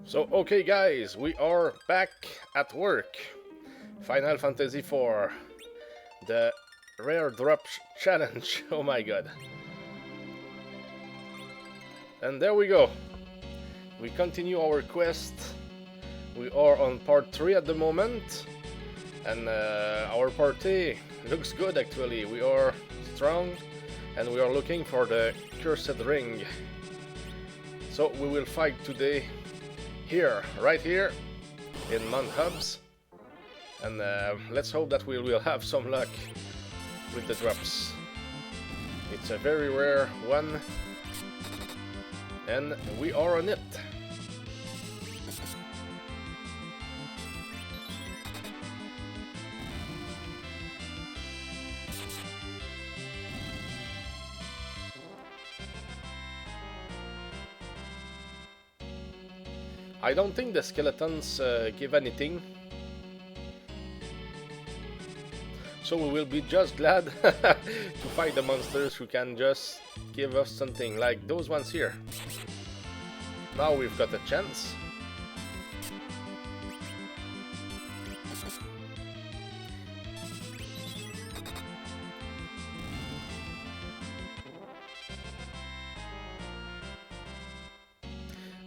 So, okay guys, we are back at work. Final Fantasy IV. The rare drop challenge. Oh my god. And there we go. We continue our quest. We are on part 3 at the moment. And our party looks good actually. We are strong and we are looking for the cursed ring. So we will fight today here, right here in Mount Hubs. And let's hope that we will have some luck with the drops. It's a very rare one. And we are on it. I don't think the skeletons give anything. So we will be just glad to fight the monsters who can just give us something like those ones here. Now we've got a chance.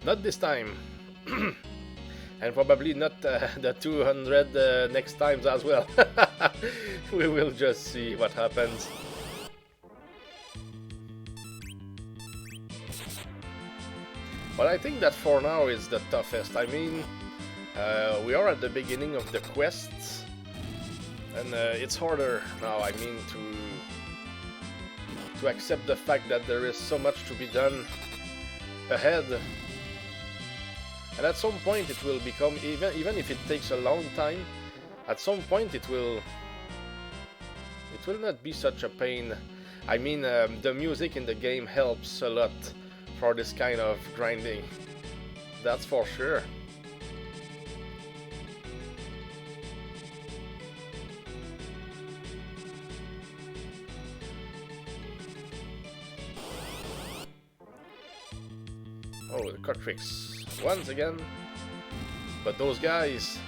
Not this time. And probably not the 200 next times as well. We will just see what happens. But I think that for now is the toughest. I mean, we are at the beginning of the quests, and it's harder now. I mean, to accept the fact that there is so much to be done ahead. And at some point it will become, even if it takes a long time, at some point it will not be such a pain. I mean, the music in the game helps a lot for this kind of grinding. That's for sure. Oh, the cut tricks. Once again, but those guys,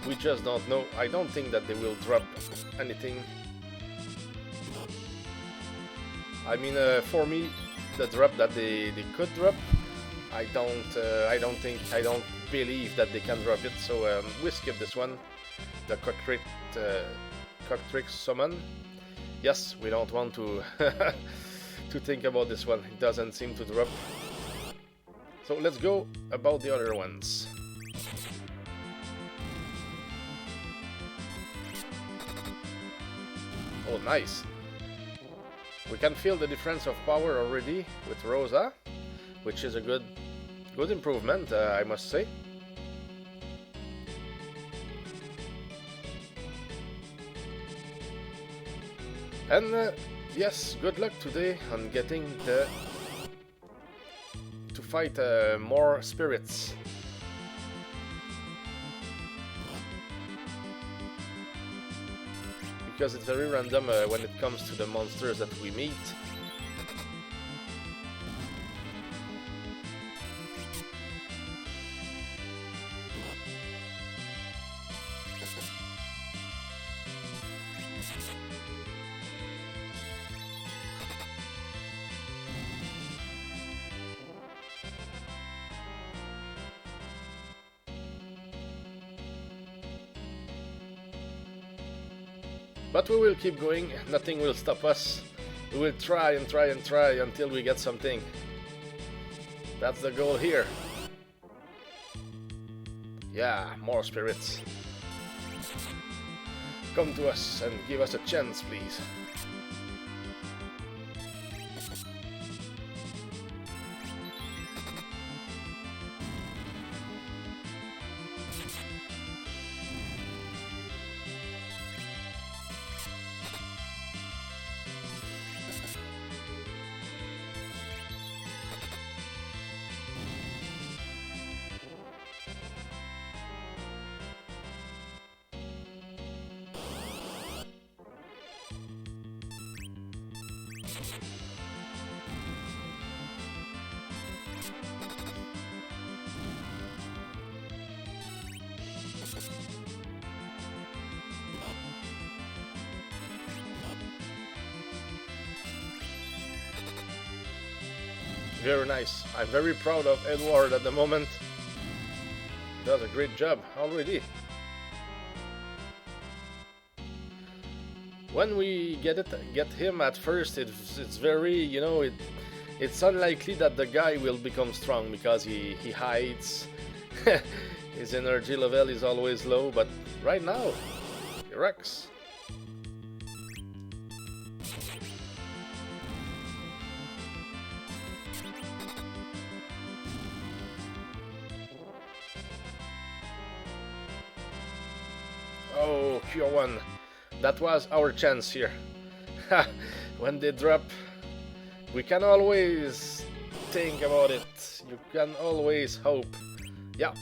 we just don't know. I don't think that they will drop anything. I mean, for me, the drop that they could drop, I don't believe that they can drop it. So we skip this one. The cock trick summon. Yes, we don't want to to think about this one. It doesn't seem to drop. So let's go about the other ones. Oh, nice. We can feel the difference of power already with Rosa, which is a good improvement, I must say. And yes, good luck today on getting to fight more spirits. Because it's very random when it comes to the monsters that we meet. But we will keep going, nothing will stop us. We will try and try and try until we get something. That's the goal here. Yeah, more spirits. Come to us and give us a chance, please. Very nice. I'm very proud of Edward at the moment. He does a great job already. When we get him at first, it's very, you know, it's unlikely that the guy will become strong because he hides. His energy level is always low, but right now, he rocks. Oh, Cure 1. That was our chance here. When they drop, we can always think about it. You can always hope. Yeah.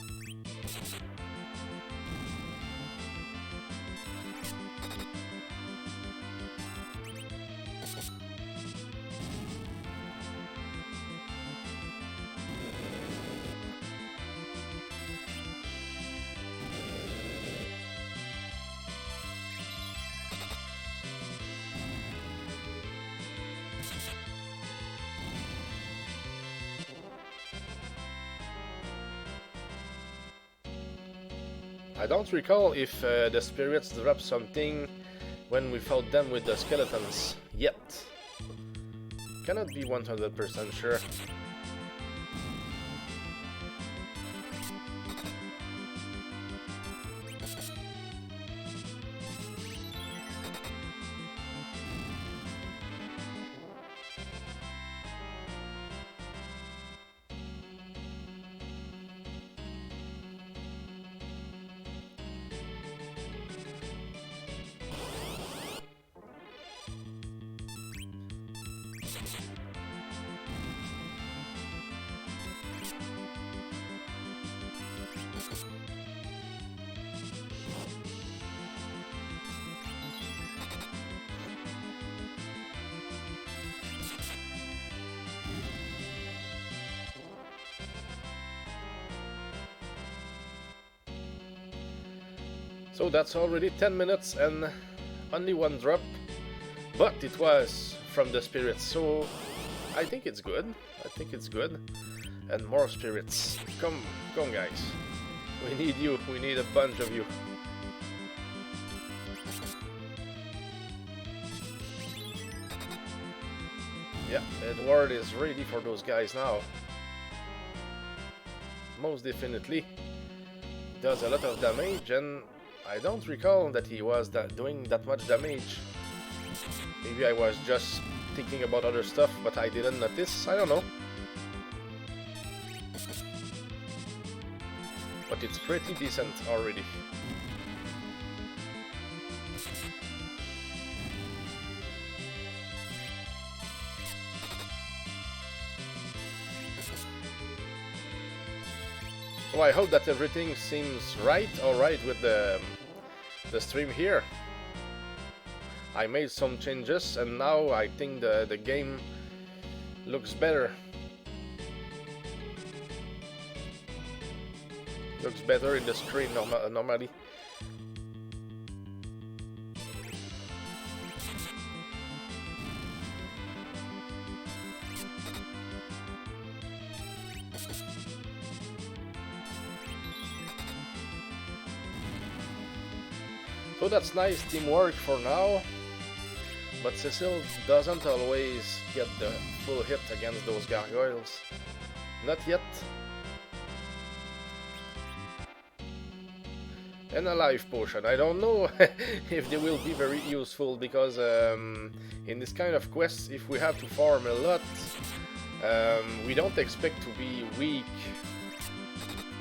I don't recall if the spirits dropped something when we fought them with the skeletons yet. Cannot be 100% sure. So that's already 10 minutes and only one drop, but it was from the spirits, so I think it's good. I think it's good. And more spirits. Come guys. We need you. We need a bunch of you. Yeah, Edward is ready for those guys now. Most definitely. Does a lot of damage, and I don't recall that he was doing that much damage. Maybe I was just thinking about other stuff, but I didn't notice. I don't know. But it's pretty decent already. So I hope that everything seems alright with the stream here. I made some changes and now I think the game looks better. Looks better in the screen normally. So that's nice teamwork for now, but Cecil doesn't always get the full hit against those gargoyles. Not yet. And a life potion. I don't know if they will be very useful, because in this kind of quests, if we have to farm a lot, we don't expect to be weak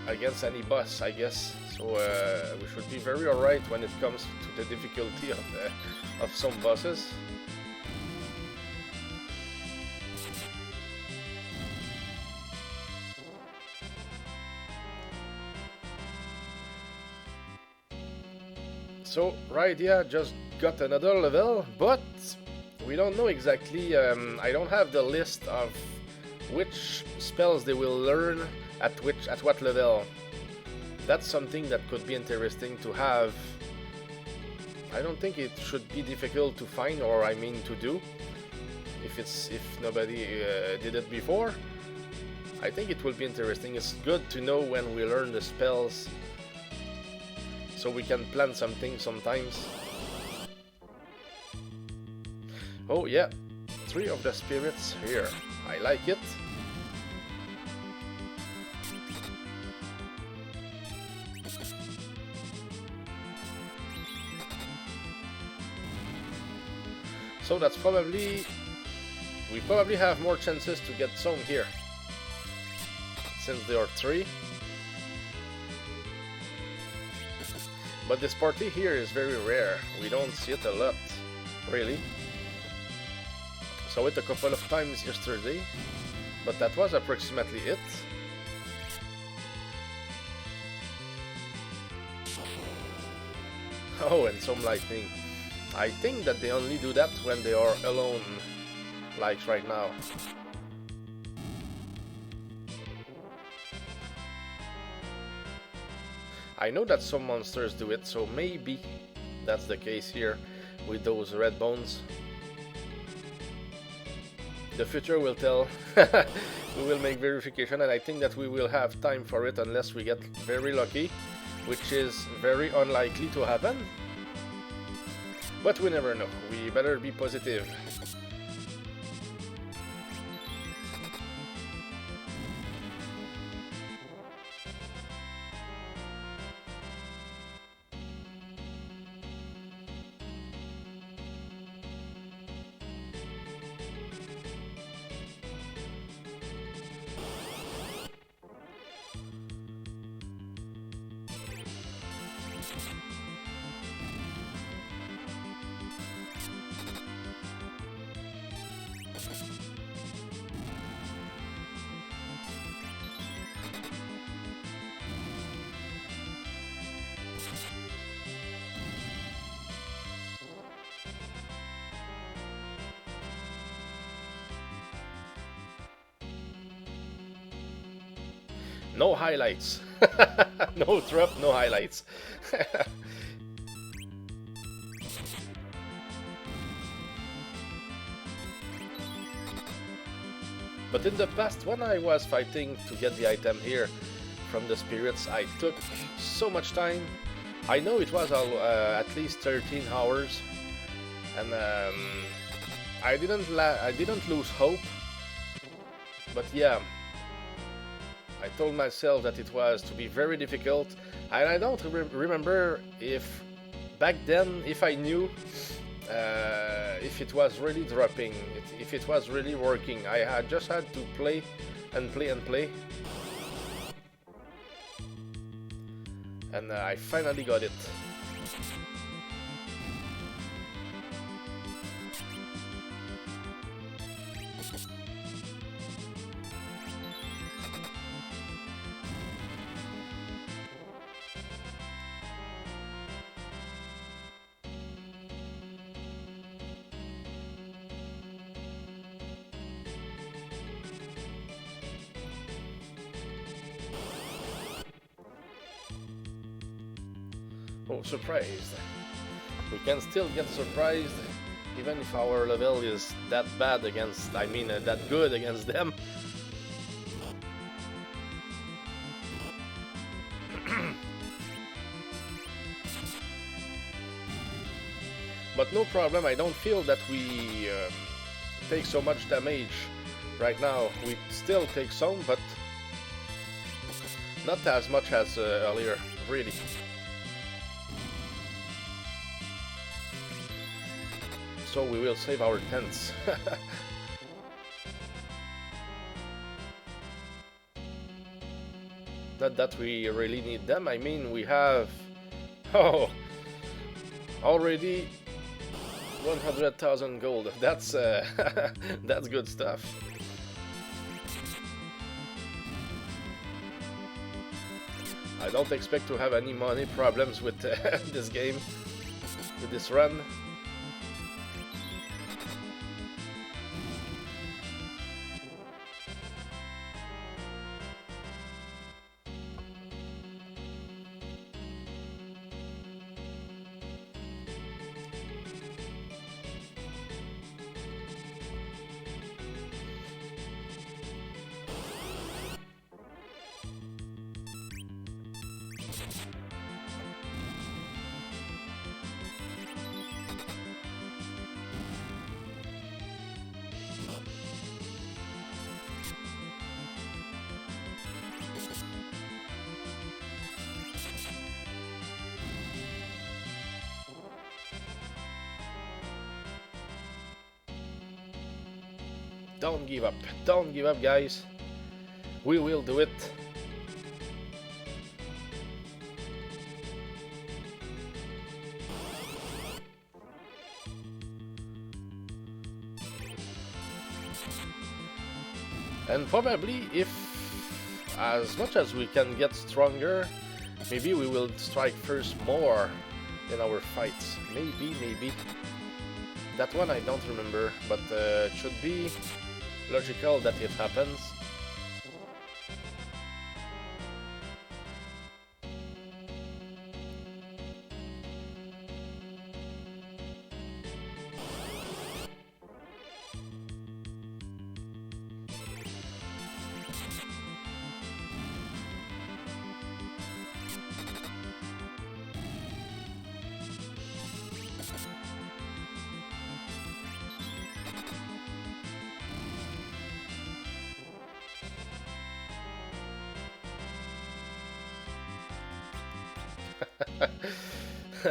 against any boss, I guess. So we should be very alright when it comes to the difficulty of some bosses. So Rydia just got another level, but we don't know exactly. I don't have the list of which spells they will learn at what level. That's something that could be interesting to have. I don't think it should be difficult to find, or I mean to do, if nobody did it before. I think it will be interesting. It's good to know when we learn the spells, so we can plan something sometimes. Oh yeah, 3 of the spirits here. I like it. So that's probably... we probably have more chances to get some here, since there are 3. But this party here is very rare. We don't see it a lot, really. Saw it a couple of times yesterday, but that was approximately it. Oh, and some lightning. I think that they only do that when they are alone, like right now. I know that some monsters do it, so maybe that's the case here with those red bones. The future will tell. We will make verification, and I think that we will have time for it unless we get very lucky, which is very unlikely to happen. But we never know. We better be positive. No highlights. No drop, no highlights. But in the past, when I was fighting to get the item here from the spirits, I took so much time. I know it was at least 13 hours, and I didn't lose hope. But yeah, I told myself that it was to be very difficult, and I don't remember if back then, if I knew if it was really dropping, if it was really working. I had just had to play and play and play, and I finally got it. Oh, surprised. We can still get surprised, even if our level is that bad against, that good against them. But no problem, I don't feel that we take so much damage right now. We still take some, but not as much as earlier, really. So we will save our tents. Not that we really need them. I mean, we have already 100,000 gold. That's that's good stuff. I don't expect to have any money problems with this game, with this run. Don't give up. Don't give up, guys. We will do it. And probably, if as much as we can get stronger, maybe we will strike first more in our fights. Maybe. That one I don't remember, but it should be logical that it happens.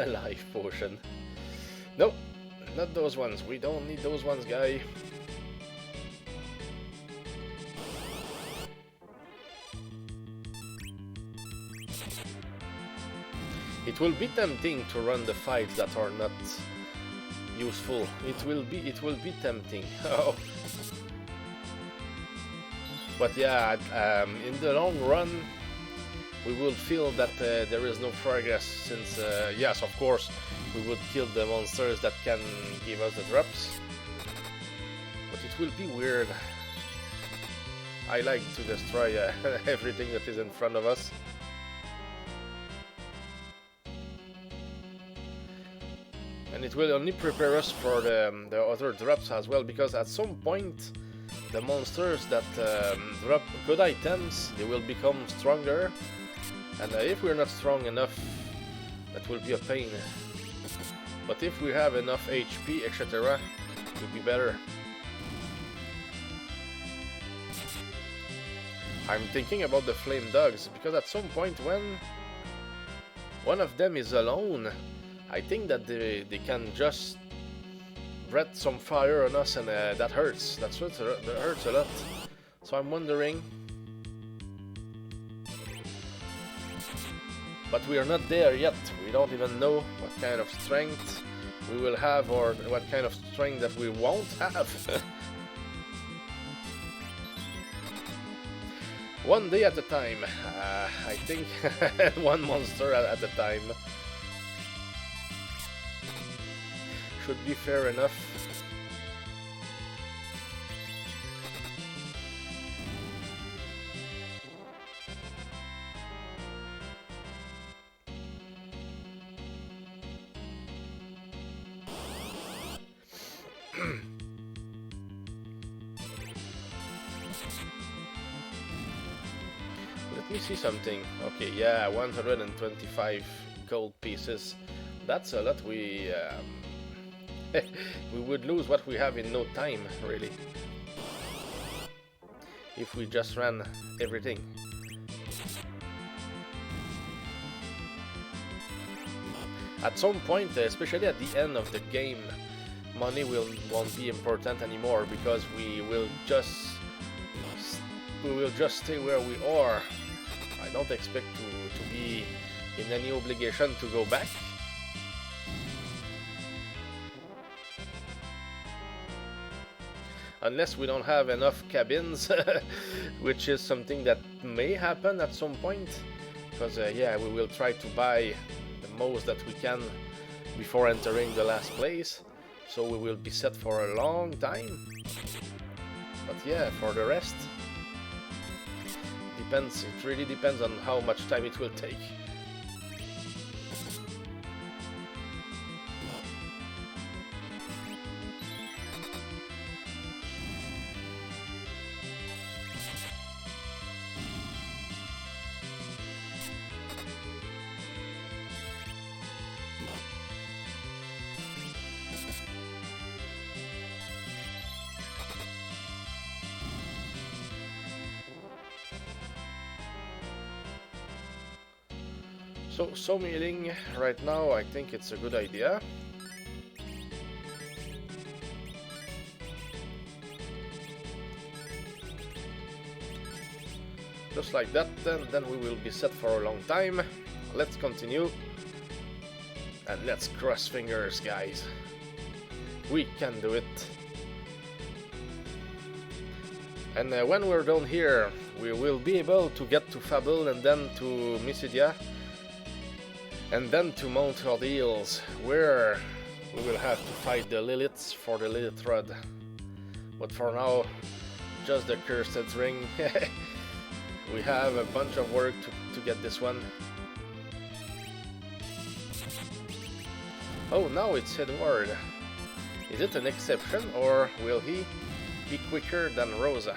Life potion. Nope, not those ones. We don't need those ones, guy. It will be tempting to run the fights that are not useful. It will be tempting. Oh. But yeah, in the long run, we will feel that there is no progress, since yes, of course, we would kill the monsters that can give us the drops, but it will be weird. I like to destroy everything that is in front of us. And it will only prepare us for the other drops as well, because at some point the monsters that drop good items, they will become stronger. And if we're not strong enough, that will be a pain. But if we have enough HP, etc., it will be better. I'm thinking about the flame dogs, because at some point when one of them is alone, I think that they can just breath some fire on us, and that hurts. That hurts a lot. So I'm wondering. But we are not there yet. We don't even know what kind of strength we will have, or what kind of strength that we won't have. One day at a time. I think one monster at a time. Should be fair enough. Let me see something. Okay, yeah, 125 gold pieces. That's a lot. We would lose what we have in no time, really, if we just ran everything. At some point, especially at the end of the game, money won't be important anymore, because we will just stay where we are. I don't expect to be in any obligation to go back. Unless we don't have enough cabins, which is something that may happen at some point. Because yeah, we will try to buy the most that we can before entering the last place. So we will be set for a long time. But yeah, for the rest, depends. It really depends on how much time it will take. So milling right now, I think it's a good idea. Just like that, then we will be set for a long time. Let's continue. And let's cross fingers, guys. We can do it. And when we're done here, we will be able to get to Fable and then to Mysidia. And then to Mount Ordeals, where we will have to fight the Liliths for the Lilith Rod. But for now, just the Cursed Ring. We have a bunch of work to get this one. Oh, now it's Edward. Is it an exception, or will he be quicker than Rosa?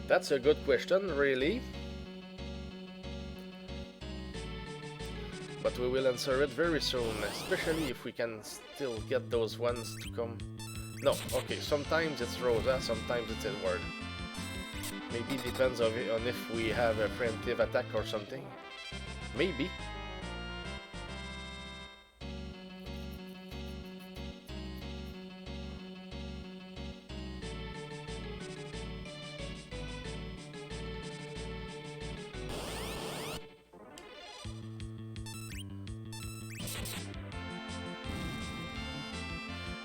That's a good question, really. But we will answer it very soon, especially if we can still get those ones to come. No, okay, sometimes it's Rosa, sometimes it's Edward. Maybe depends on if we have a preemptive attack or something. Maybe.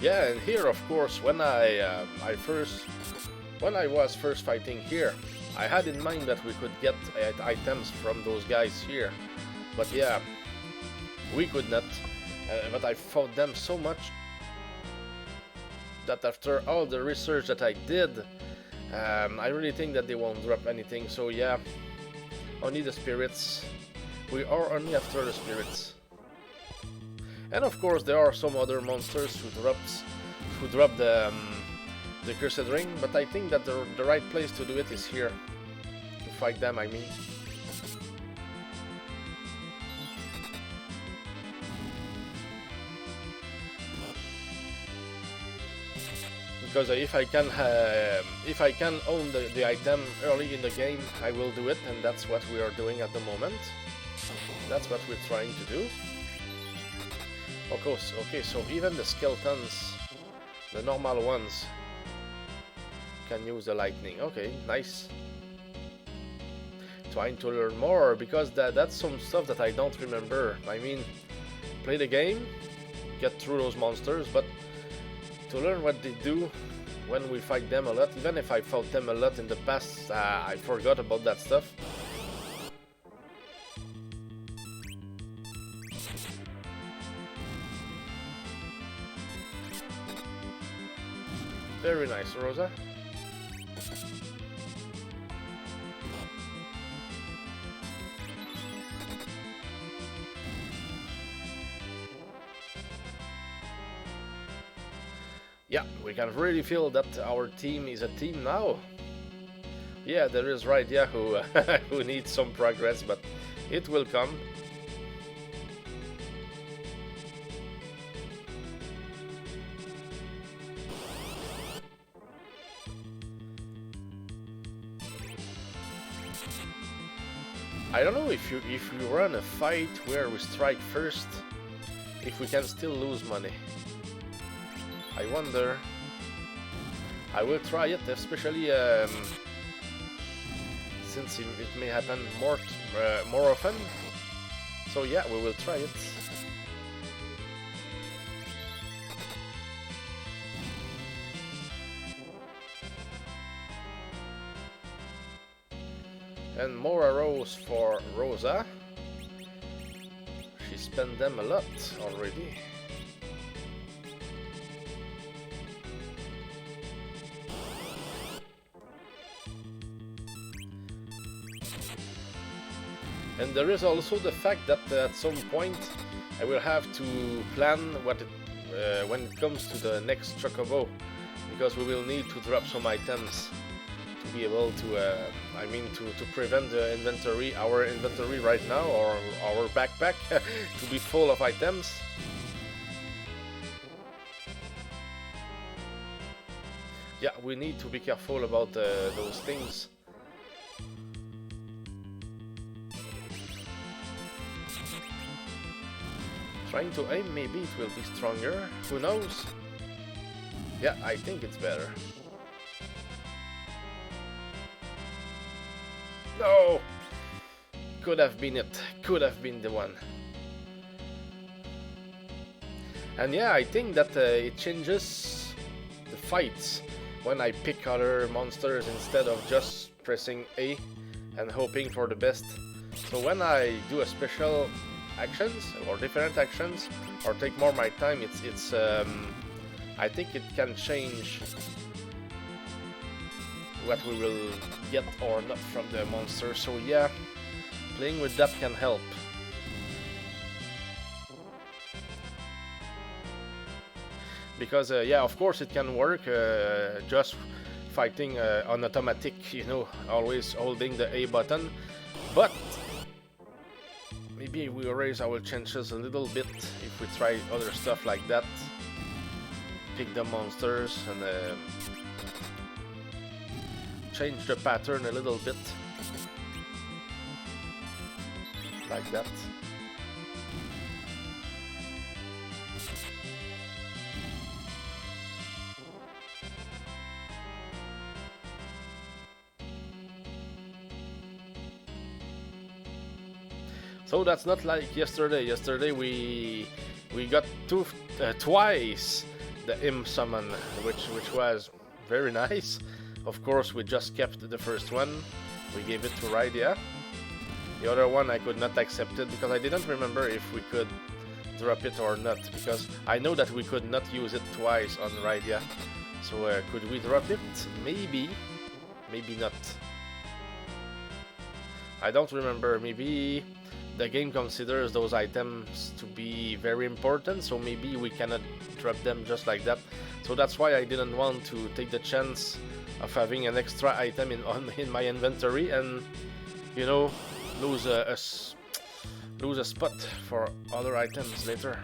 Yeah, and here, of course, when I was first fighting here, I had in mind that we could get items from those guys here, but yeah, we could not. But I fought them so much that after all the research that I did, I really think that they won't drop anything. So yeah, only the spirits. We are only after the spirits. And of course there are some other monsters who drop the Cursed Ring, but I think that the right place to do it is here. To fight them, I mean. Because if I can own the item early in the game, I will do it, and that's what we are doing at the moment. That's what we're trying to do. Of course, okay, so even the skeletons, the normal ones, can use the lightning. Okay, nice. Trying to learn more, because that's some stuff that I don't remember. I mean, play the game, get through those monsters, but to learn what they do when we fight them a lot, even if I fought them a lot in the past, I forgot about that stuff. Very nice, Rosa. Yeah, we can really feel that our team is a team now. Yeah, there is Rydia who who needs some progress, but it will come. I don't know if you run a fight where we strike first, if we can still lose money. I wonder. I will try it, especially since it may happen more often. So yeah, we will try it. And more arrows for Rosa. She spent them a lot already. And there is also the fact that at some point I will have to plan what when it comes to the next Chocobo, because we will need to drop some items to be able to, I mean, to prevent the inventory, our inventory right now, or our backpack, to be full of items. Yeah, we need to be careful about those things. Trying to aim, maybe it will be stronger, who knows? Yeah, I think it's better. No! Could have been it. Could have been the one. And yeah, I think that it changes the fights when I pick other monsters instead of just pressing A and hoping for the best. So when I do a special actions or different actions or take more my time, it's I think it can change what we will get or not from the monster. So yeah, playing with that can help. Because yeah, of course it can work just fighting on automatic, you know, always holding the A button, but maybe we raise our chances a little bit if we try other stuff like that. Pick the monsters and change the pattern a little bit, like that. So that's not like yesterday. Yesterday we got twice the imp summon, which was very nice. Of course, we just kept the first one. We gave it to Rydia. The other one I could not accept it because I didn't remember if we could drop it or not. Because I know that we could not use it twice on Rydia. So could we drop it? Maybe. Maybe not. I don't remember. Maybe the game considers those items to be very important, so maybe we cannot drop them just like that. So that's why I didn't want to take the chance of having an extra item in my inventory and, you know, lose a spot for other items later.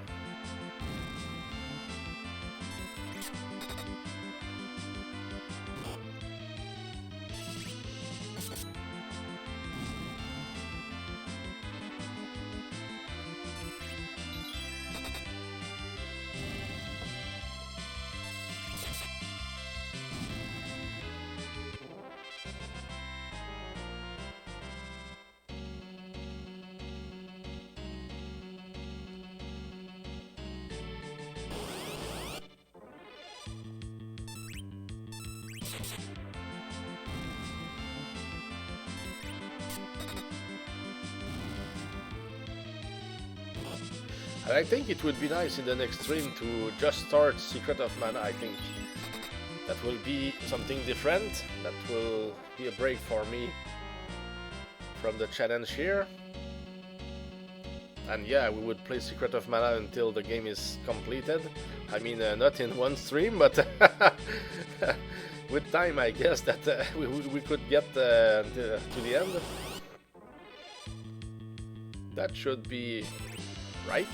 And I think it would be nice in the next stream to just start Secret of Mana. I think that will be something different. That will be a break for me from the challenge here. And yeah, we would play Secret of Mana until the game is completed. I mean, not in one stream, but with time, I guess that we could get to the end. That should be right.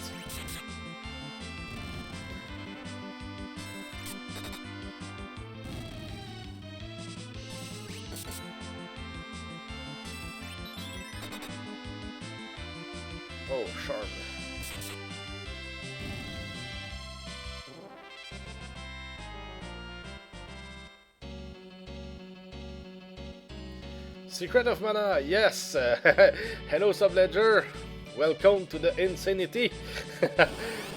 Oh, sharp. Secret of Mana, yes! Hello, Subledger! Welcome to the Insanity!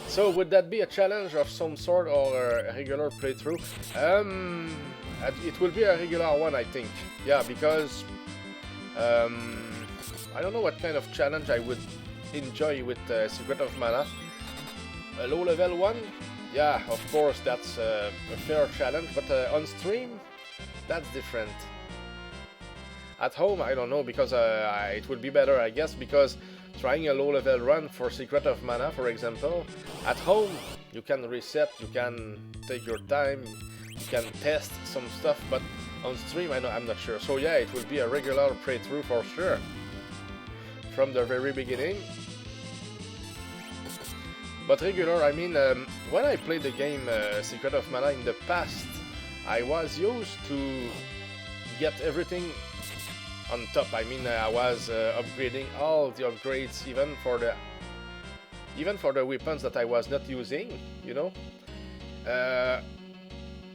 So, would that be a challenge of some sort or a regular playthrough? It will be a regular one, I think. Yeah, because I don't know what kind of challenge I would enjoy with Secret of Mana. A low level one? Yeah, of course, that's a fair challenge, but on stream, that's different. At home, I don't know, because it would be better, I guess, because trying a low level run for Secret of Mana, for example, at home, you can reset, you can take your time, you can test some stuff, but on stream, I'm not sure. So yeah, it will be a regular playthrough for sure, from the very beginning. But regular, I mean, when I played the game Secret of Mana in the past, I was used to get everything on top. I mean, I was upgrading all the upgrades, even for the weapons that I was not using, you know.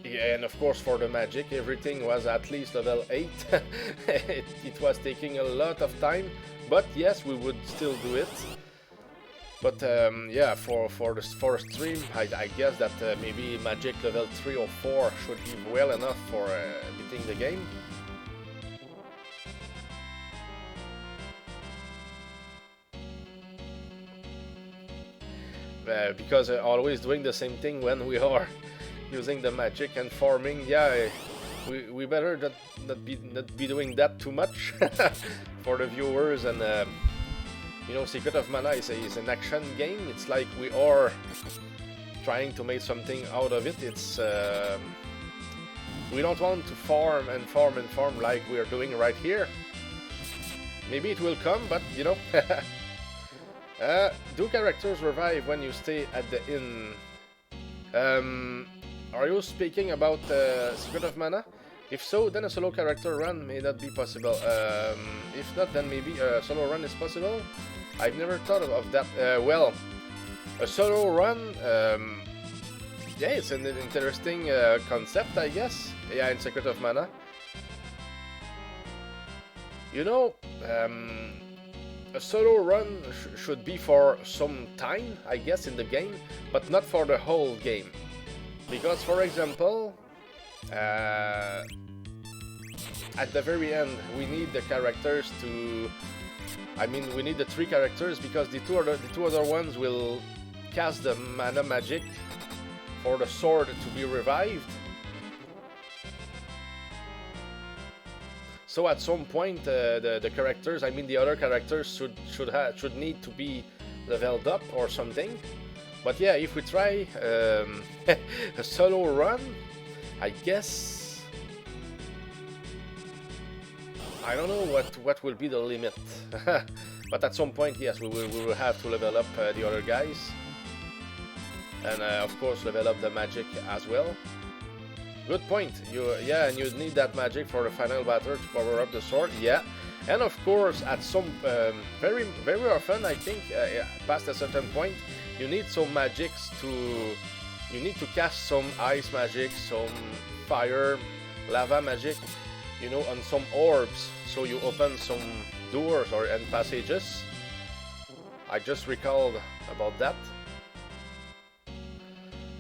Yeah, and of course for the magic, everything was at least level 8. It was taking a lot of time, but yes, we would still do it. But yeah, for stream, I guess that maybe magic level 3 or 4 should be well enough for beating the game. Because always doing the same thing when we are using the magic and farming, yeah, we better not be doing that too much for the viewers. And you know, Secret of Mana is an action game. It's like we are trying to make something out of it. It's we don't want to farm and farm and farm like we are doing right here. Maybe it will come, but you know. Do characters revive when you stay at the inn? Are you speaking about Secret of Mana? If so, then a solo character run may not be possible. If not, then maybe a solo run is possible. I've never thought of that. Well, a solo run, yeah, it's an interesting concept, I guess. Yeah, in Secret of Mana. You know, a solo run should be for some time, I guess, in the game, but not for the whole game. Because, for example, at the very end, we need the characters to... I mean, we need the 3 characters because the two other ones will cast the mana magic for the sword to be revived. So at some point, the characters, I mean the other characters, should need to be leveled up or something. But yeah, if we try a solo run, I guess I don't know what will be the limit. But at some point, yes, we will have to level up the other guys, and of course level up the magic as well. Good point. Yeah, and you need that magic for the final battle to power up the sword. Yeah, and of course, at some very often, I think, past a certain point, you need some magics to. You need to cast some ice magic, some fire, lava magic, you know, on some orbs. So you open some doors and passages. I just recalled about that.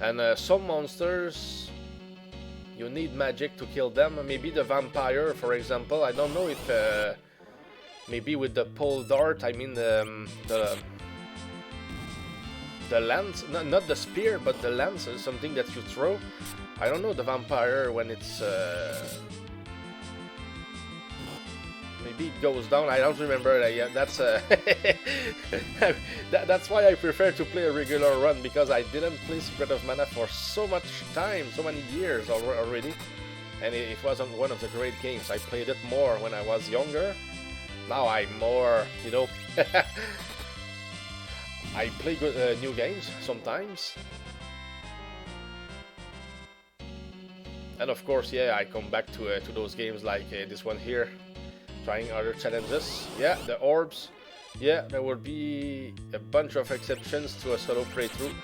And some monsters, you need magic to kill them. Maybe the vampire, for example. I don't know if maybe with the pole dart, I mean the lance, not the spear, but the lance is something that you throw. I don't know the vampire when it's maybe it goes down. I don't remember. Yeah, that's that's why I prefer to play a regular run, because I didn't play Secret of Mana for so much time, so many years already, and it wasn't one of the great games. I played it more when I was younger. Now I'm more, you know. I play good, new games sometimes, and of course, yeah, I come back to those games like this one here, trying other challenges. Yeah, the orbs. Yeah, there will be a bunch of exceptions to a solo playthrough.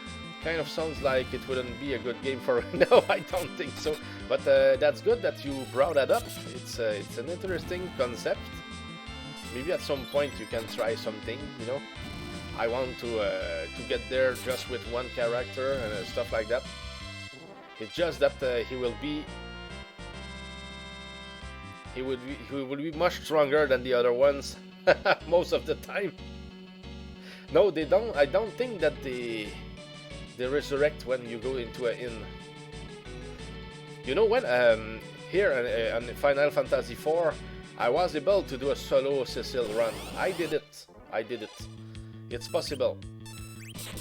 Kind of sounds like it wouldn't be a good game for. No, I don't think so. But that's good that you brought that up. It's an interesting concept. Maybe at some point you can try something, you know. I want to get there just with one character and stuff like that. It's just that he will be much stronger than the other ones most of the time. No, they don't. I don't think that they resurrect when you go into an inn. You know, when here on Final Fantasy IV, I was able to do a solo Cecil run. I did it. It's possible,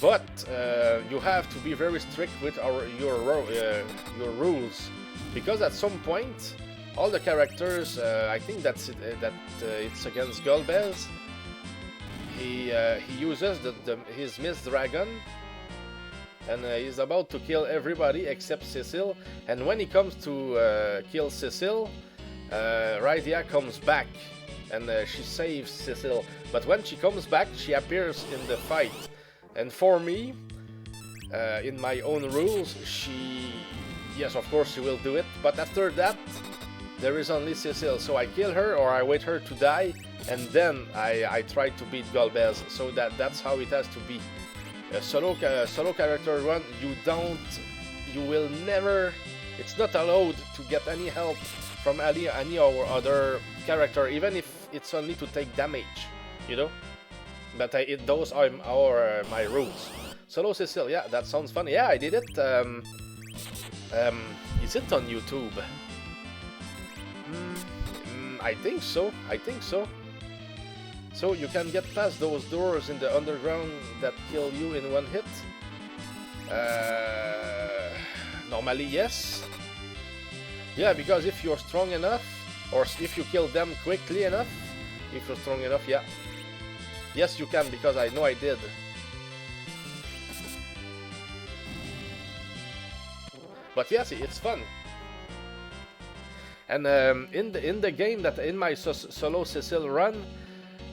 but you have to be very strict with your rules, because at some point, all the characters, I think it's against Golbez. He uses his Mist Dragon, and he's about to kill everybody except Cecil. And when he comes to kill Cecil, Rydia comes back, and she saves Cecil. But when she comes back, she appears in the fight. And for me, in my own rules, yes, of course, she will do it. But after that, there is only Cecile. So I kill her or I wait her to die, and then I try to beat Golbez. So that's how it has to be. A solo character run, you will never. It's not allowed to get any help from any or other character, even if it's only to take damage, you know. But those are my rules. Solo Cecile, yeah, that sounds fun. Yeah, I did it. Is it on YouTube? I think so. I think so. So you can get past those doors in the underground that kill you in one hit. Normally, yes. Yeah, because if you're strong enough, or if you kill them quickly enough, if you're strong enough, yeah. Yes, you can, because I know I did. But yes, it's fun. And in the game that in my solo Cecile run,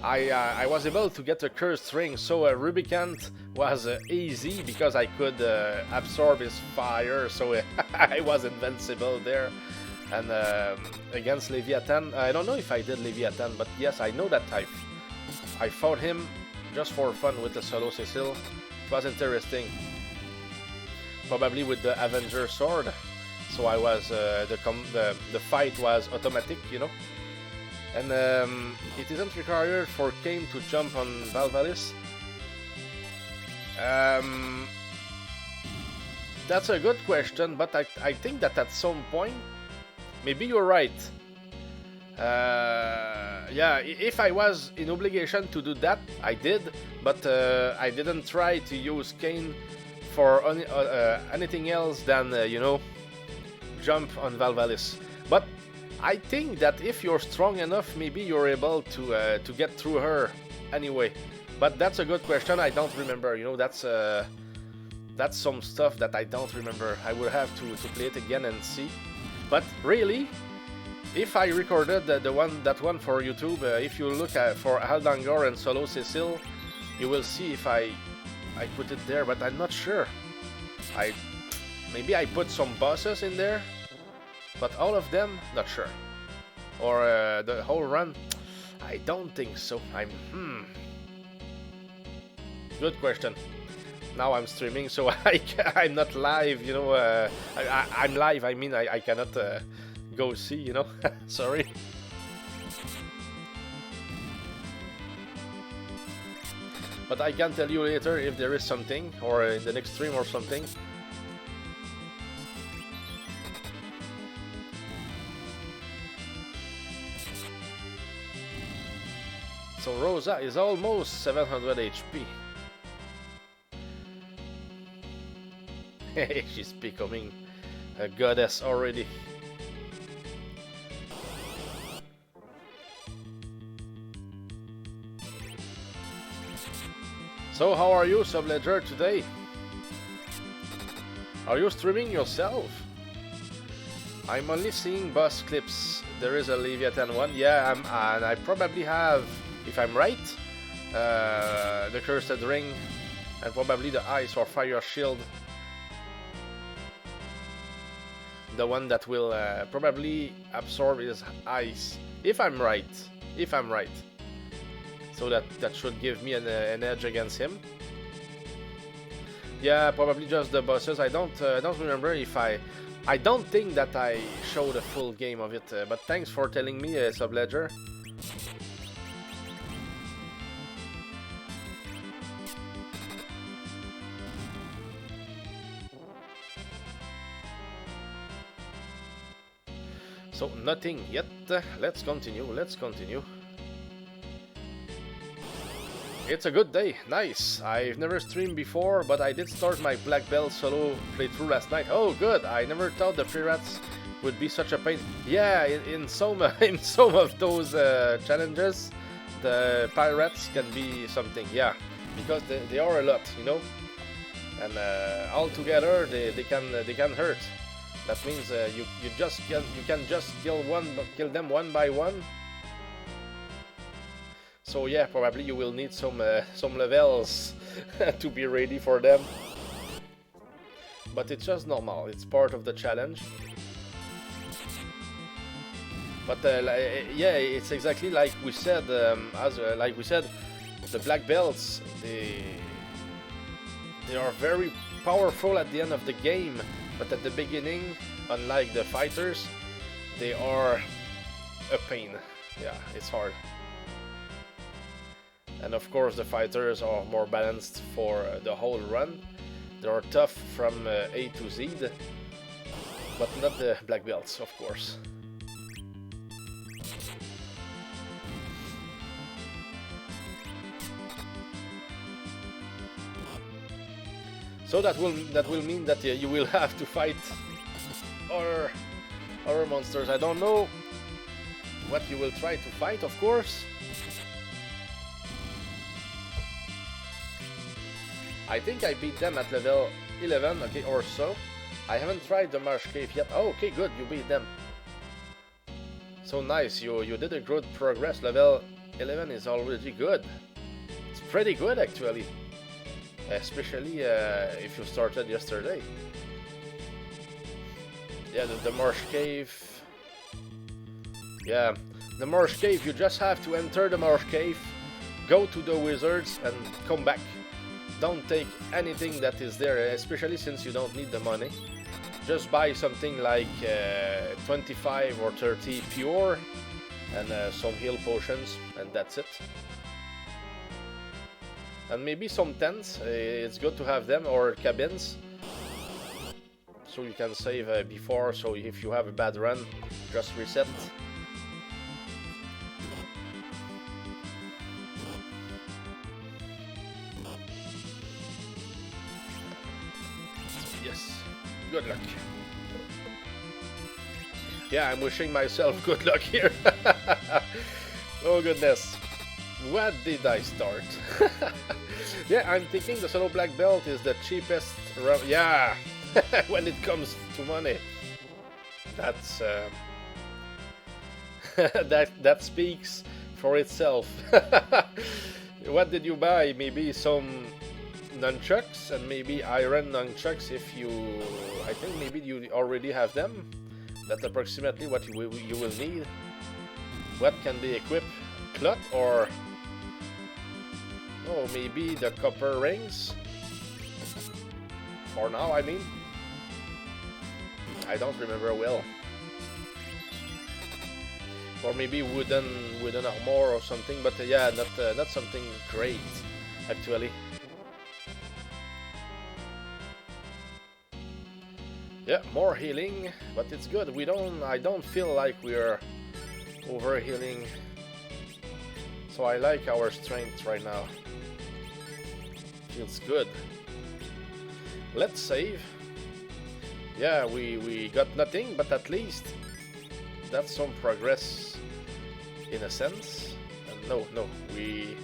I was able to get a cursed ring, so Rubicant was easy because I could absorb his fire, so I was invincible there. And against Leviathan, I don't know if I did Leviathan, but yes, I know that I fought him just for fun with the solo Cecile. It was interesting. Probably with the Avenger sword, so I was the fight was automatic, you know. And it isn't required for Kane to jump on Valvalis. That's a good question, but I think that at some point, maybe you're right. Yeah, if I was in obligation to do that, I did, but I didn't try to use Kane for anything else than, you know, jump on Valvalis. But I think that if you're strong enough, maybe you're able to get through her anyway. But that's a good question. I don't remember. You know, that's some stuff that I don't remember. I would have to play it again and see. But really, if I recorded that one for YouTube, if you look for Aldangor and Solo Cecile, you will see if I put it there. But I'm not sure. Maybe I put some bosses in there. But all of them, not sure. Or the whole run, I don't think so. Good question. Now I'm streaming, so I'm not live, you know. I'm live, I mean, I cannot go see, you know. Sorry. But I can tell you later if there is something, or in the next stream or something. So Rosa is almost 700 HP. She's becoming a goddess already. So how are you, Subledger, today? Are you streaming yourself? I'm only seeing boss clips. There is a Leviathan one. Yeah, and I probably have, if I'm right, the Cursed Ring, and probably the Ice or Fire Shield. The one that will probably absorb his ice, if I'm right. So that should give me an edge against him. Yeah, probably just the bosses. I don't remember if I don't think that I showed a full game of it. But thanks for telling me, Subledger. So nothing yet. Let's continue. It's a good day. Nice. I've never streamed before, but I did start my Black Belt solo playthrough last night. Oh, good. I never thought the pirates would be such a pain. Yeah, in some of those challenges, the pirates can be something. Yeah, because they are a lot, you know, and all together they can hurt. That means you can just kill them one by one. So yeah, probably you will need some levels to be ready for them. but it's just normal. It's part of the challenge. But yeah, it's exactly like we said. Like we said, the black belts they are very powerful at the end of the game, but at the beginning, unlike the fighters, they are a pain. Yeah, it's hard. And of course the fighters are more balanced for the whole run. They are tough from A to Z, but not the black belts, of course. So that will mean that you will have to fight other monsters. I don't know what you will try to fight, of course. I think I beat them at level 11, okay, or so. I haven't tried the Marsh Cave yet. Oh, okay, good, you beat them. So nice, you did a good progress. Level 11 is already good. It's pretty good, actually. Especially if you started yesterday. Yeah, the Marsh Cave. Yeah, the Marsh Cave, you just have to enter the Marsh Cave, go to the wizards and come back. Don't take anything that is there, especially since you don't need the money. Just buy something like 25 or 30 pure and some heal potions, and that's it. And maybe some tents, it's good to have them, or cabins, so you can save before, so if you have a bad run, just reset. Yes, good luck. Yeah, I'm wishing myself good luck here. Oh goodness. What did I start? Yeah, I'm thinking the solo black belt is the cheapest. Yeah, when it comes to money, that's that speaks for itself. What did you buy? Maybe some nunchucks and maybe iron nunchucks. If you, I think maybe you already have them. That's approximately what you will need. What can be equipped? Cloth or? Oh, maybe the copper rings? For now, I mean. I don't remember well. Or maybe wooden armor or something, but yeah, not something great, actually. Yeah, more healing, but it's good. I don't feel like we're over healing. So I like our strength right now. Feels good. Let's save. Yeah, we got nothing, but at least that's some progress in a sense. And no, we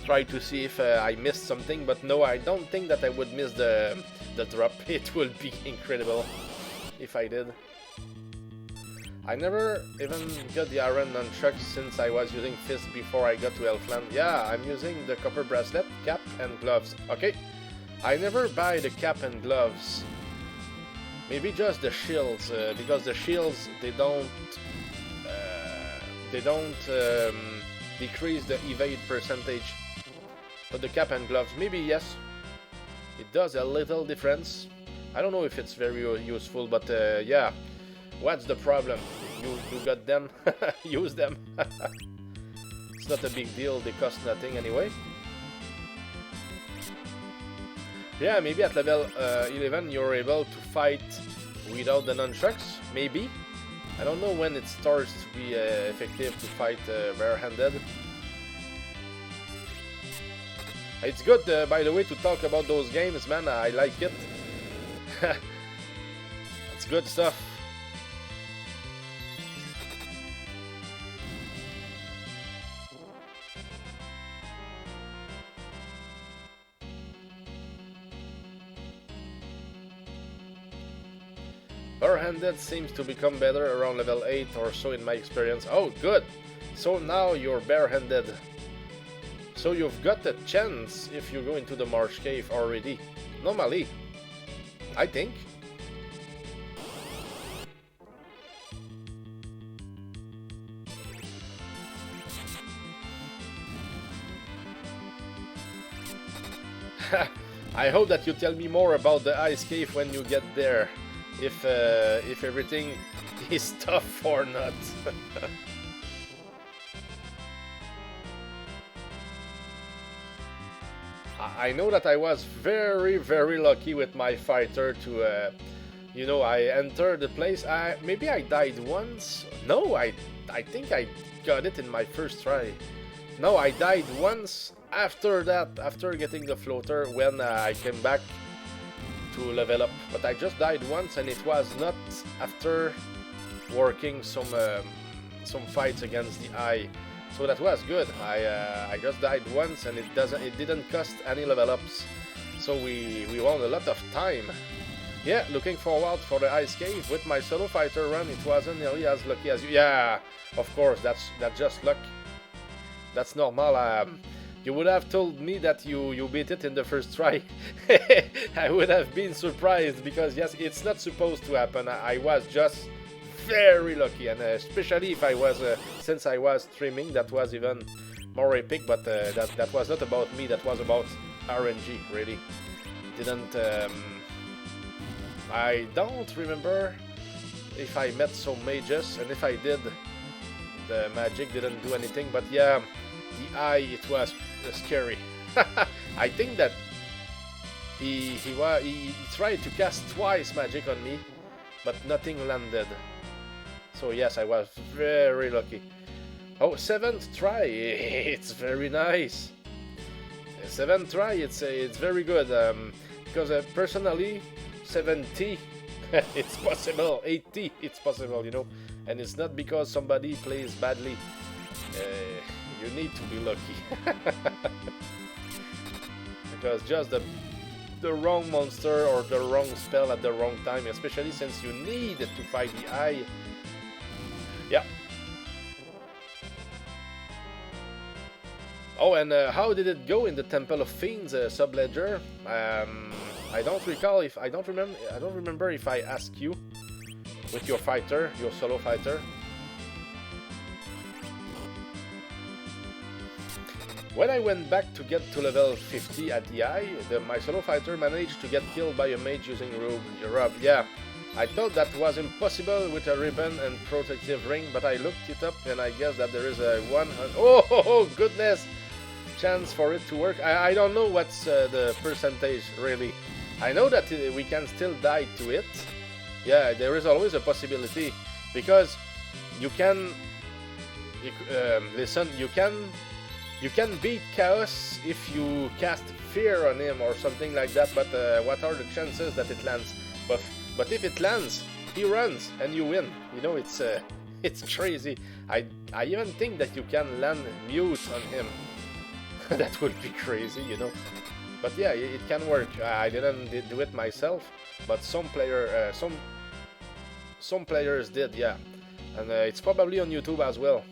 try to see if I missed something, but no, I don't think that I would miss the drop. It would be incredible if I did. I never even got the iron nunchucks since I was using fist before I got to Elfland. Yeah, I'm using the copper bracelet, cap and gloves. Okay, I never buy the cap and gloves. Maybe just the shields, because the shields they don't decrease the evade percentage. But the cap and gloves, maybe yes, it does a little difference. I don't know if it's very useful, but yeah. What's the problem? You got them, use them. It's not a big deal, they cost nothing anyway. Yeah, maybe at level 11 you're able to fight without the nunchucks, maybe. I don't know when it starts to be effective to fight barehanded. It's good, by the way, to talk about those games, man, I like it. It's good stuff. Barehanded seems to become better around level 8 or so in my experience. Oh, good! So now you're barehanded. So you've got a chance if you go into the Marsh Cave already. Normally, I think. I hope that you tell me more about the ice cave when you get there, if everything is tough or not. I know that I was very, very lucky with my fighter to, you know, I entered the place. Maybe I died once. No, I think I got it in my first try. No, I died once. After that, after getting the floater, when I came back to level up, but I just died once, and it was not after working some fights against the eye, so that was good. I just died once, and it didn't cost any level ups, so we won a lot of time. Yeah, looking forward for the ice cave. With my solo fighter run, it wasn't nearly as lucky as you. Yeah, of course, that's just luck. That's normal. You would have told me that you beat it in the first try. I would have been surprised, because yes, it's not supposed to happen. I was just very lucky, and especially if I was, since I was streaming, that was even more epic. But that was not about me. That was about RNG. Really, didn't. I don't remember if I met some mages, and if I did, the magic didn't do anything. But yeah, the eye, it was scary. I think that he tried to cast twice magic on me, but nothing landed. So yes, I was very lucky. Oh, 7th try, it's very nice. 7th try, it's very good. Because personally, 70, it's possible. 80, it's possible, you know. And it's not because somebody plays badly. You need to be lucky. Because just the wrong monster or the wrong spell at the wrong time, especially since you need to fight the eye. Yeah. Oh, and how did it go in the Temple of Fiends sub-ledger? I don't recall if I don't remember if I asked you with your fighter, your solo fighter. When I went back to get to level 50 at the eye, my solo fighter managed to get killed by a mage using rub. Yeah, I thought that was impossible with a ribbon and protective ring, but I looked it up, and I guess that there is a 100... Oh, goodness! Chance for it to work. I don't know what's the percentage, really. I know that we can still die to it. Yeah, there is always a possibility, because you can... listen, you can beat Chaos if you cast Fear on him or something like that, but what are the chances that it lands? But if it lands, he runs and you win. You know, it's crazy. I even think that you can land Mute on him. That would be crazy, you know. But yeah, it can work. I didn't do it myself, but some players did, yeah. And it's probably on YouTube as well.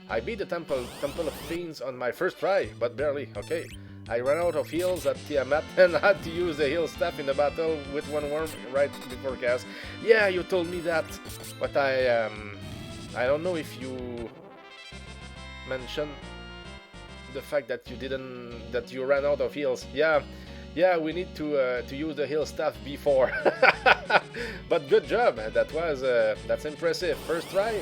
I beat the Temple of Fiends on my first try, but barely. Okay, I ran out of heals at Tiamat and had to use the heal staff in the battle with one worm right before cast. Yeah, you told me that, but I don't know if you mentioned the fact that you ran out of heals. Yeah, we need to use the heal staff before. But good job. That's impressive. First try.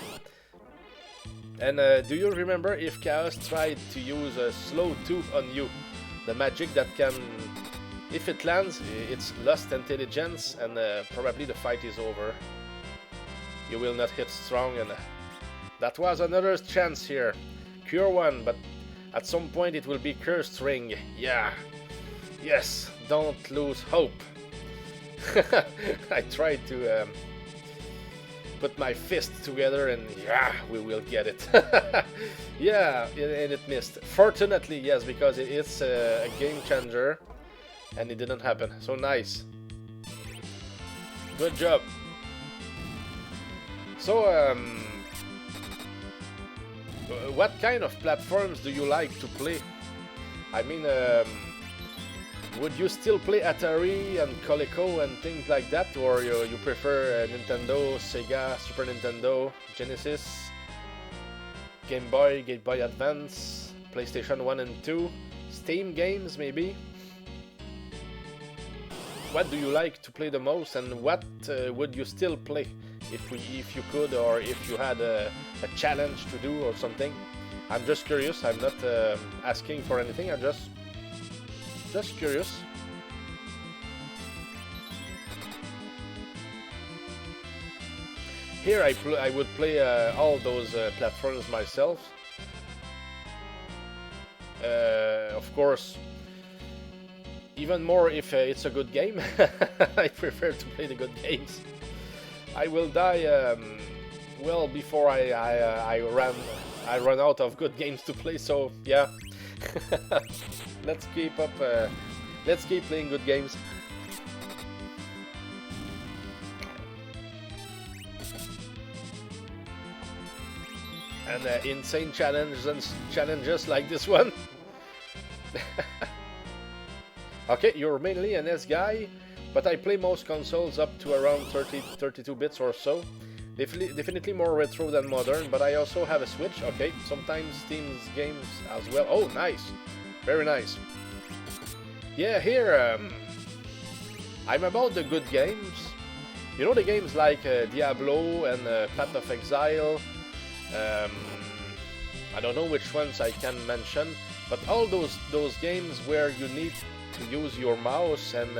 And do you remember if Chaos tried to use a slow 2 on you? The magic that can, if it lands, it's lost intelligence, and probably the fight is over. You will not hit strong, and that was another chance here. Cure 1, but at some point it will be Cursed Ring. Yeah. Yes, don't lose hope. I tried to put my fist together, and yeah, we will get it. Yeah, and it missed. Fortunately, yes, because it's a game changer, and it didn't happen. So nice. Good job. So, what kind of platforms do you like to play? I mean, Would you still play Atari and Coleco and things like that, or you prefer Nintendo, Sega, Super Nintendo, Genesis, Game Boy Advance, PlayStation 1 and 2, Steam games maybe? What do you like to play the most, and what would you still play if you could, or if you had a challenge to do or something? I'm just curious. I'm not asking for anything. I'm just curious. Here I would play all those platforms myself. Of course, even more if it's a good game. I prefer to play the good games. I will die well before I run out of good games to play. So yeah, let's keep playing good games. And insane challenges like this one. Okay, you're mainly an S guy, but I play most consoles up to around 32 bits or so. Definitely more retro than modern, but I also have a Switch. Okay, sometimes Steam's games as well. Oh, nice. Very nice. Yeah, here I'm about the good games. You know, the games like Diablo and Path of Exile. I don't know which ones I can mention, but all those games where you need to use your mouse and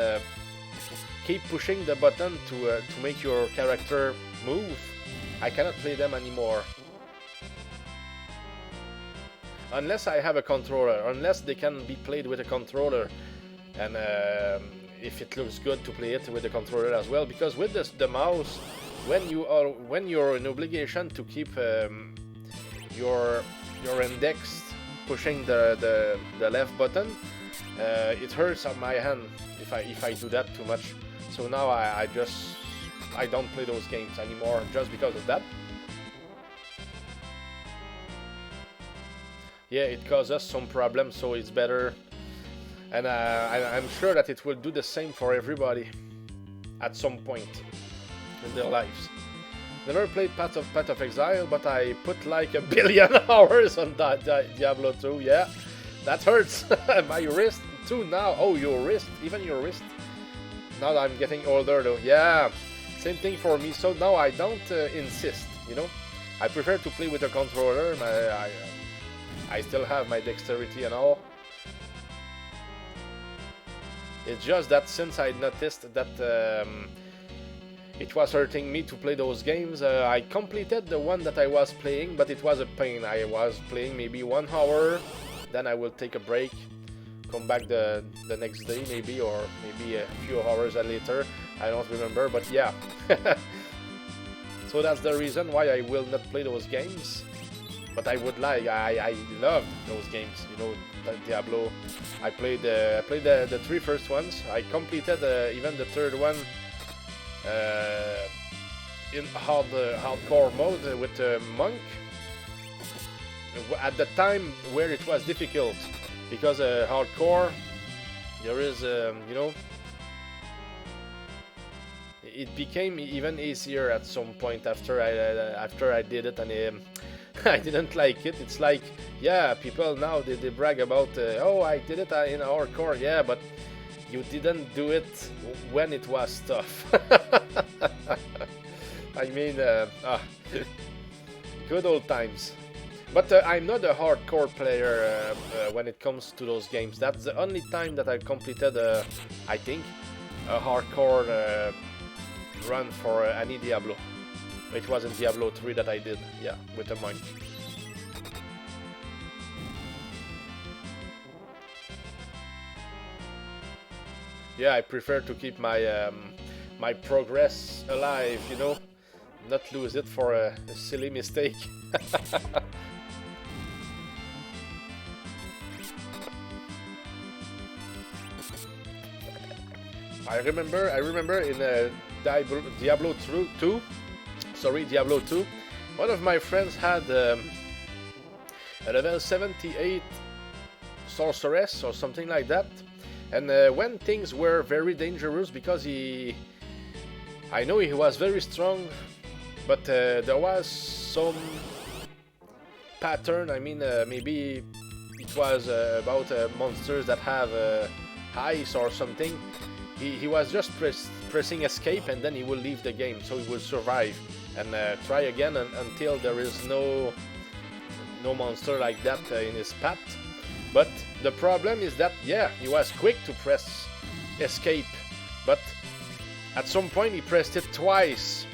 keep pushing the button to make your character move. I cannot play them anymore. Unless I have a controller, unless they can be played with a controller, and if it looks good to play it with the controller as well, because with the mouse, when you're in obligation to keep your index pushing the left button, it hurts on my hand if I do that too much. So now I don't play those games anymore just because of that. Yeah, it causes some problems, so it's better. And I'm sure that it will do the same for everybody at some point in their lives. Never played Path of Exile, but I put like 1 billion hours on that Diablo 2. Yeah, that hurts. My wrist too now. Oh, your wrist, even your wrist. Now that I'm getting older though. Yeah, same thing for me. So now I don't insist. You know, I prefer to play with a controller. I still have my dexterity and all. It's just that since I noticed that it was hurting me to play those games, I completed the one that I was playing, but it was a pain. I was playing maybe 1 hour, then I will take a break, come back the next day maybe, or maybe a few hours later. I don't remember, but yeah. So that's the reason why I will not play those games. But I would like, I loved those games, you know, Diablo. I played the 3 first ones. I completed even the 3rd one in hardcore mode with Monk. At the time where it was difficult, because hardcore, there is, you know, it became even easier at some point after I did it, and I didn't like it. It's like, yeah, people now they brag about, oh, I did it in hardcore, yeah, but you didn't do it when it was tough. I mean, good old times. But I'm not a hardcore player when it comes to those games. That's the only time that I completed, I think, a hardcore run for any Diablo. It was in Diablo 3 that I did, yeah, with a monk. Yeah, I prefer to keep my my progress alive, you know, not lose it for a silly mistake. I remember in Diablo 2. Sorry, Diablo 2. One of my friends had a level 78 sorceress or something like that, And when things were very dangerous, because I know he was very strong, but there was some pattern. I mean, maybe it was about monsters that have ice or something. He was just pressing escape, and then he will leave the game, so he will survive and try again until there is no monster like that in his path. But the problem is that, yeah, he was quick to press escape, but at some point he pressed it twice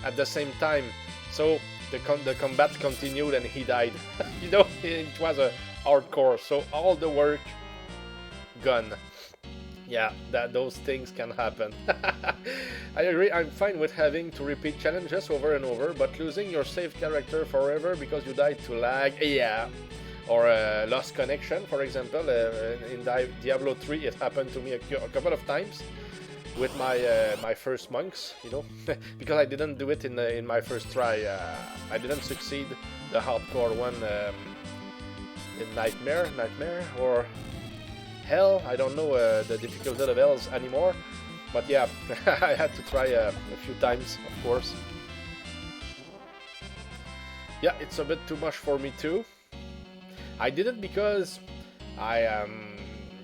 at the same time, so the combat continued and he died. You know, it was a hardcore, so all the work gone. Yeah, those things can happen. I agree, I'm fine with having to repeat challenges over and over, but losing your save character forever because you died to lag, yeah, or lost connection, for example. In Diablo 3 it happened to me a couple of times with my first monks, you know, because I didn't do it in my first try. I didn't succeed the hardcore one in Nightmare, or Hell. I don't know the difficulty levels anymore, but yeah, I had to try a few times, of course. Yeah, it's a bit too much for me too. I did it because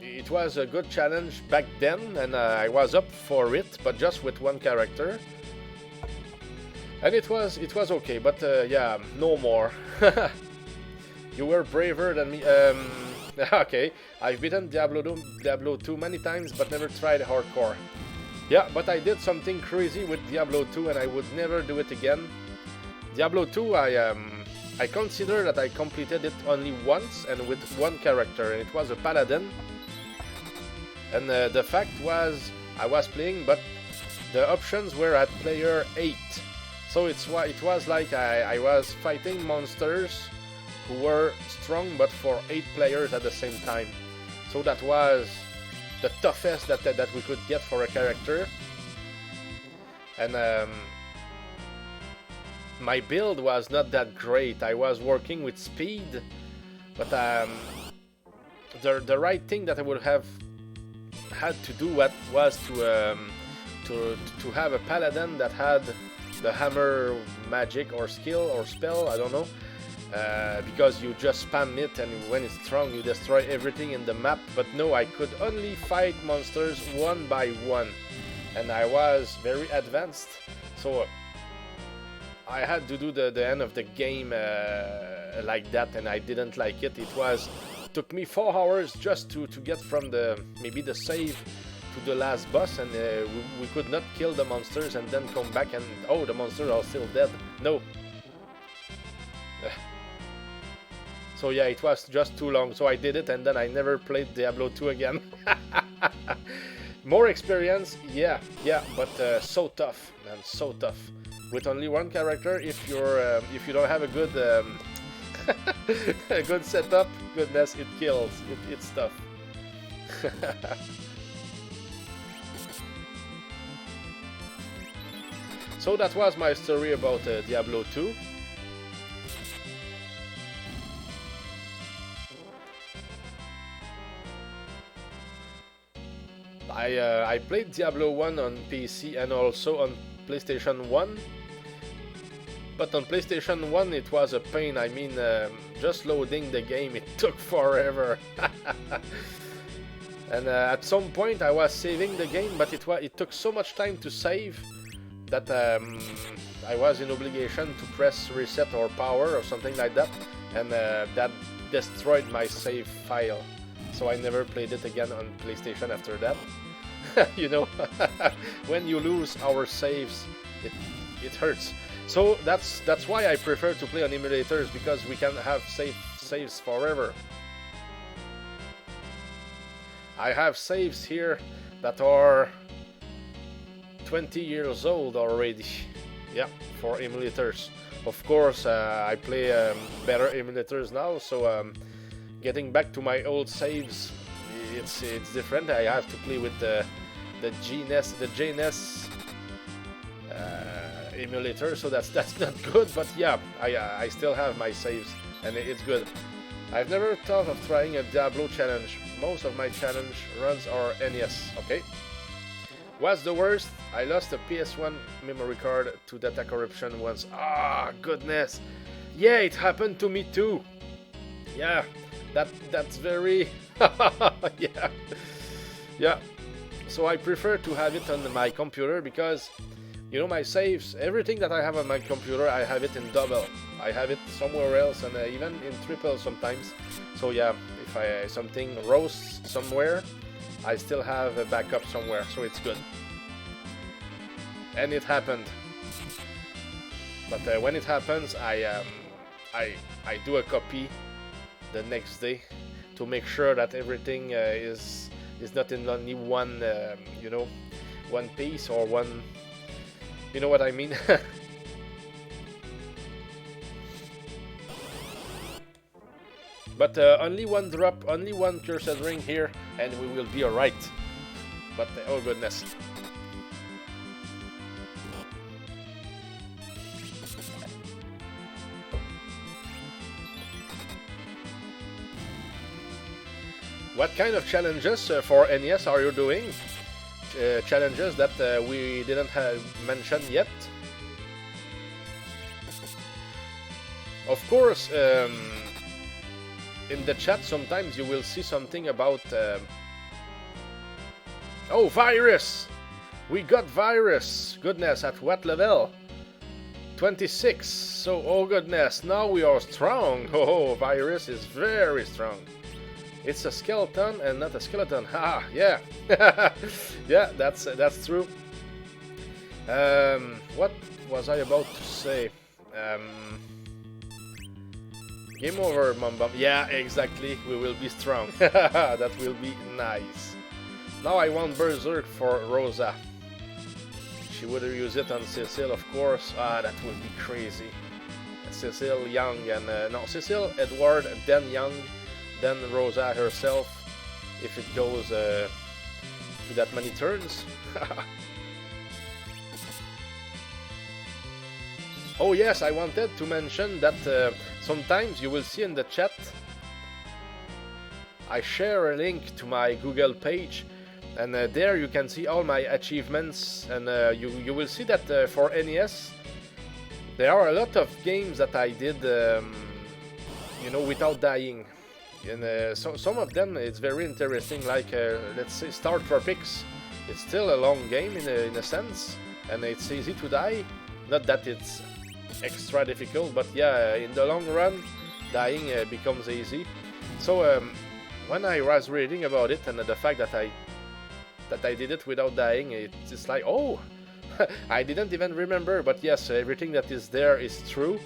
it was a good challenge back then, and I was up for it, but just with one character, and it was okay. But yeah, no more. You were braver than me. Okay, I've beaten Diablo 2 many times, but never tried hardcore. Yeah, but I did something crazy with Diablo 2, and I would never do it again. Diablo 2, I consider that I completed it only once and with one character, and it was a Paladin. And the fact was, I was playing, but the options were at player 8. So it was like I was fighting monsters who were strong, but for 8 players at the same time. So that was the toughest that we could get for a character. And my build was not that great. I was working with speed, but the right thing that I would have had to do was to have a Paladin that had the hammer magic or skill or spell, I don't know, because you just spam it, and when it's strong you destroy everything in the map. But no, I could only fight monsters one by one, and I was very advanced, so I had to do the end of the game like that, and I didn't like it. It took me 4 hours just to get from maybe the save to the last boss, and we could not kill the monsters and then come back and, oh, the monsters are still dead. No. So yeah, it was just too long, so I did it, and then I never played Diablo 2 again. More experience, yeah, but so tough, man, so tough. With only one character, if you don't have a good a good setup, goodness, it kills. It's tough. So that was my story about Diablo 2. I played Diablo 1 on PC and also on PlayStation 1. But on PlayStation 1 it was a pain. I mean, just loading the game, it took forever. And at some point I was saving the game, but it took so much time to save that I was in obligation to press reset or power or something like that, and that destroyed my save file. So I never played it again on PlayStation after that. You know, when you lose our saves, it hurts. So that's why I prefer to play on emulators, because we can have saves forever. I have saves here that are 20 years old already. Yeah, for emulators. Of course, I play better emulators now, so getting back to my old saves, it's different. I have to play with the JNES emulator, so that's not good. But yeah, I still have my saves, and it's good. I've never thought of trying a Diablo challenge. Most of my challenge runs are NES. Okay. What's the worst? I lost a PS1 memory card to data corruption once. Ah, goodness. Yeah, it happened to me too. Yeah, that's very... yeah. Yeah. So I prefer to have it on my computer because, you know, my saves, everything that I have on my computer, I have it in double. I have it somewhere else and even in triple sometimes. So yeah, if something roasts somewhere, I still have a backup somewhere, so it's good. And it happened. But when it happens, I do a copy the next day to make sure that everything is not in only one, you know, one piece or one. You know what I mean? But only one drop, only one cursed ring here, and we will be alright. But oh goodness. What kind of challenges for NES are you doing? Challenges that we didn't have mentioned yet. Of course, in the chat sometimes you will see something about oh, virus! We got virus! Goodness, at what level? 26. So, oh goodness, now we are strong. Oh, virus is very strong. It's a skeleton and not a skeleton. Ha! Yeah, yeah, that's true. What was I about to say? Game over, Mum Bum. Yeah, exactly. We will be strong. That will be nice. Now I want Berserk for Rosa. She would use it on Cecil, of course. Ah, that would be crazy. Cecil, Young, and no, Cecil, Edward, then Young. Then Rosa herself, if it goes to that many turns. Oh yes, I wanted to mention that sometimes you will see in the chat I share a link to my Google page, and there you can see all my achievements, and you will see that for NES there are a lot of games that I did you know, without dying. And so some of them it's very interesting, like let's say Star Tropics. It's still a long game in a sense, and it's easy to die. Not that it's extra difficult, but yeah, in the long run, dying becomes easy. So when I was reading about it and the fact that I did it without dying, it's like, oh, I didn't even remember. But yes, everything that is there is true.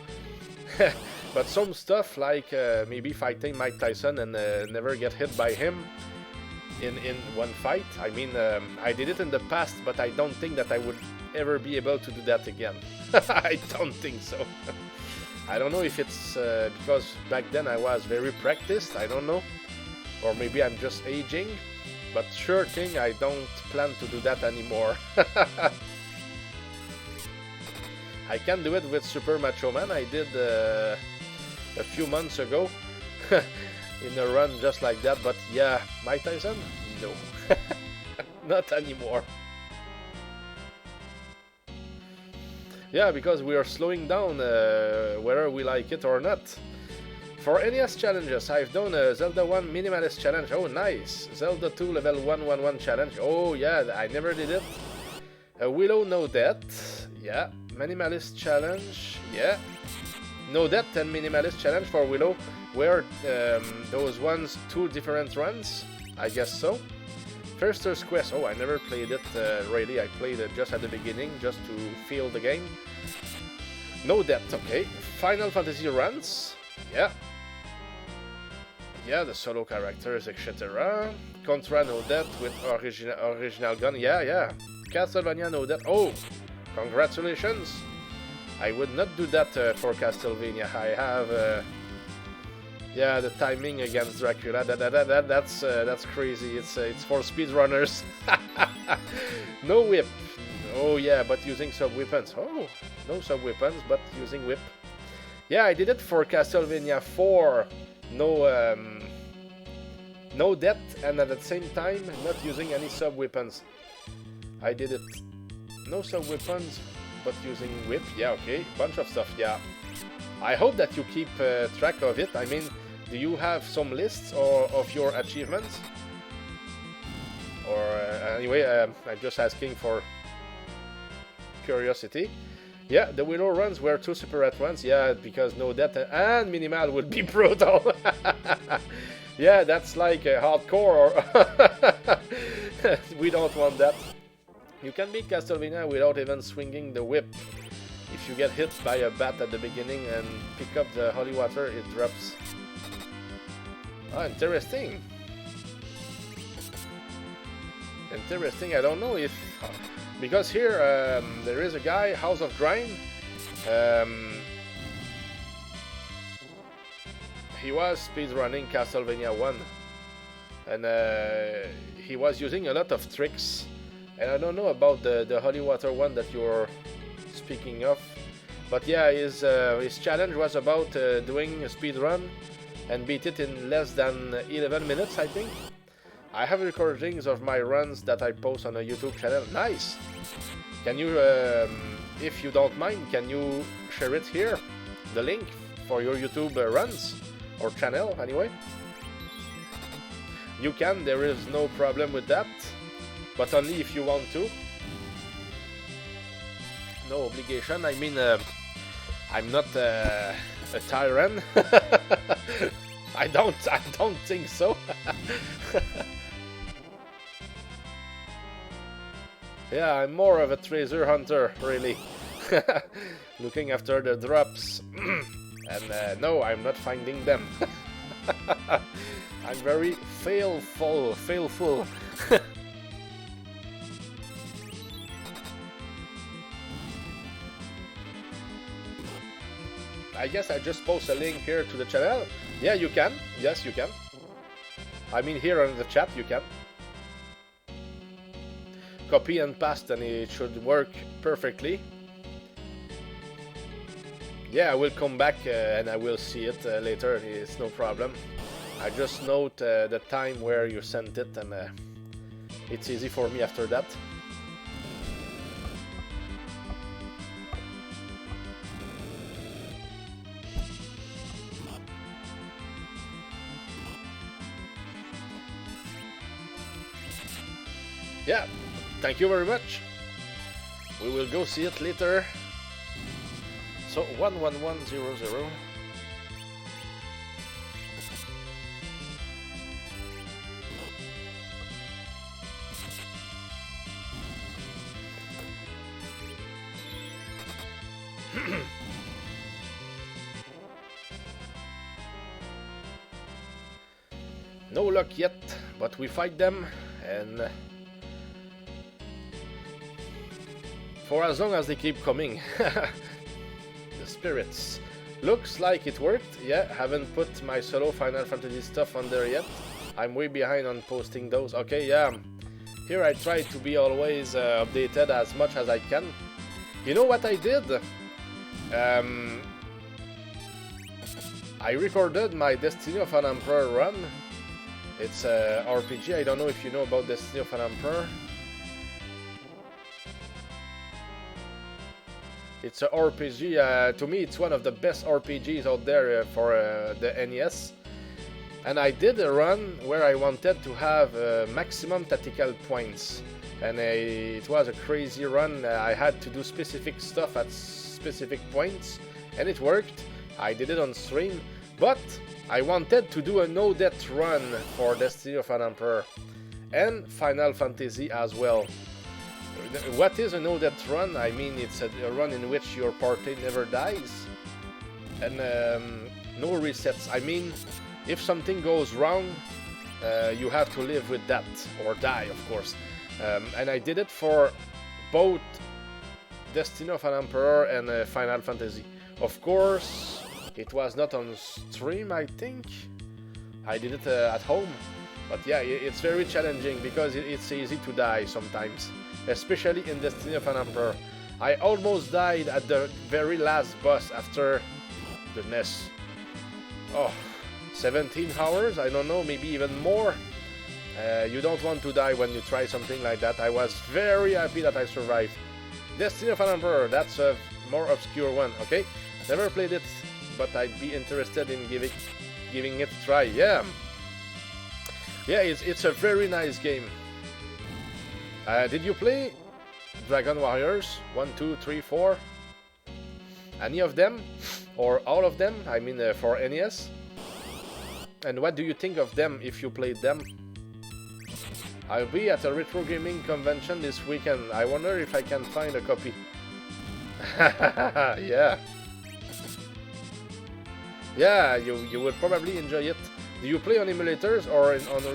But some stuff like maybe fighting Mike Tyson and never get hit by him in one fight. I mean, I did it in the past, but I don't think that I would ever be able to do that again. I don't think so. I don't know if it's because back then I was very practiced, I don't know. Or maybe I'm just aging, but sure thing I don't plan to do that anymore. I can do it with Super Macho Man. I did a few months ago in a run just like that, but yeah, Mike Tyson? No. Not anymore. Yeah, because we are slowing down whether we like it or not. For NES challenges, I've done a Zelda 1 Minimalist Challenge. Oh, nice. Zelda 2 Level 111 Challenge. Oh, yeah, I never did it. Willow No Death. Yeah. Minimalist Challenge. Yeah. No Death and Minimalist Challenge for Willow. Were those ones 2 different runs? I guess so. Firster's Quest. Oh, I never played it really. I played it just at the beginning, just to feel the game. No Death. Okay. Final Fantasy runs. Yeah. Yeah, the solo characters, etc. Contra No Death with original gun. Yeah, yeah. Castlevania No Death. Oh, congratulations. I would not do that for Castlevania. I have, yeah, the timing against Dracula. That's crazy. It's for speedrunners. No whip. Oh yeah, but using sub weapons. Oh, no sub weapons, but using whip. Yeah, I did it for Castlevania 4 no death, and at the same time not using any sub weapons. I did it. No sub weapons, but using whip. Yeah, okay, bunch of stuff. Yeah, I hope that you keep track of it. I mean, do you have some lists of your achievements? Or anyway, I'm just asking for curiosity. Yeah, the Willow runs were 2 separate runs. Yeah, because no death and minimal would be brutal. Yeah, that's like a hardcore. We don't want that. You can beat Castlevania without even swinging the whip. If you get hit by a bat at the beginning and pick up the holy water, it drops. Ah, interesting. Interesting. I don't know if... Because here, there is a guy, House of Grind. He was speedrunning Castlevania 1. And he was using a lot of tricks. And I don't know about the holy water one that you're speaking of. But yeah, his challenge was about doing a speedrun and beat it in less than 11 minutes, I think. I have recordings of my runs that I post on a YouTube channel. Nice! Can you, if you don't mind, can you share it here? The link for your YouTube runs? Or channel, anyway? You can, there is no problem with that. But only if you want to. No obligation, I mean, I'm not a tyrant. I don't think so. Yeah, I'm more of a treasure hunter, really. Looking after the drops. And no, I'm not finding them. I'm very failful. I guess I just post a link here to the channel. Yeah, you can. Yes, you can. I mean, here on the chat, you can. Copy and paste, and it should work perfectly. Yeah, I will come back and I will see it later. It's no problem. I just note the time where you sent it, and it's easy for me after that. Yeah, thank you very much. We will go see it later. So 11100. No luck yet, but we fight them, and for as long as they keep coming. The spirits. Looks like it worked. Yeah, haven't put my solo Final Fantasy stuff on there yet. I'm way behind on posting those. Okay, yeah. Here I try to be always updated as much as I can. You know what I did? I recorded my Destiny of an Emperor run. It's a RPG. I don't know if you know about Destiny of an Emperor. It's a RPG. To me, it's one of the best RPGs out there for the NES. And I did a run where I wanted to have maximum tactical points. And it was a crazy run. I had to do specific stuff at specific points. And it worked. I did it on stream. But I wanted to do a no-death run for Destiny of an Emperor. And Final Fantasy as well. What is a no-death run? I mean, it's a run in which your party never dies. And no resets. I mean, if something goes wrong, you have to live with that. Or die, of course. And I did it for both Destiny of an Emperor and Final Fantasy. Of course, it was not on stream, I think. I did it at home. But yeah, it's very challenging because it's easy to die sometimes. Especially in Destiny of an Emperor. I almost died at the very last boss after the NES. Oh, 17 hours, I don't know, maybe even more. You don't want to die when you try something like that. I was very happy that I survived. Destiny of an Emperor, that's a more obscure one, okay? Never played it, but I'd be interested in giving it a try. Yeah, it's a very nice game. Did you play Dragon Warriors 1, 2, 3, 4? Any of them? Or all of them? I mean for NES? And what do you think of them if you played them? I'll be at a retro gaming convention this weekend. I wonder if I can find a copy. Yeah. Yeah, you would probably enjoy it. Do you play on emulators or on a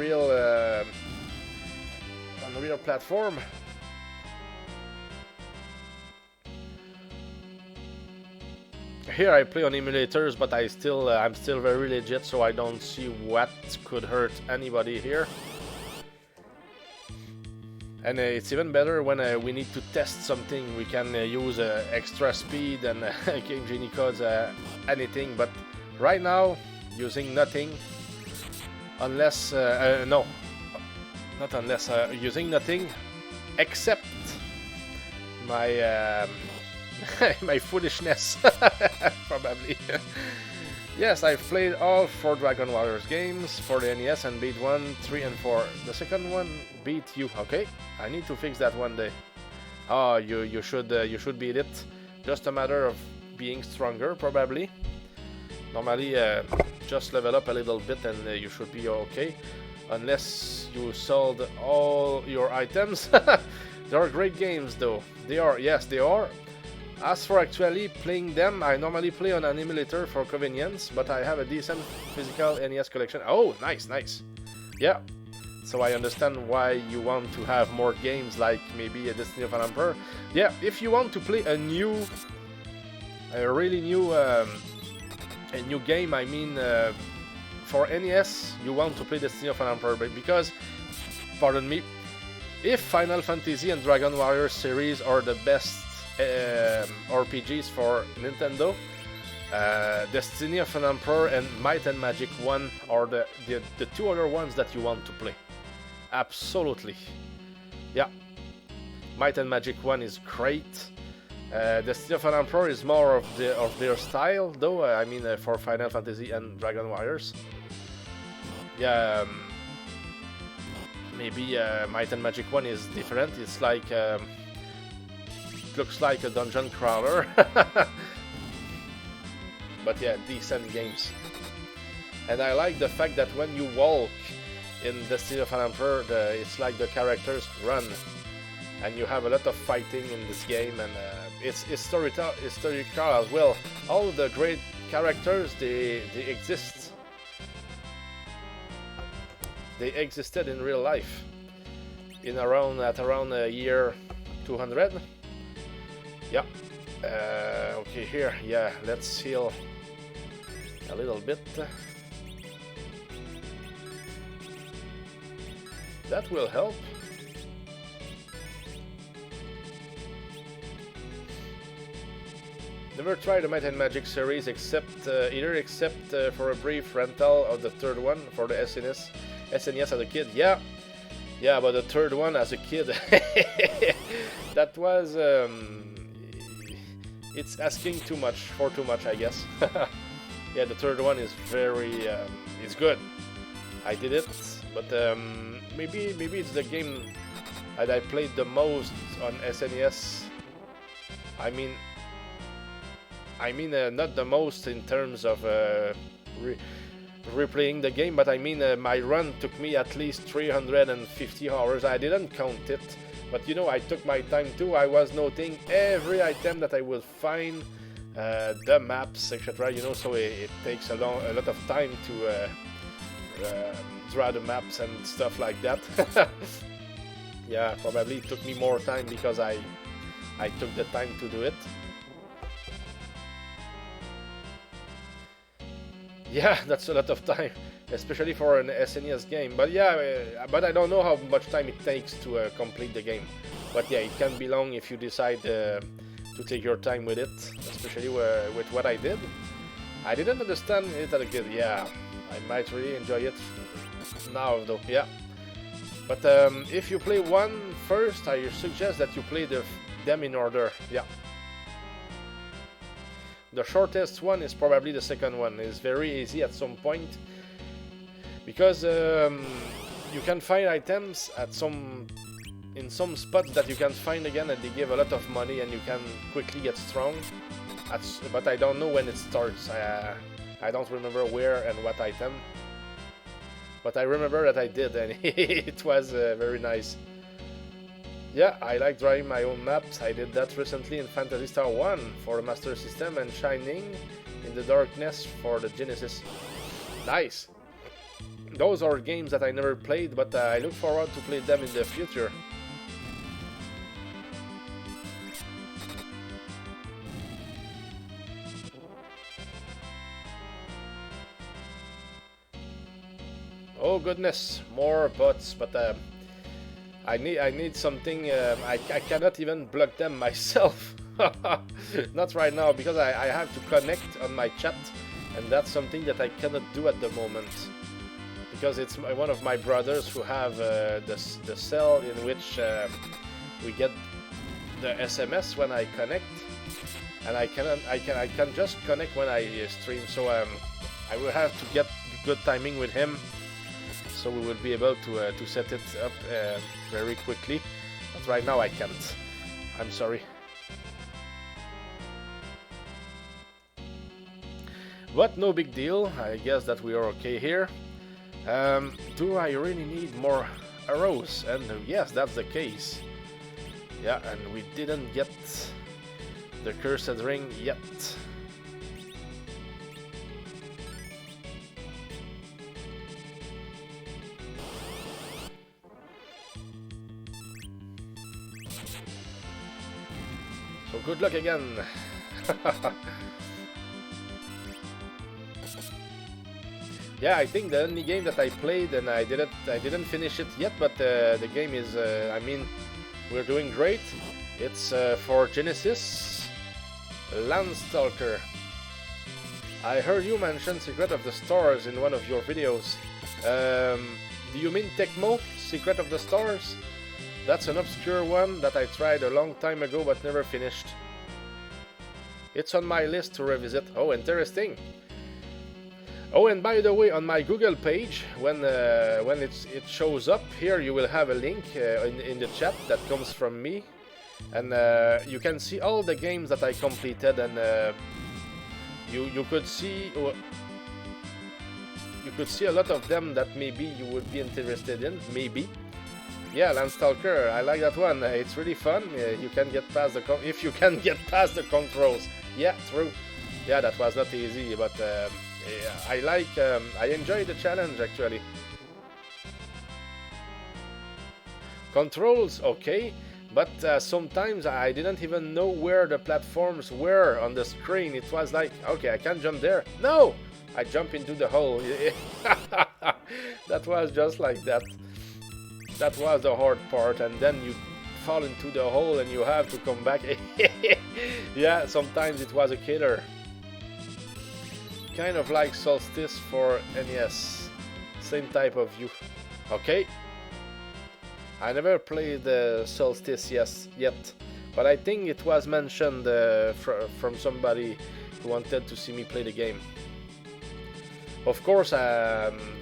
real platform? Here I play on emulators, but I'm still very legit, so I don't see what could hurt anybody here. And it's even better when we need to test something. We can use extra speed and game genie codes, anything. But right now, using nothing, unless no, not unless using nothing, except my my foolishness, probably. Yes, I've played all 4 Dragon Warriors games for the NES and beat 1, 3, and 4. The second one beat you, okay? I need to fix that one day. Oh, you should beat it. Just a matter of being stronger, probably. Normally, just level up a little bit and you should be okay. Unless you sold all your items. They are great games, though. They are, yes, they are. As for actually playing them, I normally play on an emulator for convenience, but I have a decent physical NES collection. Oh, nice, nice. Yeah, so I understand why you want to have more games, like maybe a Destiny of an Emperor. Yeah, if you want to play a really new game, I mean, for NES, you want to play Destiny of an Emperor, because, pardon me, if Final Fantasy and Dragon Warrior series are the best RPGs for Nintendo, Destiny of an Emperor and Might and Magic 1 are the 2 other ones that you want to play. Absolutely. Yeah. Might and Magic 1 is great. Destiny of an Emperor is more of their style, though. I mean, for Final Fantasy and Dragon Warriors. Yeah. Maybe Might and Magic 1 is different. It's like looks like a dungeon crawler. But yeah, decent games. And I like the fact that when you walk in Destiny of an Emperor, it's like the characters run, and you have a lot of fighting in this game, and it's historical as well. All the great characters, they exist. They existed in real life at around year 200. Yeah. Okay, here. Yeah, let's heal a little bit. That will help. Never tried the Might and Magic series except for a brief rental of the third one for the SNES as a kid. Yeah, but the third one as a kid, that was it's asking too much, I guess. Yeah, the third one is very it's good. I did it, but maybe it's the game that I played the most on SNES. I mean not the most in terms of replaying the game, but I mean my run took me at least 350 hours. I didn't count it, but you know, I took my time too. I was noting every item that I would find, the maps, etc. You know, so it takes a lot of time to draw the maps and stuff like that. Yeah, probably it took me more time because I took the time to do it. Yeah, that's a lot of time, especially for an SNES game. But yeah, but I don't know how much time it takes to complete the game. But yeah, it can be long if you decide to take your time with it, especially with what I did. I didn't understand it as a kid. Yeah, I might really enjoy it now though, yeah. But if you play one first, I suggest that you play them in order, yeah. The shortest one is probably the second one. It's very easy at some point, because you can find items at in some spots that you can find again, and they give a lot of money and you can quickly get strong. But I don't know when it starts. I don't remember where and what item. But I remember that I did, and it was very nice. Yeah, I like drawing my own maps. I did that recently in Phantasy Star 1 for the Master System, and Shining in the Darkness for the Genesis. Nice! Those are games that I never played, but I look forward to play them in the future. Oh goodness, more bots, but I need something. I cannot even block them myself. Not right now, because I have to connect on my chat, and that's something that I cannot do at the moment. Because it's one of my brothers who have the cell in which we get the SMS when I connect, and I can just connect when I stream. So I will have to get good timing with him, so we will be able to set it up very quickly. But right now I can't. I'm sorry. But no big deal. I guess that we are okay here. Do I really need more arrows? And yes, that's the case. Yeah, and we didn't get the cursed ring yet. So good luck again. Yeah, I think the only game that I played, and I didn't finish it yet, but the game is, I mean, we're doing great. It's for Genesis, Landstalker. I heard you mention Secret of the Stars in one of your videos. Do you mean Tecmo, Secret of the Stars? That's an obscure one that I tried a long time ago but never finished. It's on my list to revisit. Oh, interesting. Oh, and by the way, on my Google page, when it shows up here, you will have a link in the chat that comes from me, and you can see all the games that I completed, and you could see a lot of them that maybe you would be interested in. Maybe, yeah, Landstalker, I like that one. It's really fun. You can get past if you can get past the controls. Yeah, true. Yeah, that was not easy, but. I enjoy the challenge actually. Controls, okay, but sometimes I didn't even know where the platforms were on the screen. It was like, okay, I can't jump there. No! I jump into the hole. That was just like that. That was the hard part, and then you fall into the hole and you have to come back. Yeah, sometimes it was a killer. Kind of like Solstice for NES. Same type of view. Okay. I never played Solstice yet, but I think it was mentioned from somebody who wanted to see me play the game. Of course,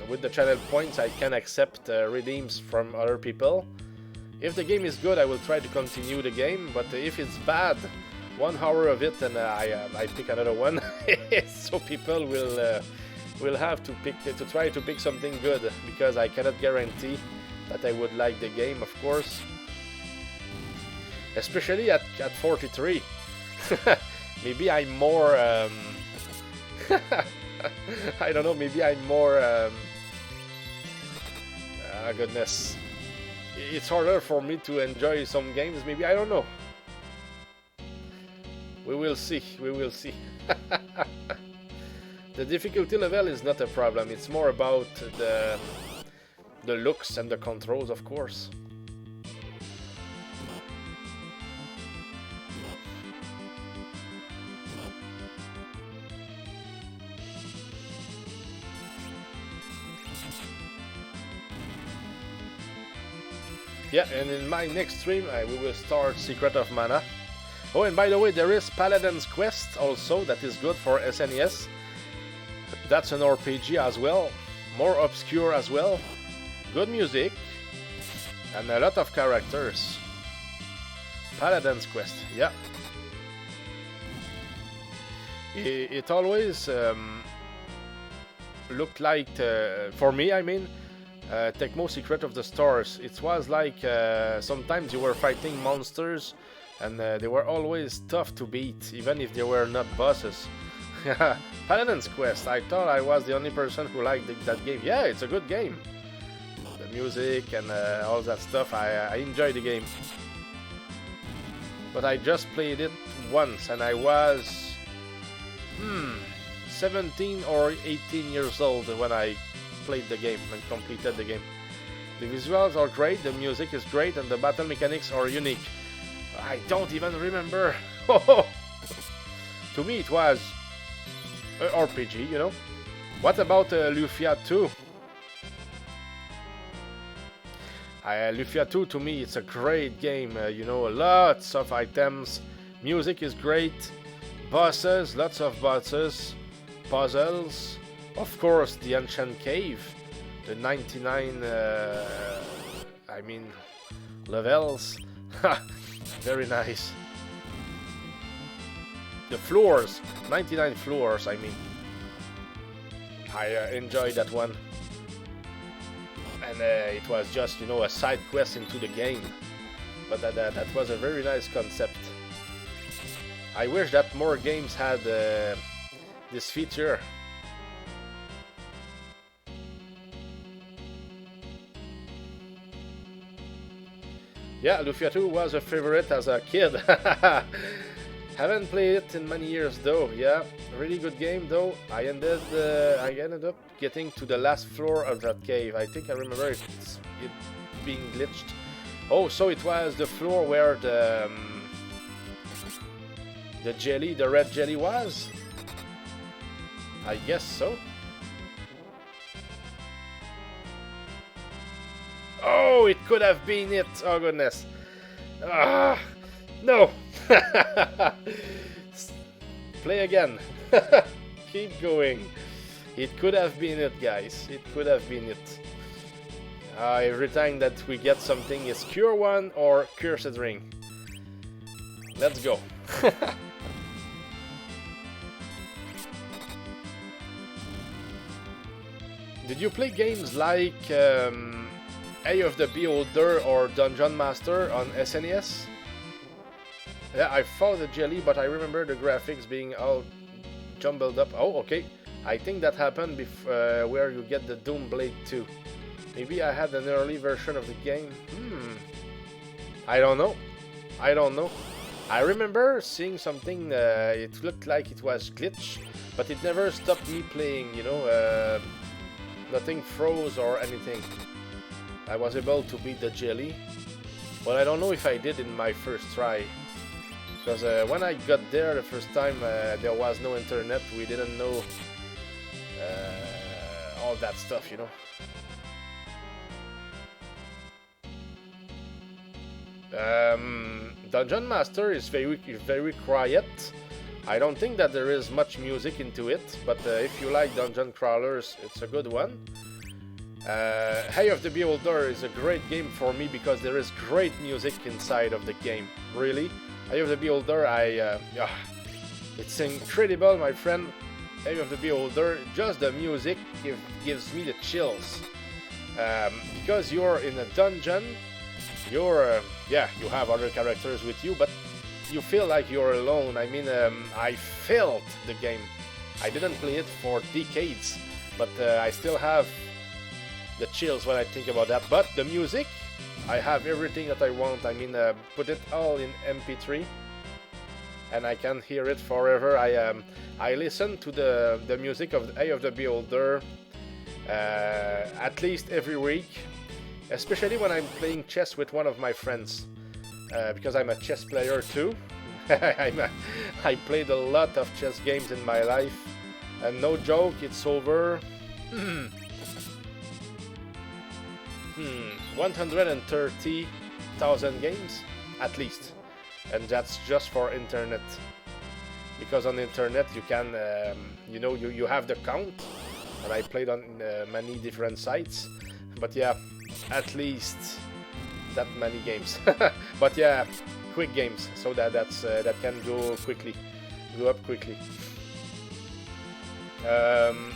with the channel points, I can accept redeems from other people. If the game is good, I will try to continue the game, but if it's bad, 1 hour of it and I pick another one. So people will have to try to pick something good, because I cannot guarantee that I would like the game, of course, especially at 43. Maybe I'm more I don't know, maybe I'm more goodness, it's harder for me to enjoy some games, maybe, I don't know. We will see, we will see. The difficulty level is not a problem, it's more about the looks and the controls, of course. Yeah, and in my next stream, we will start Secret of Mana. Oh, and by the way, there is Paladin's Quest also, that is good for SNES. That's an RPG as well, more obscure as well. Good music, and a lot of characters. Paladin's Quest, yeah. It always looked like, for me I mean, Tecmo Secret of the Stars. It was like sometimes you were fighting monsters and they were always tough to beat, even if they were not bosses. Paladin's Quest, I thought I was the only person who liked that game. Yeah, it's a good game. The music and all that stuff, I enjoy the game. But I just played it once and I was 17 or 18 years old when I played the game and completed the game. The visuals are great, the music is great, and the battle mechanics are unique. I don't even remember. To me it was an RPG, you know. What about Lufia 2? Lufia 2, to me, it's a great game. You know, lots of items, music is great, bosses, lots of bosses, puzzles, of course, the Ancient Cave, the 99, levels. Very nice. The floors, 99 floors, I mean. I enjoyed that one. And it was just, you know, a side quest into the game. But that was a very nice concept. I wish that more games had this feature. Yeah, Lufia 2 was a favorite as a kid. Haven't played it in many years though. Yeah, really good game though. I ended up getting to the last floor of that cave. I think I remember it being glitched. Oh, so it was the floor where the red jelly was? I guess so. Oh, it could have been it. Oh goodness. No. Play again. Keep going. It could have been it, guys. It could have been it. Every time that we get something is Cure 1 or Cursed Ring. Let's go. Did you play games like Eye of the Beholder or Dungeon Master on SNES? Yeah, I fought the jelly, but I remember the graphics being all jumbled up. Oh, okay. I think that happened where you get the Doom Blade 2. Maybe I had an early version of the game. I don't know. I remember seeing something, it looked like it was glitch, but it never stopped me playing, you know. Nothing froze or anything. I was able to beat the jelly, but I don't know if I did in my first try. Because when I got there the first time, there was no internet, we didn't know all that stuff, you know. Dungeon Master is very quiet. I don't think that there is much music into it, but if you like dungeon crawlers, it's a good one. Eye of the Beholder is a great game for me because there is great music inside of the game. Really, Eye of the Beholder, it's incredible, my friend. Eye of the Beholder, just the music gives me the chills. Because you're in a dungeon, you have other characters with you, but you feel like you're alone. I mean, I felt the game. I didn't play it for decades, but I still have the chills when I think about that. But the music, I have everything that I want. I mean, put it all in MP3 and I can hear it forever. I listen to the music of Eye of the Beholder at least every week, especially when I'm playing chess with one of my friends, because I'm a chess player too. I played a lot of chess games in my life, and no joke, it's over 130,000 games at least, and that's just for internet. Because on the internet you can, you know, you have the count, and I played on many different sites. But yeah, at least that many games. But yeah, quick games, so that can go up quickly.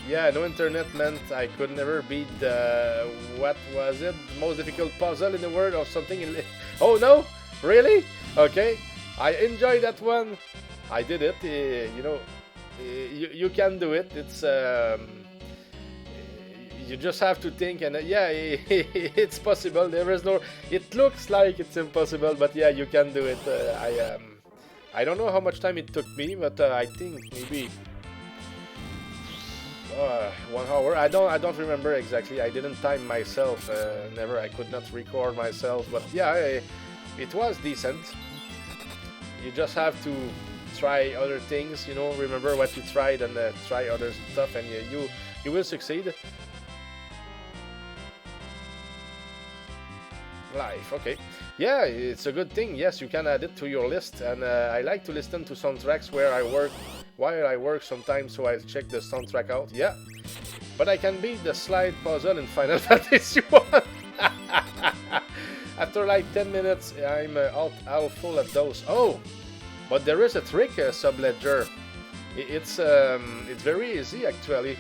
Yeah, no internet meant I could never beat the, what was it, most difficult puzzle in the world or something. Oh no, really? Okay, I enjoyed that one. I did it. You know, you can do it. It's you just have to think, and yeah, it's possible. There is no. It looks like it's impossible, but yeah, you can do it. I don't know how much time it took me, but I think maybe 1 hour. I don't remember exactly. I didn't time myself. Never. I could not record myself, but yeah, it was decent. You just have to try other things, you know. Remember what you tried and try other stuff, and you will succeed. Life, okay. Yeah, it's a good thing. Yes, you can add it to your list, and I like to listen to soundtracks while I work sometimes, so I'll check the soundtrack out. Yeah, but I can beat the slide puzzle in Final Fantasy 1. After like 10 minutes, I'm all full of those. Oh, but there is a trick, Subledger. It's very easy actually.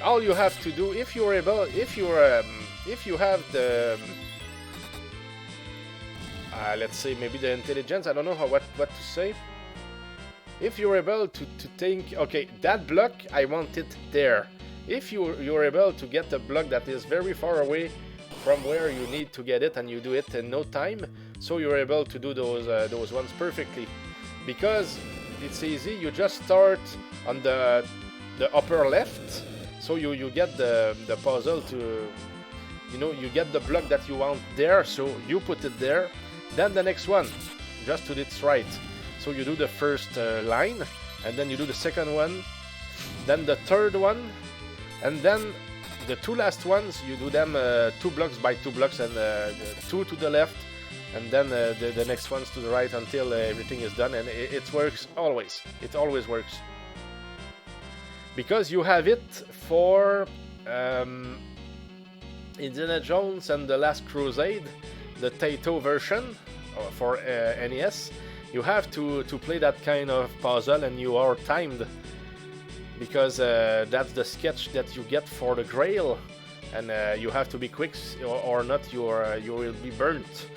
All you have to do, if you have the let's say maybe the intelligence, I don't know what to say. If you're able to think, okay, that block, I want it there. If you're able to get a block that is very far away from where you need to get it, and you do it in no time, so you're able to do those ones perfectly. Because it's easy, you just start on the upper left, so you get the puzzle to, you know, you get the block that you want there, so you put it there. Then the next one, just to its right. So you do the first line, and then you do the second one, then the third one, and then the two last ones, you do them 2 blocks by 2 blocks, and the 2 to the left, and then the next ones to the right until everything is done, and it works always. It always works. Because you have it for Indiana Jones and the Last Crusade, the Taito version for NES. You have to play that kind of puzzle, and you are timed. Because that's the sketch that you get for the Grail, and you have to be quick, or not you will be burnt.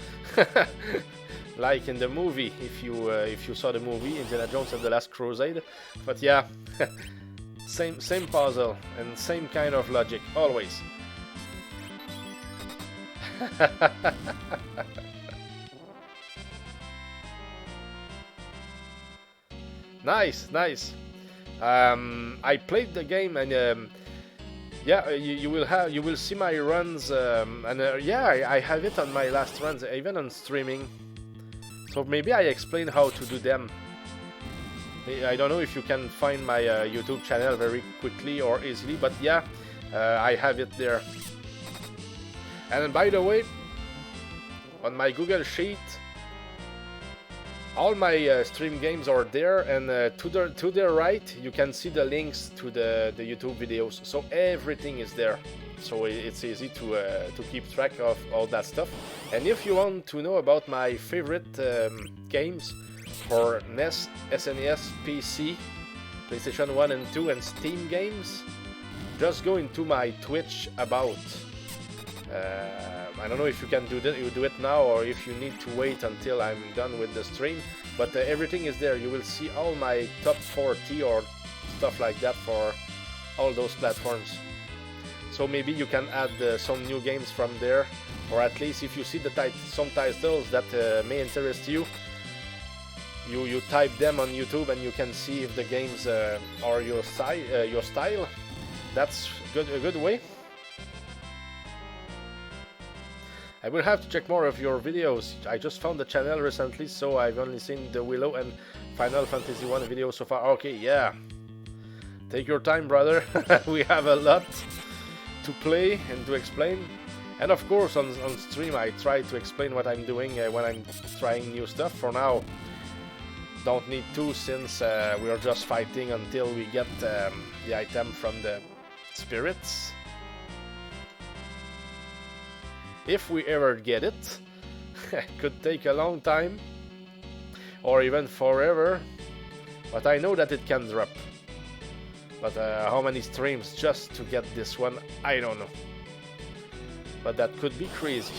Like in the movie, if you saw the movie Indiana Jones and the Last Crusade. But yeah, same puzzle and same kind of logic always. Nice. I played the game, and yeah, you will see my runs, and yeah, I have it on my last runs, even on streaming. So maybe I explain how to do them. I don't know if you can find my YouTube channel very quickly or easily, but yeah, I have it there. And by the way, on my Google Sheet, all my stream games are there, and to the right you can see the links to the YouTube videos. So everything is there. So it's easy to keep track of all that stuff. And if you want to know about my favorite games for NES, SNES, PC, PlayStation 1 and 2, and Steam games, just go into my Twitch about. I don't know if you can do it now, or if you need to wait until I'm done with the stream, but everything is there. You will see all my top 40 or stuff like that for all those platforms. So maybe you can add some new games from there, or at least if you see some titles that may interest you, you type them on YouTube, and you can see if the games are your style. That's a good way. I will have to check more of your videos. I just found the channel recently, so I've only seen the Willow and Final Fantasy 1 videos so far. Okay, yeah. Take your time, brother. We have a lot. to play and to explain. And of course on stream I try to explain what I'm doing when I'm trying new stuff. For now, don't need to, since we are just fighting until we get the item from the spirits. If we ever get it, it could take a long time, or even forever, but I know that it can drop. But how many streams just to get this one, I don't know. But that could be crazy.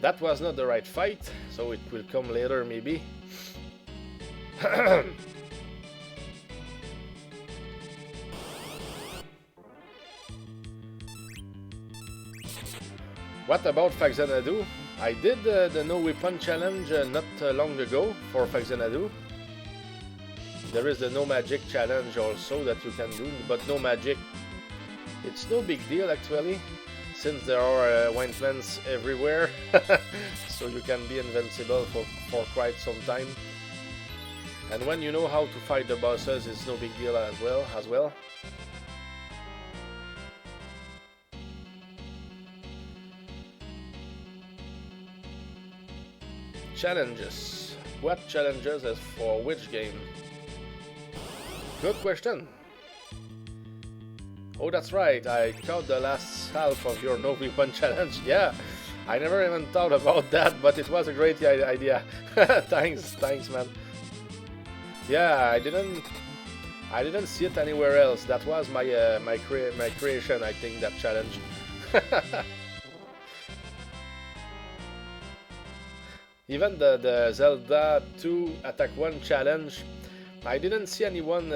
That was not the right fight, so it will come later maybe. What about Faxanadu? I did the no weapon challenge not long ago for Faxanadu. There is the no magic challenge also that you can do, but no magic, it's no big deal actually, since there are ointments everywhere, so you can be invincible for quite some time. And when you know how to fight the bosses, it's no big deal as well. Challenges. What challenges is for which game? Good question. Oh, that's right, I caught the last half of your no weapon challenge. Yeah, I never even thought about that, but it was a great idea. Thanks man. Yeah, I didn't see it anywhere else. That was my creation, I think, that challenge. Even the Zelda 2 Attack 1 challenge, I didn't see anyone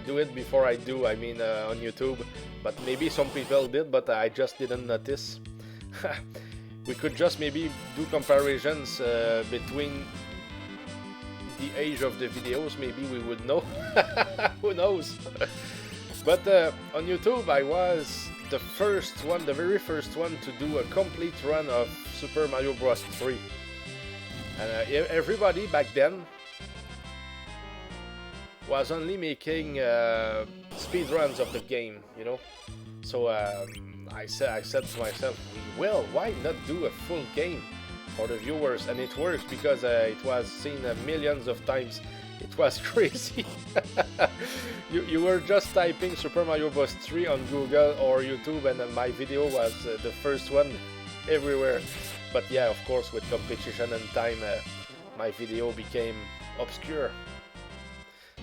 do it before I do, I mean on YouTube, but maybe some people did, but I just didn't notice. We could just maybe do comparisons between the age of the videos, maybe we would know. Who knows? But on YouTube I was the very first one to do a complete run of Super Mario Bros. 3. And everybody back then was only making speed runs of the game, you know. So I said to myself, well, why not do a full game for the viewers? And it works because it was seen millions of times. It was crazy. you were just typing Super Mario Bros. 3 on Google or YouTube, and my video was the first one everywhere. But yeah, of course, with competition and time, my video became obscure.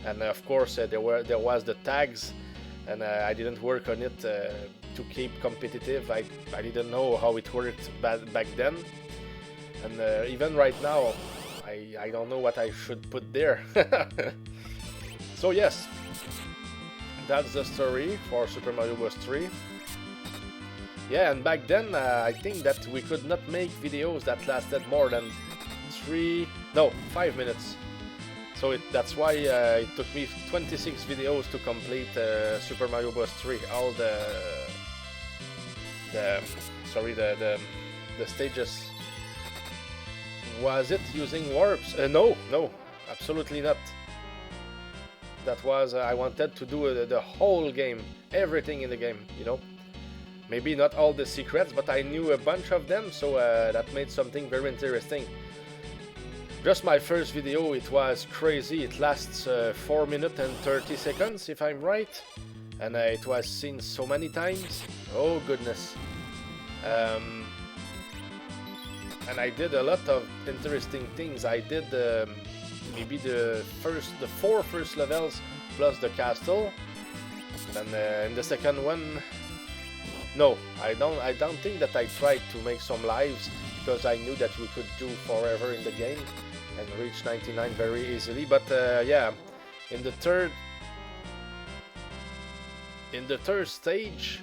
And of course, there was the tags, and I didn't work on it to keep competitive. I didn't know how it worked back then, and even right now, I don't know what I should put there. So yes, that's the story for Super Mario Bros. 3. Yeah, and back then I think that we could not make videos that lasted more than 5 minutes. So that's why it took me 26 videos to complete Super Mario Bros. 3. All the stages. Was it using warps? No, absolutely not. That was I wanted to do the whole game, everything in the game, you know. Maybe not all the secrets, but I knew a bunch of them, so that made something very interesting. Just my first video, it was crazy. It lasts 4 minutes and 30 seconds, if I'm right. And it was seen so many times. Oh, goodness. And I did a lot of interesting things. I did maybe the 4 first levels plus the castle. And in the second one, no, I don't think that I tried to make some lives, because I knew that we could do forever in the game and reach 99 very easily. But yeah, in the third stage,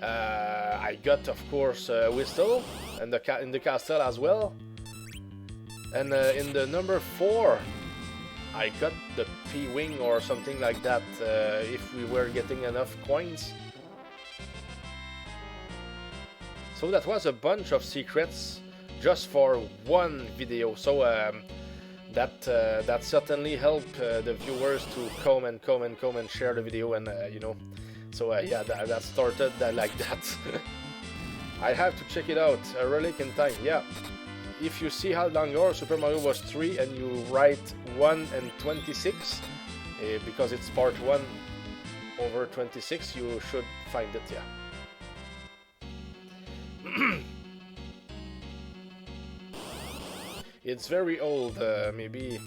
I got, of course, Whistle, and in the castle as well. And in the number 4, I got the P-Wing or something like that if we were getting enough coins. So that was a bunch of secrets just for one video. So that certainly helped the viewers to come and share the video, and you know. So yeah, that started like that. I have to check it out. A Relic in Time, yeah. If you see how long your Super Mario Bros. 3 and you write 1 and 26, because it's part 1 over 26, you should find it, yeah. It's very old, maybe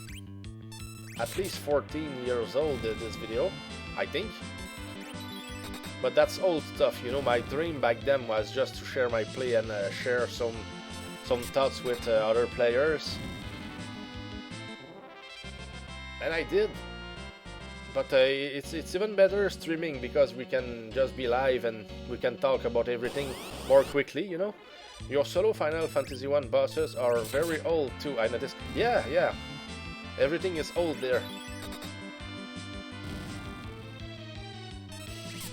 at least 14 years old, this video, I think. But that's old stuff, you know. My dream back then was just to share my play and share some thoughts with other players. And I did. But it's even better streaming, because we can just be live and we can talk about everything more quickly, you know. Your solo Final Fantasy 1 bosses are very old too, I noticed. Yeah. Everything is old there.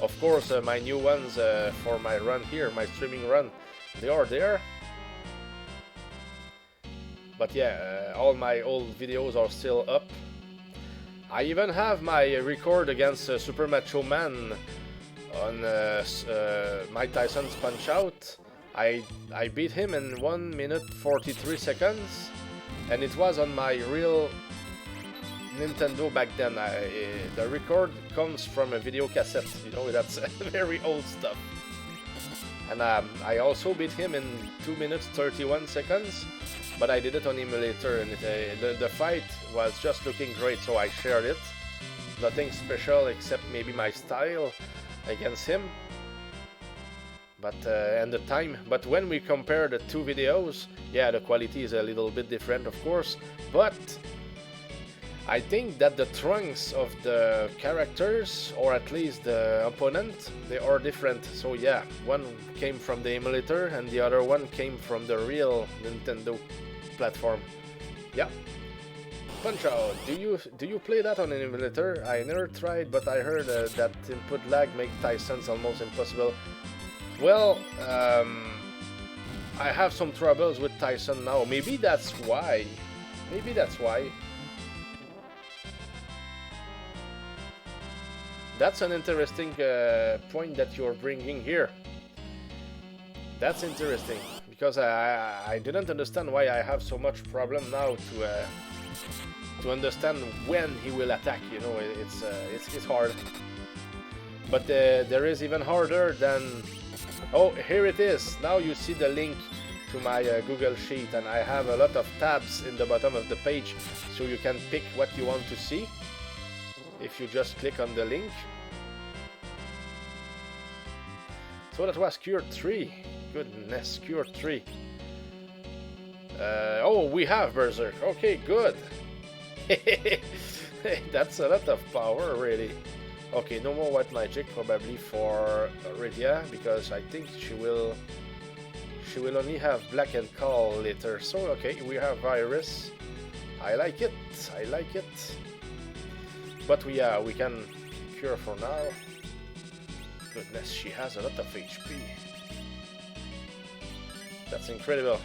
Of course, my new ones for my run here, my streaming run, they are there. But yeah, all my old videos are still up. I even have my record against Super Macho Man on Mike Tyson's Punch Out. I beat him in 1 minute 43 seconds, and it was on my real Nintendo back then. The record comes from a video cassette, you know, that's very old stuff. And I also beat him in 2 minutes 31 seconds, but I did it on emulator, and the fight was just looking great, so I shared it. Nothing special except maybe my style against him, but and the time. But when we compare the two videos, yeah, the quality is a little bit different, of course, but I think that the trunks of the characters, or at least the opponent, they are different. So yeah, one came from the emulator and the other one came from the real Nintendo platform. Yeah. Punch Out. Do you play that on an emulator? I never tried, but I heard that input lag makes Tyson's almost impossible. Well, I have some troubles with Tyson now. Maybe that's why. That's an interesting point that you're bringing here. That's interesting, because I didn't understand why I have so much problem now to understand when he will attack. You know, it's hard. But there is even harder than. Oh, here it is. Now you see the link to my Google Sheet, and I have a lot of tabs in the bottom of the page, so you can pick what you want to see if you just click on the link. So that was Cure 3. Goodness, Cure 3. Oh, we have Berserk. Okay, good. That's a lot of power, really. Okay, no more white magic probably for Rydia, because I think she will only have black and call later. So okay, we have Virus. I like it. But we can cure for now. Goodness, she has a lot of HP. That's incredible.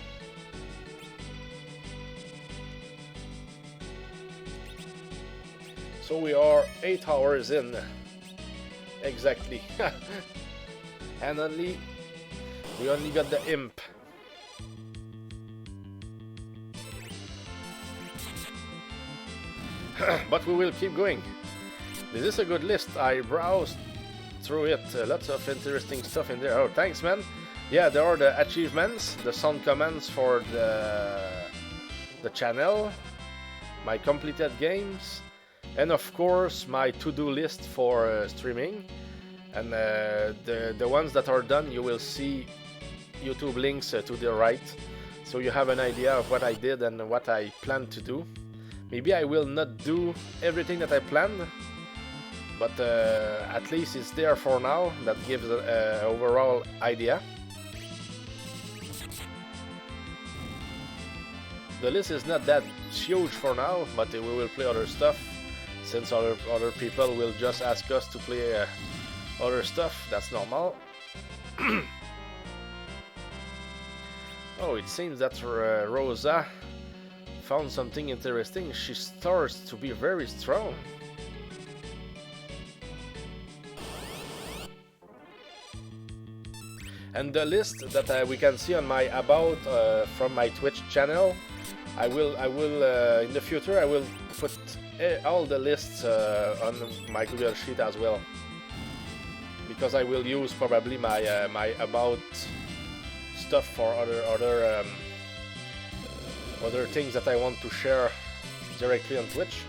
So we are 8 hours in. Exactly. And we only got the imp. But we will keep going. This is a good list. I browsed through it. Lots of interesting stuff in there. Oh, thanks, man. Yeah, there are the achievements, the sound commands for the channel, my completed games, and of course my to-do list for streaming. And the ones that are done, you will see YouTube links to the right, so you have an idea of what I did and what I plan to do. Maybe I will not do everything that I planned, but at least it's there for now. That gives an overall idea. The list is not that huge for now, but we will play other stuff since other people will just ask us to play other stuff. That's normal. Oh, it seems that Rosa found something interesting. She starts to be very strong. And the list that we can see on my about from my Twitch channel, I will in the future I will put all the lists on my Google Sheet as well, because I will use probably my my about stuff for other things that I want to share directly on Twitch.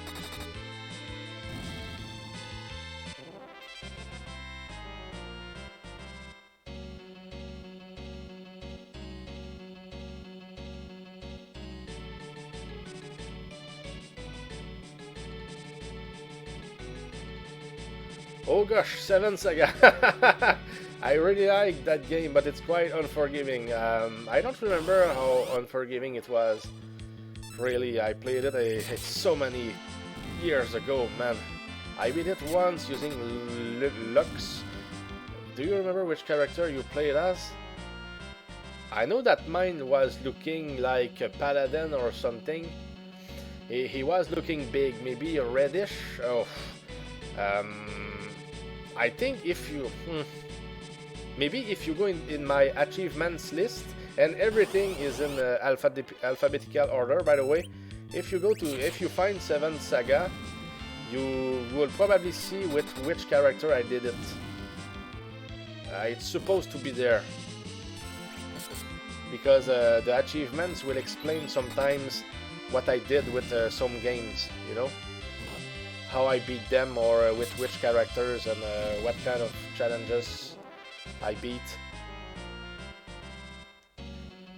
Oh gosh, 7 Saga. I really like that game, but it's quite unforgiving. I don't remember how unforgiving it was. Really, I played it it's so many years ago, man. I beat it once using Lux. Do you remember which character you played as? I know that mine was looking like a Paladin or something. He was looking big, maybe a reddish. Oh, I think if you maybe if you go in my achievements list, and everything is in alphabetical order, by the way. If you find 7 Saga, you will probably see with which character I did it. It's supposed to be there, because the achievements will explain sometimes what I did with some games, you know, how I beat them, or with which characters, and what kind of challenges I beat.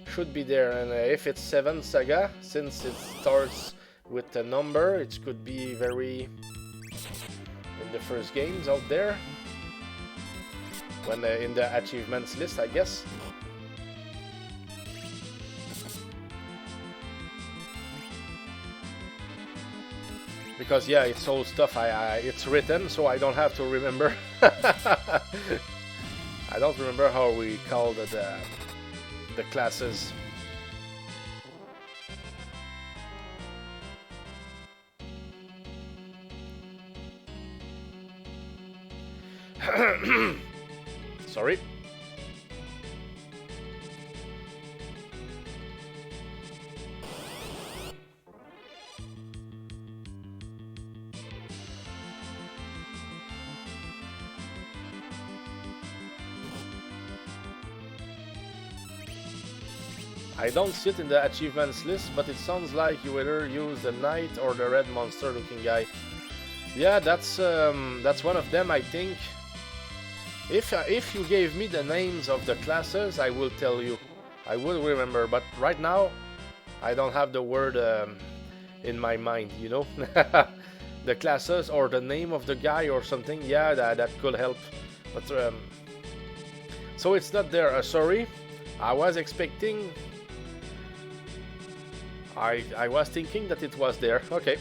Should be there. And if it's 7 Saga, since it starts with a number, it could be very in the first games out there, when in the achievements list, I guess. Because yeah, it's old stuff. It's written, so I don't have to remember. I don't remember how we called the classes. Sorry. I don't see it in the achievements list, but it sounds like you either use the knight or the red monster looking guy. Yeah, that's one of them, I think. If you gave me the names of the classes, I will tell you. I will remember, but right now I don't have the word in my mind, you know. The classes or the name of the guy or something, yeah, that could help. But so it's not there. Sorry, I was expecting. I was thinking that it was there. Okay.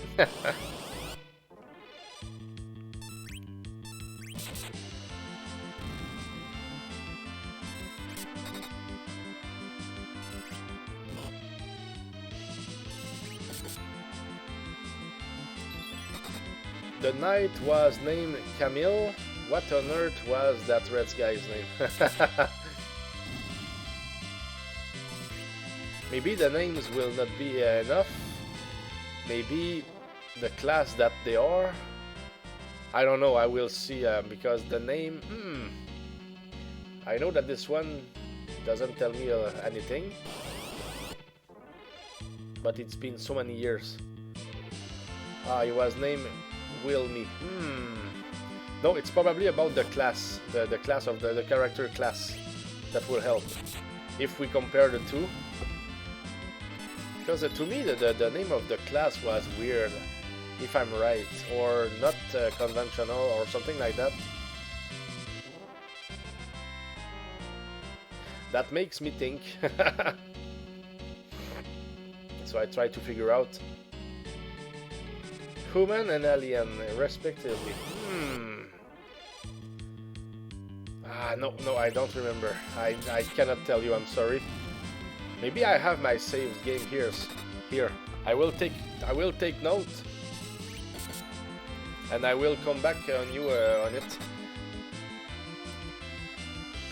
The knight was named Camille. What on earth was that red guy's name? Maybe the names will not be enough. Maybe the class that they are. I don't know. I will see, because the name. I know that this one doesn't tell me anything, but it's been so many years. He was named Wilmy. No, it's probably about the class, the class of the character class that will help if we compare the two. Because to me, the name of the class was weird, if I'm right, or not conventional, or something like that. That makes me think. So I try to figure out human and alien respectively. No, I don't remember. I cannot tell you, I'm sorry. Maybe I have my saved game here. I will take note. And I will come back on you on it.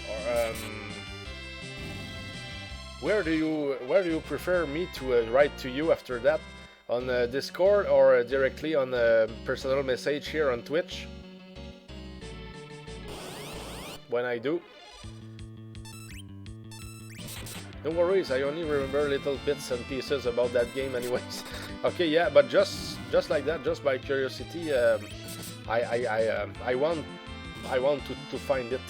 Or where do you prefer me to write to you after that? On Discord or directly on a personal message here on Twitch? When I do. No worries, I only remember little bits and pieces about that game anyways. Okay, yeah, but just like that, just by curiosity, I want to find it,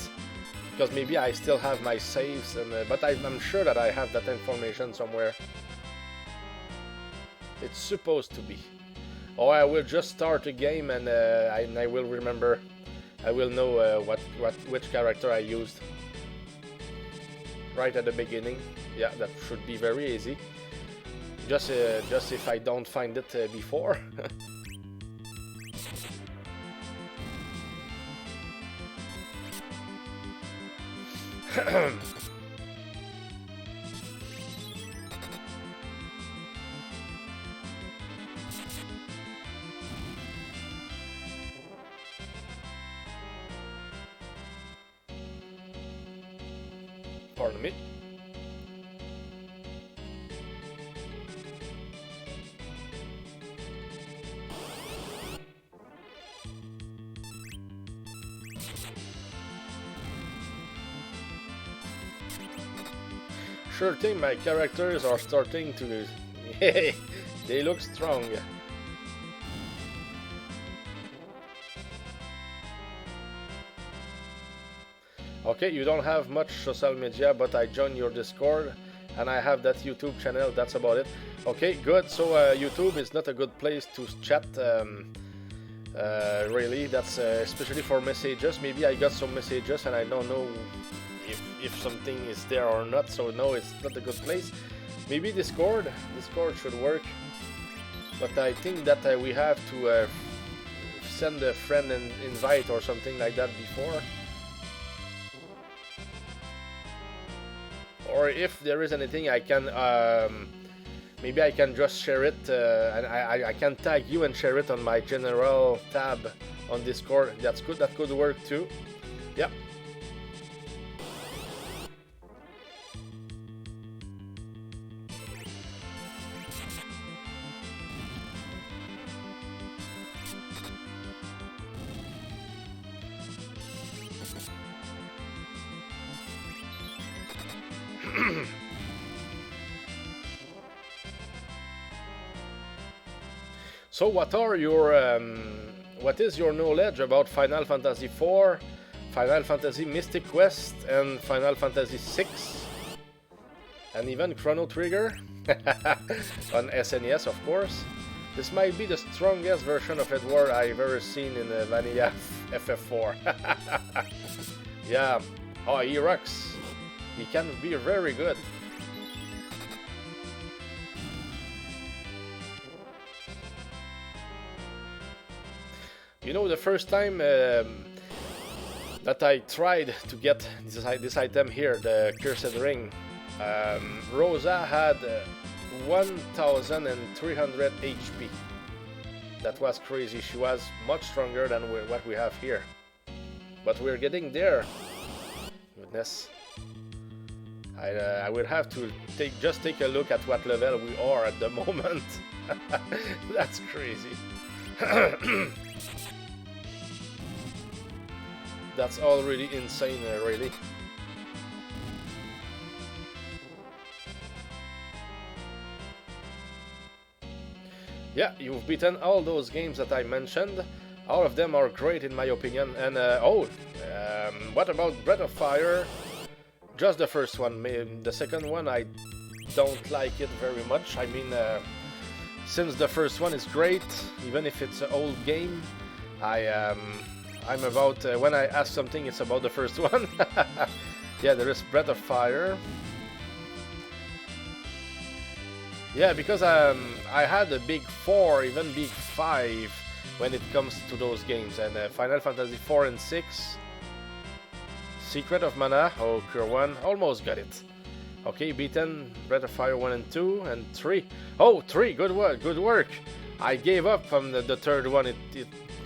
because maybe I still have my saves, and but I'm sure that I have that information somewhere. It's supposed to be. Or I will just start a game and I will remember. I will know which character I used right at the beginning. Yeah, that should be very easy. Just if I don't find it before. Pardon me. Sure thing, my characters are starting to... they look strong. Okay, you don't have much social media, but I joined your Discord and I have that YouTube channel, that's about it. Okay, good. So YouTube is not a good place to chat, really. That's especially for messages. Maybe I got some messages and I don't know if something is there or not, so no, it's not a good place. Maybe Discord should work, but I think that we have to send a friend and invite or something like that before. Or if there is anything I can, maybe I can just share it, and I can tag you and share it on my general tab on Discord. That's good, that could work too. Yeah. So what is your knowledge about Final Fantasy IV, Final Fantasy Mystic Quest, and Final Fantasy VI, and even Chrono Trigger on SNES, of course? This might be the strongest version of Edward I've ever seen in Vanilla FF4. Yeah, oh, he rocks. He can be very good. You know, the first time that I tried to get this item here, the Cursed Ring, Rosa had 1,300 HP. That was crazy. She was much stronger than what we have here. But we're getting there. Goodness. I will have to just take a look at what level we are at the moment. That's crazy. That's all really insane, really. Yeah, you've beaten all those games that I mentioned. All of them are great in my opinion. And what about Breath of Fire? Just the first one. The second one, I don't like it very much. I mean, since the first one is great, even if it's an old game, I'm about, when I ask something, it's about the first one. Yeah, there is Breath of Fire. Yeah, because I had a big 4, even big 5 when it comes to those games. And Final Fantasy 4 and 6, Secret of Mana, oh, Cure 1, almost got it. Okay, beaten Breath of Fire 1 and 2, and 3. Oh, 3, good work, good work. I gave up from the third one.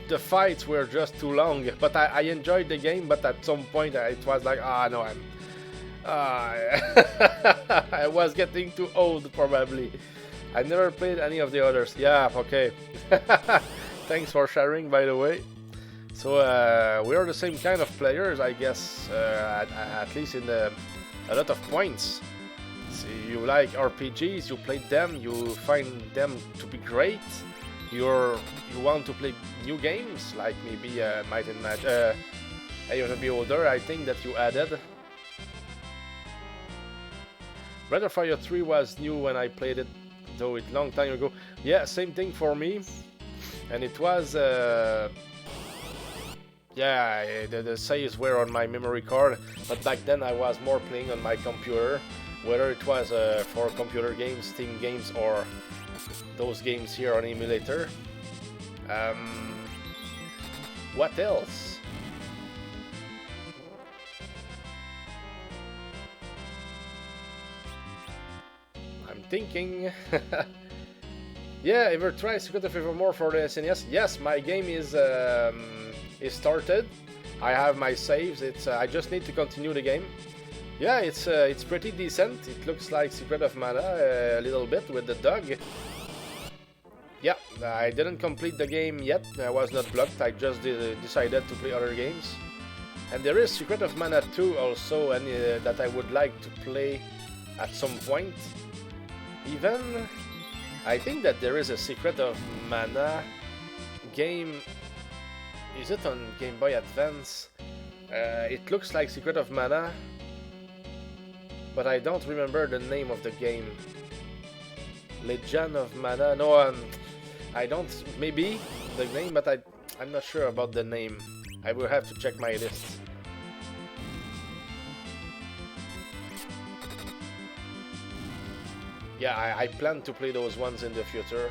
The fights were just too long, but I enjoyed the game, but at some point it was like, no, I was getting too old, probably. I never played any of the others. Yeah, okay. Thanks for sharing, by the way. So we are the same kind of players, I guess, at least in a lot of points. So you like RPGs, you play them, you find them to be great. You want to play new games, like maybe Might and Magic. You want to be older, I think that you added. Breath of Fire 3 was new when I played it, though it long time ago. Yeah, same thing for me. And it was, yeah, the saves were on my memory card, but back then I was more playing on my computer, whether it was for computer games, Steam games, or those games here on emulator. What else? I'm thinking. Yeah, ever try Secret of Evermore for the SNES? Yes, my game is started. I have my saves. I just need to continue the game. Yeah, it's pretty decent. It looks like Secret of Mana a little bit with the dog. Yeah, I didn't complete the game yet. I was not blocked. I just decided to play other games. And there is Secret of Mana 2 also, and that I would like to play at some point. Even, I think that there is a Secret of Mana game. Is it on Game Boy Advance? It looks like Secret of Mana, but I don't remember the name of the game. Legend of Mana? No, I don't. Maybe the name, but I'm not sure about the name. I will have to check my list. Yeah, I plan to play those ones in the future,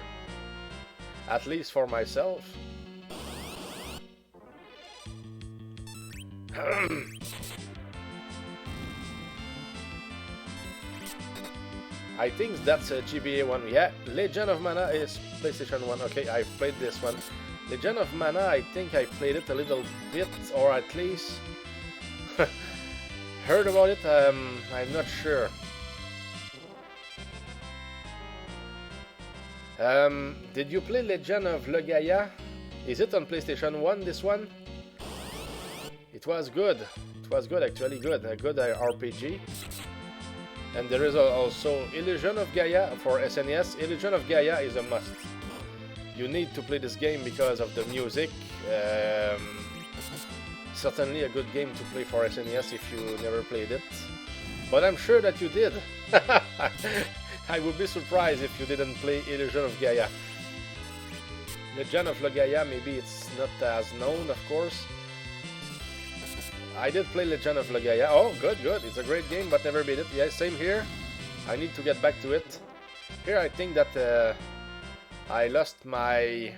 at least for myself. I think that's a GBA one. Yeah, Legend of Mana is PlayStation 1. Okay, I played this one. Legend of Mana, I think I played it a little bit, or at least heard about it. I'm not sure. Did you play Legend of Legaia? Is it on PlayStation 1, this one? It was good. It was good, actually good. A good RPG. And there is also Illusion of Gaia for SNES. Illusion of Gaia is a must. You need to play this game because of the music. Certainly a good game to play for SNES if you never played it. But I'm sure that you did. I would be surprised if you didn't play Illusion of Gaia. Legend of Legaia, maybe it's not as known, of course. I did play Legend of Legaia. Oh, good, good. It's a great game, but never beat it. Yeah, same here. I need to get back to it. Here I think that I lost my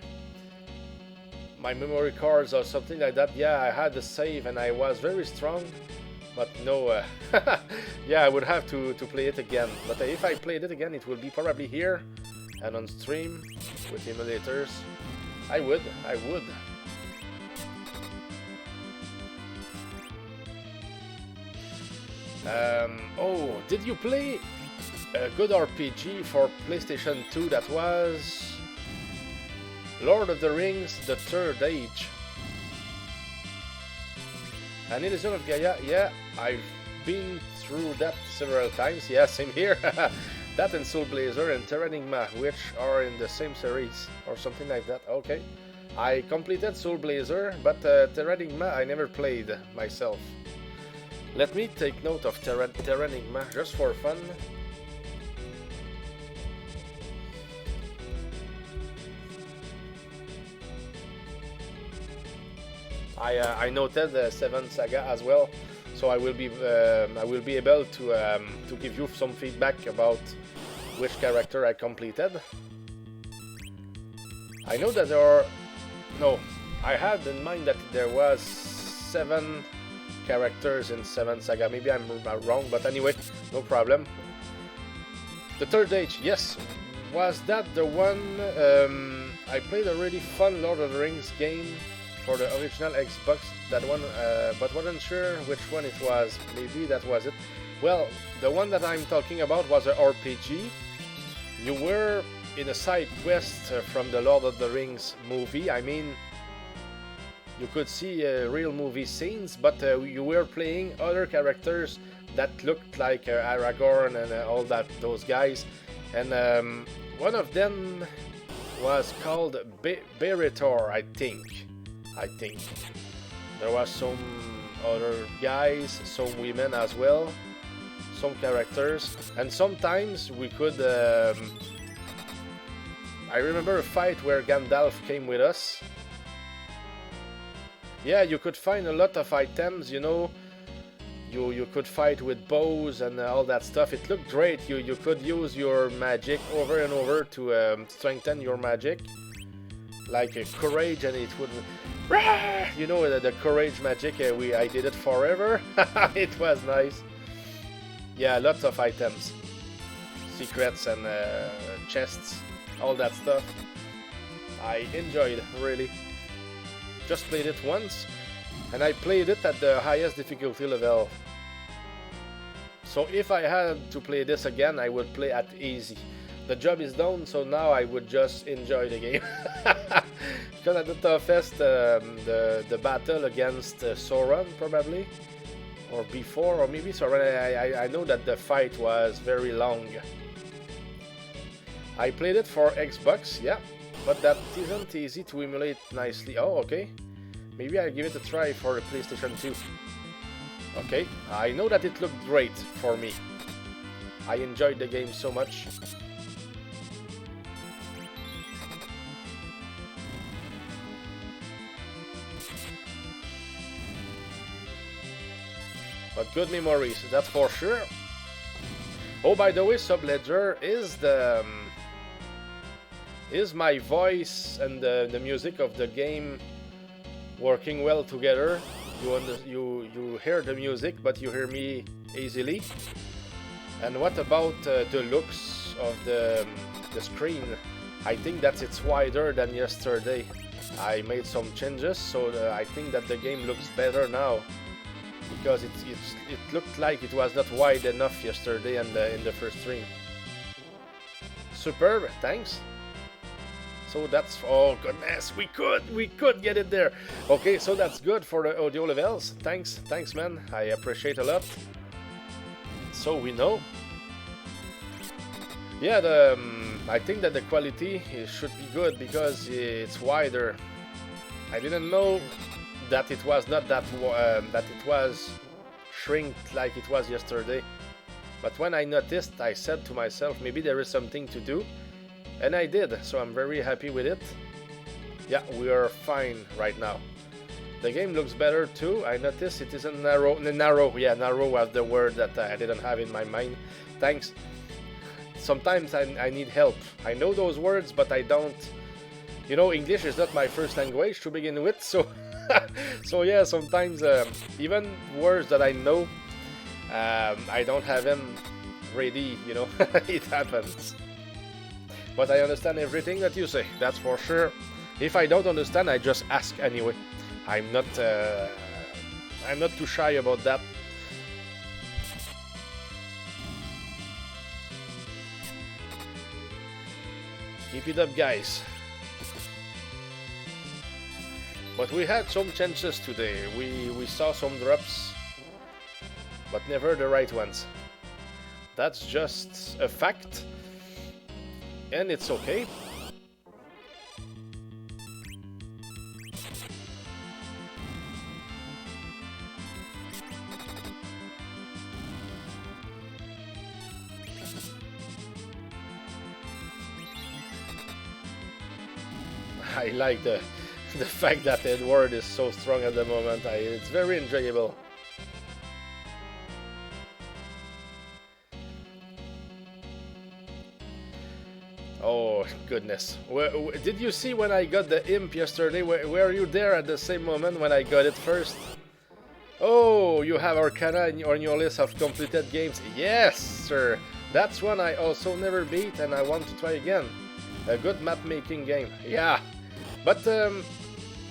memory cards or something like that. Yeah, I had a save and I was very strong. But no, yeah, I would have to play it again. But if I played it again, it will be probably here and on stream with emulators. I would. Oh, did you play a good RPG for PlayStation 2 that was Lord of the Rings: The Third Age? And Illusion of Gaia, yeah, I've been through that several times. Yeah, same here. That and Soul Blazer and Terra Enigma, which are in the same series or something like that. Okay, I completed Soul Blazer, but Terra Enigma I never played myself. Let me take note of Terra Enigma just for fun. I noted the 7th Saga as well, so I will be able to give you some feedback about which character I completed. I know that there are... No, I had in mind that there was 7 characters in 7 Saga. Maybe I'm wrong, but anyway, no problem. The Third Age, yes. Was that the one... I played a really fun Lord of the Rings game for the original Xbox, that one, but wasn't sure which one it was. Maybe that was it. Well, the one that I'm talking about was an RPG. You were in a side quest from the Lord of the Rings movie. I mean, you could see real movie scenes, but you were playing other characters that looked like Aragorn and all that, those guys. And one of them was called Beretor, I think. There was some other guys, some women as well, some characters, and sometimes we could... I remember a fight where Gandalf came with us. Yeah, you could find a lot of items, you know. You could fight with bows and all that stuff. It looked great. You could use your magic over and over to strengthen your magic, like courage, and it would, you know, the courage magic. I did it forever. It was nice. Yeah, lots of items, secrets and chests, all that stuff. I enjoyed it, really. Just played it once, and I played it at the highest difficulty level. So if I had to play this again, I would play at easy. The job is done, so now I would just enjoy the game. Because at the toughest, the battle against Sauron, probably, or before, or maybe Sauron, I know that the fight was very long. I played it for Xbox, yeah, but that isn't easy to emulate nicely. Oh, okay. Maybe I'll give it a try for the PlayStation 2. Okay, I know that it looked great for me. I enjoyed the game so much. But good memories, that's for sure. Oh, by the way, Subledger is my voice and the music of the game working well together. You hear the music, but you hear me easily. And what about the looks of the screen? I think that it's wider than yesterday. I made some changes, so I think that the game looks better now, because it looked like it was not wide enough yesterday and in the first stream. Superb, thanks. So that's, oh goodness, we could get it there. Okay, so that's good for the audio levels. Thanks man, I appreciate a lot. So we know. Yeah, I think that the quality should be good because it's wider. I didn't know that it was not that that it was shrinked like it was yesterday. But when I noticed, I said to myself, maybe there is something to do. And I did, so I'm very happy with it. Yeah, we are fine right now. The game looks better too. I noticed it isn't narrow. Yeah, narrow was the word that I didn't have in my mind. Thanks. Sometimes I need help. I know those words, but I don't. You know, English is not my first language to begin with, so so yeah, sometimes even words that I know, I don't have them ready. You know, it happens. But I understand everything that you say, that's for sure. If I don't understand, I just ask anyway. I'm not too shy about that. Keep it up, guys. But we had some chances today. We saw some drops, but never the right ones. That's just a fact. And it's okay. I like the fact that Edward is so strong at the moment. It's very enjoyable. Oh, goodness. Did you see when I got the imp yesterday? Were you there at the same moment when I got it first? Oh, you have Arcana on your list of completed games. Yes, sir. That's one I also never beat and I want to try again. A good map making game. Yeah. But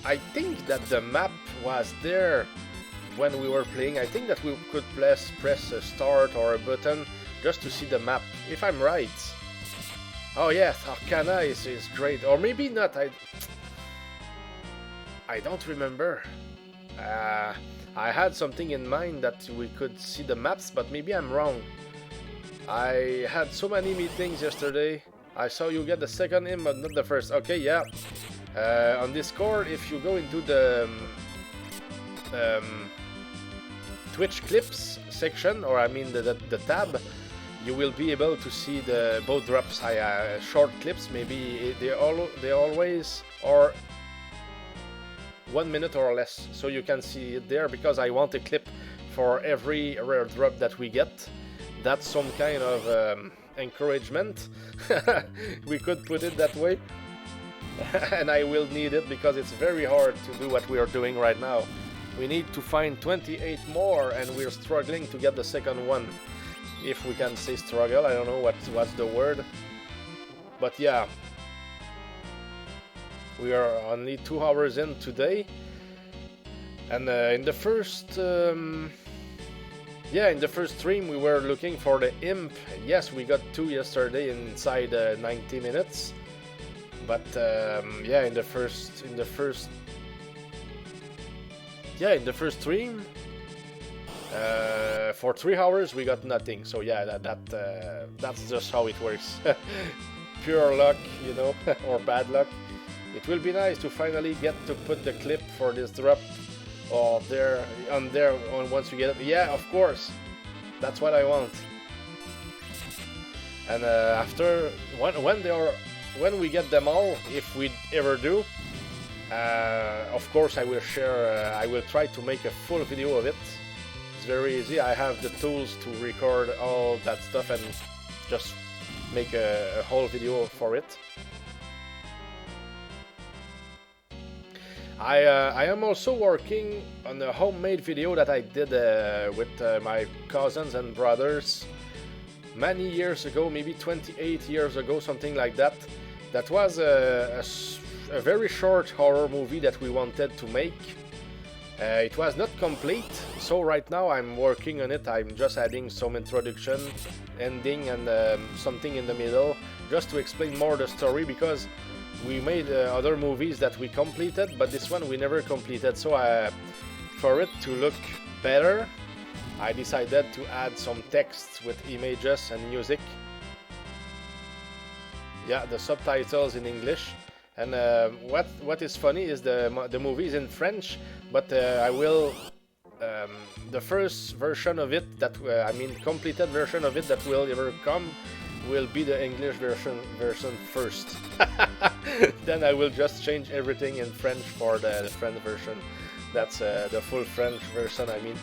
I think that the map was there when we were playing. I think that we could press a start or a button just to see the map, if I'm right. Oh yes, Arcana is great. Or maybe not. I don't remember. I had something in mind that we could see the maps, but maybe I'm wrong. I had so many meetings yesterday. I saw you get the second in, but not the first. Okay, yeah. On Discord, if you go into the Twitch clips section, or I mean the tab, you will be able to see the both drops. Short clips, maybe they always are 1 minute or less, so you can see it there because I want a clip for every rare drop that we get. That's some kind of encouragement. We could put it that way. And I will need it because it's very hard to do what we are doing right now. We need to find 28 more and we're struggling to get the second one. If we can say struggle, I don't know what's the word. But yeah. We are only 2 hours in today. And in the first stream we were looking for the imp. Yes, we got 2 yesterday inside 90 minutes. But yeah, in the first stream, for 3 hours we got nothing. So yeah, that's just how it works. Pure luck, you know, or bad luck. It will be nice to finally get to put the clip for this drop, or there once you get it. Yeah, of course, that's what I want. And after when we get them all, if we ever do, of course I will share. I will try to make a full video of it. It's very easy. I have the tools to record all that stuff and just make a whole video for it. I am also working on a homemade video that I did with my cousins and brothers many years ago, maybe 28 years ago, something like that. That was a very short horror movie that we wanted to make. It was not complete, so right now I'm working on it. I'm just adding some introduction, ending, and something in the middle, just to explain more the story, because we made other movies that we completed, but this one we never completed. So for it to look better, I decided to add some text with images and music. Yeah, the subtitles in English. And what is funny is the movie is in French, but I will the first version of it that I mean completed version of it that will ever come will be the English version first. Then I will just change everything in French for the French version. That's the full French version, I mean.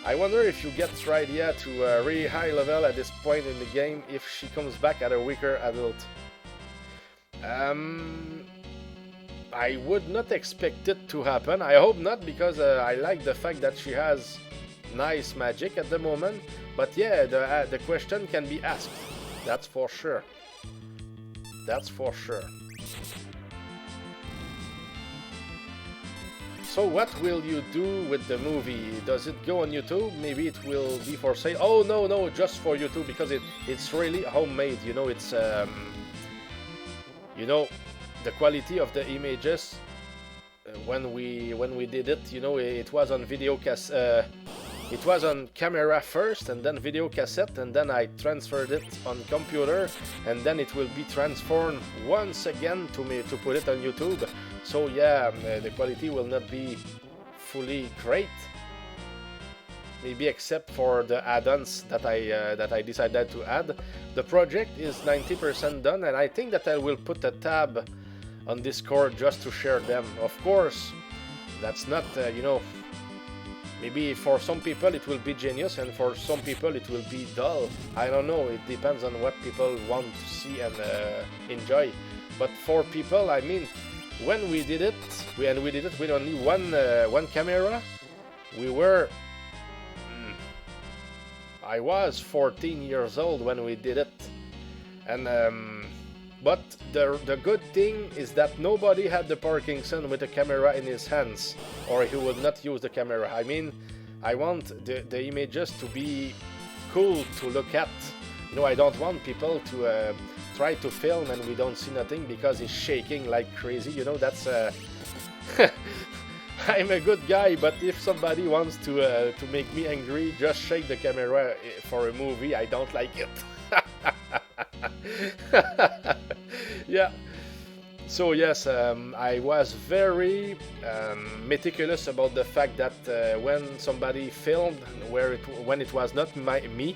I wonder if you get Rydia to a really high level at this point in the game if she comes back at a weaker adult. I would not expect it to happen. I hope not, because I like the fact that she has nice magic at the moment. But yeah, the question can be asked. That's for sure. That's for sure. So what will you do with the movie? Does it go on YouTube? Maybe it will be for sale. Oh no, just for YouTube, because it's really homemade. You know, it's you know, the quality of the images when we did it. You know, it was on video cassette. It was on camera first, and then video cassette, and then I transferred it on computer, and then it will be transformed once again to put it on YouTube. So yeah, the quality will not be fully great, maybe except for the add-ons that I decided to add. The project is 90% done, and I think that I will put a tab on Discord just to share them. Of course, that's not you know, Maybe for some people it will be genius, and for some people it will be dull. I don't know, it depends on what people want to see and enjoy. But for people, I mean, when we did it, we did it with only one camera. We were... I was 14 years old when we did it. And but the good thing is that nobody had the Parkinson with a camera in his hands, or he would not use the camera. I mean, I want the images to be cool to look at. You know, I don't want people to try to film and we don't see nothing because he's shaking like crazy. You know, that's I'm a good guy, but if somebody wants to make me angry, just shake the camera for a movie. I don't like it. Yeah. So yes, I was very meticulous about the fact that when somebody filmed when it was not me,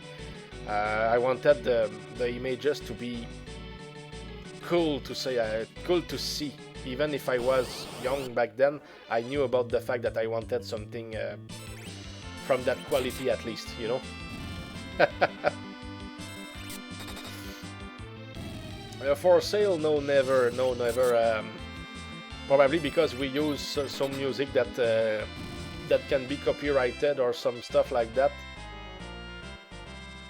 I wanted the images to be cool to say, cool to see. Even if I was young back then, I knew about the fact that I wanted something from that quality at least, you know. For sale, no, never. Probably because we use some music that that can be copyrighted or some stuff like that.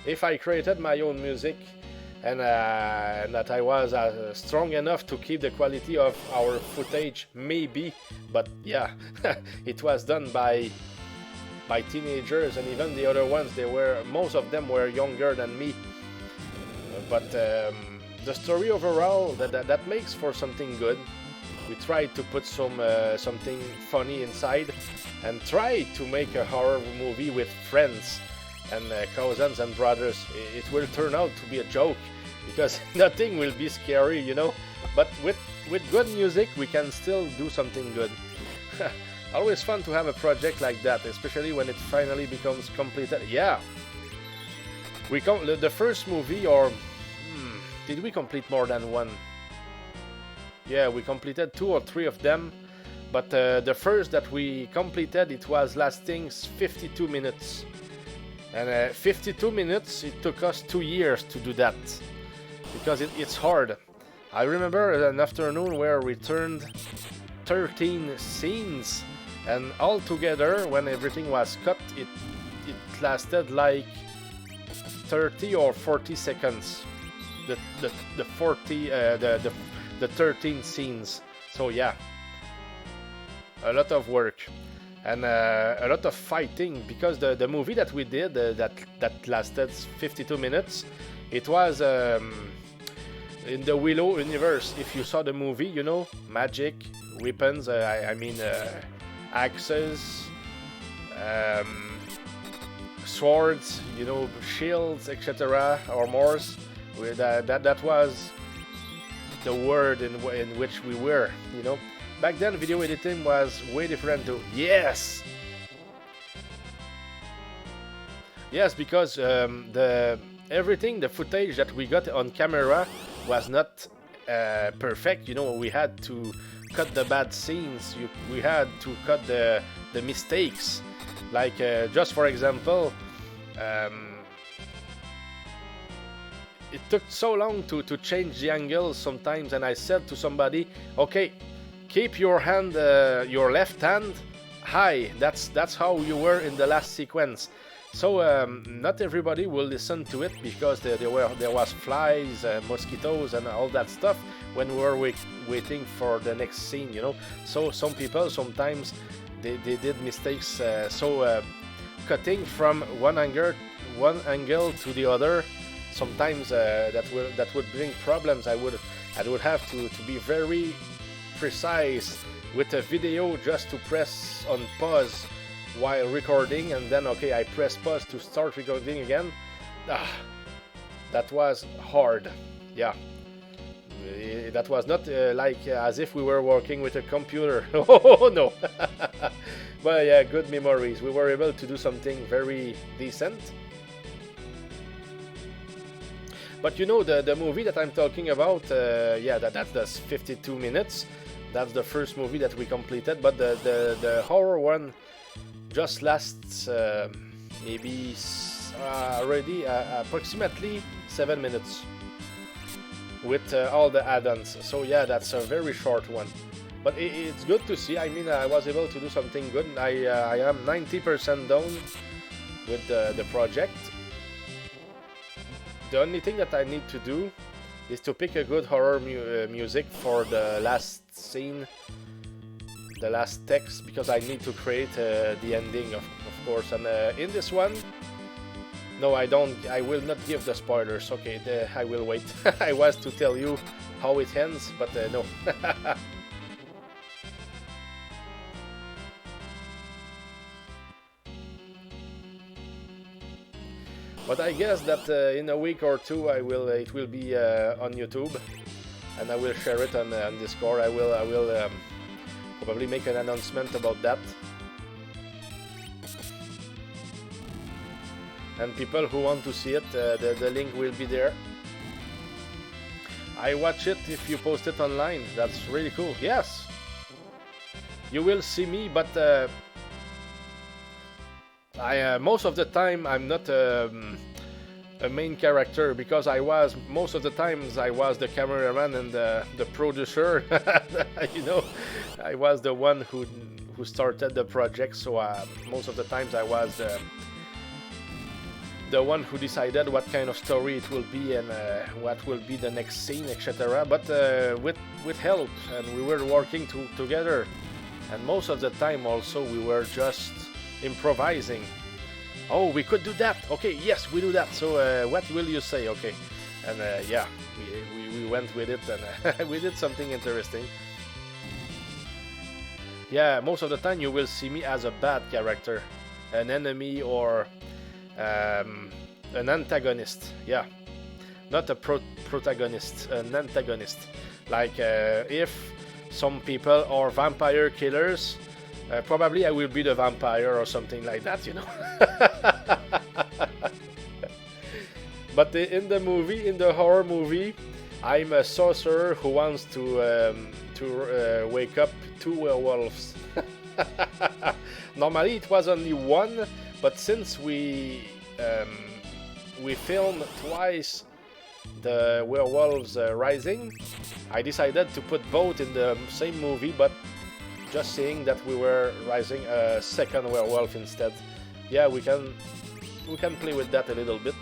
If I created my own music and that I was strong enough to keep the quality of our footage, maybe. But yeah, it was done by teenagers, and even the other ones, most of them were younger than me. But the story overall, that makes for something good. We tried to put something funny inside, and try to make a horror movie with friends and cousins and brothers. It will turn out to be a joke, because nothing will be scary, you know. But with good music, we can still do something good. Always fun to have a project like that, especially when it finally becomes completed. Yeah, the first movie, or did we complete more than one? Yeah, we completed 2 or 3 of them, but the first that we completed, it was lasting 52 minutes. And 52 minutes, it took us 2 years to do that, because it's hard. I remember an afternoon where we turned 13 scenes, and all together, when everything was cut, it lasted like 30 or 40 seconds. The 13 scenes. So yeah, a lot of work and a lot of fighting, because the movie that we did that lasted 52 minutes, it was in the Willow universe. If you saw the movie, you know, magic, weapons, I mean axes, swords, you know, shields, etc., armors. That was the world in which we were, you know. Back then, video editing was way different too. Yes, because the footage that we got on camera was not perfect. You know, we had to cut the bad scenes. We had to cut the mistakes. Like just for example. It took so long to change the angle sometimes, and I said to somebody, okay, keep your hand, your left hand high. That's how you were in the last sequence. So not everybody will listen to it, because there was flies, mosquitoes, and all that stuff when we were waiting for the next scene, you know. So some people sometimes they did mistakes. Cutting from one angle to the other. Sometimes that would bring problems. I would have to be very precise with a video, just to press on pause while recording, and then okay, I press pause to start recording again. That was hard. Yeah, that was not like as if we were working with a computer. Oh no. But yeah, good memories. We were able to do something very decent. But you know, the movie that I'm talking about, yeah, that's 52 minutes. That's the first movie that we completed. But the horror one, just lasts maybe already approximately 7 minutes with all the add-ons. So yeah, that's a very short one, but it's good to see. I mean, I was able to do something good. I am 90% done with the project. The only thing that I need to do is to pick a good horror music for the last scene, the last text, because I need to create the ending, of course. And in this one, no, I will not give the spoilers. Okay, I will wait. I was to tell you how it ends, but no. But I guess that in a week or two it will be on YouTube, and I will share it on Discord. I will probably make an announcement about that. And people who want to see it, the link will be there. I watch it if you post it online. That's really cool. Yes, you will see me, but most of the time I'm not a main character, because most of the times I was the cameraman and the producer. You know, I was the one who started the project, so most of the times I was the one who decided what kind of story it will be and what will be the next scene, etc. But with help, and we were working together, and most of the time also we were just improvising. Oh, we could do that. Okay, yes, we do that. So what will you say? Okay, and yeah, we went with it, and we did something interesting. Yeah, most of the time you will see me as a bad character, an enemy, or an antagonist. Yeah, not a protagonist, an antagonist. Like if some people are vampire killers, probably I will be the vampire or something like that, you know. But in the horror movie, I'm a sorcerer who wants to wake up 2 werewolves. Normally it was only one, but since we filmed twice the werewolves rising, I decided to put both in the same movie, but just saying that we were rising a second werewolf instead. Yeah, we can play with that a little bit,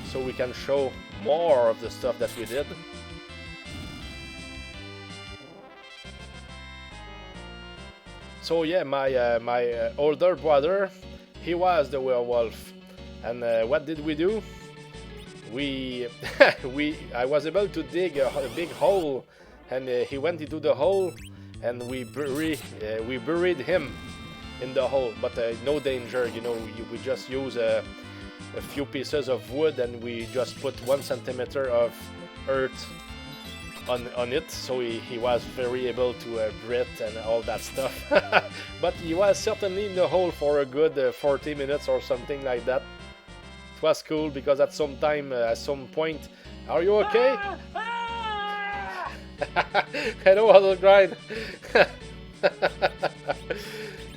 so we can show more of the stuff that we did. So yeah, my older brother, he was the werewolf, and what did we do? I was able to dig a big hole, and he went into the hole, and we buried him in the hole, but no danger, you know. We just use a few pieces of wood, and we just put 1 centimeter of earth on it, so he was very able to breathe and all that stuff. But he was certainly in the hole for a good 40 minutes or something like that. It was cool, because at some point, are you okay? Hello, Huddle Grind.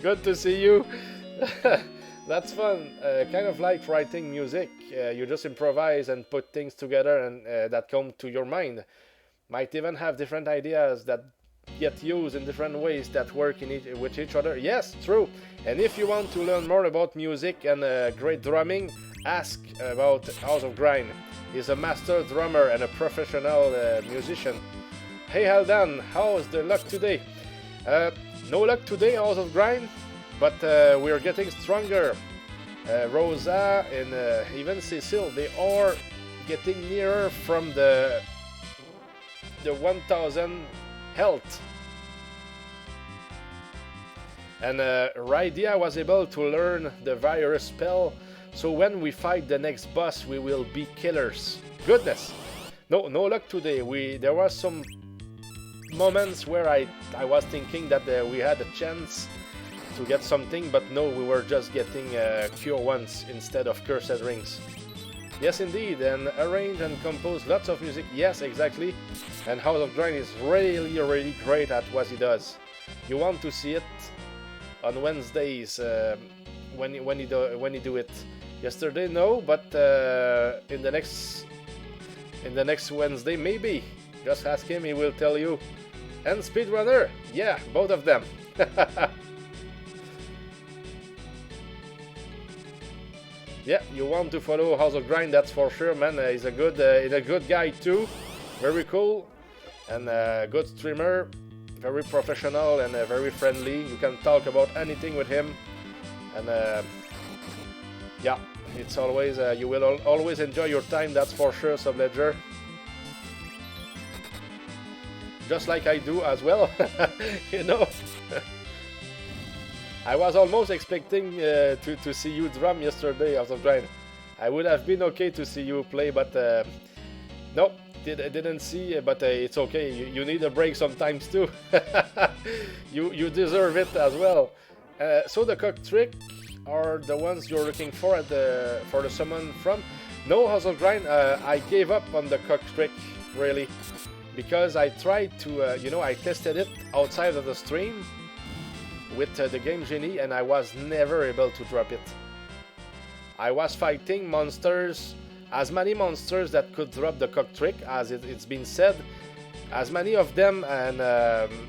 Good to see you. That's fun. Kind of like writing music. You just improvise and put things together, and that come to your mind. Might even have different ideas that get used in different ways that work with each other. Yes, true. And if you want to learn more about music and great drumming, ask about House of Grind. He's a master drummer and a professional musician. Hey Haldan, how's the luck today? No luck today, House of Grind, but we're getting stronger. Rosa and even Cecile, they are getting nearer from the 1000 health. And Rydia was able to learn the virus spell, so when we fight the next boss, we will be killers. Goodness! No luck today. There was some moments where I was thinking that we had a chance to get something, but no, we were just getting cure ones instead of cursed rings. Yes, indeed, and arrange and compose lots of music. Yes, exactly. And House of Grind is really, really great at what he does. You want to see it on Wednesdays when he do it. Yesterday, no, but in the next Wednesday, maybe. Just ask him; he will tell you. And speedrunner, yeah, both of them. Yeah, you want to follow House of Grind, that's for sure, man. He's a good guy too. Very cool and good streamer. Very professional and very friendly. You can talk about anything with him, and yeah, it's always you will always enjoy your time. That's for sure, Subledger. Just like I do as well, you know. I was almost expecting to see you drum yesterday out of Grind. I would have been okay to see you play, but no, didn't see. But it's okay. You need a break sometimes too. you deserve it as well. So the cock trick are the ones you're looking for for the summon from. No, House of Grind. I gave up on the cock trick really, because I tried to I tested it outside of the stream with the Game Genie, and I was never able to drop it. I was fighting monsters, as many monsters that could drop the cock trick, as it's been said, as many of them, and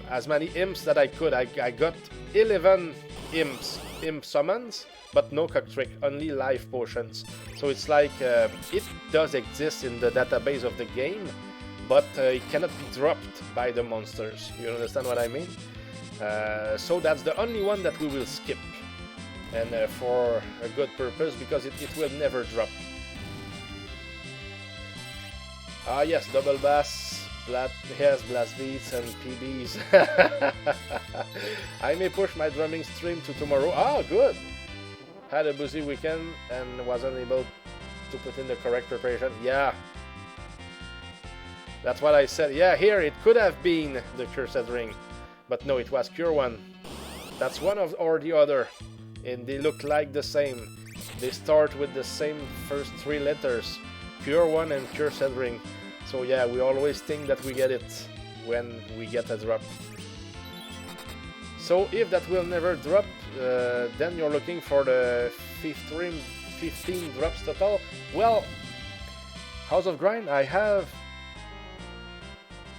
as many imps that I could. I got 11 imp summons, but no cock trick, only life potions. So it's like it does exist in the database of the game, but it cannot be dropped by the monsters. You understand what I mean? So that's the only one that we will skip, and for a good purpose, because it will never drop. Ah yes, double bass, blast beats and PBs. I may push my drumming stream to tomorrow. Ah, good. Had a busy weekend and wasn't able to put in the correct preparation. Yeah. That's what I said. Yeah, here it could have been the Cursed Ring. But no, it was Cure One. That's one or the other. And they look like the same. They start with the same first 3 letters. Cure One and Cursed Ring. So yeah, we always think that we get it when we get a drop. So if that will never drop, then you're looking for the 15 drops total. Well, House of Grind,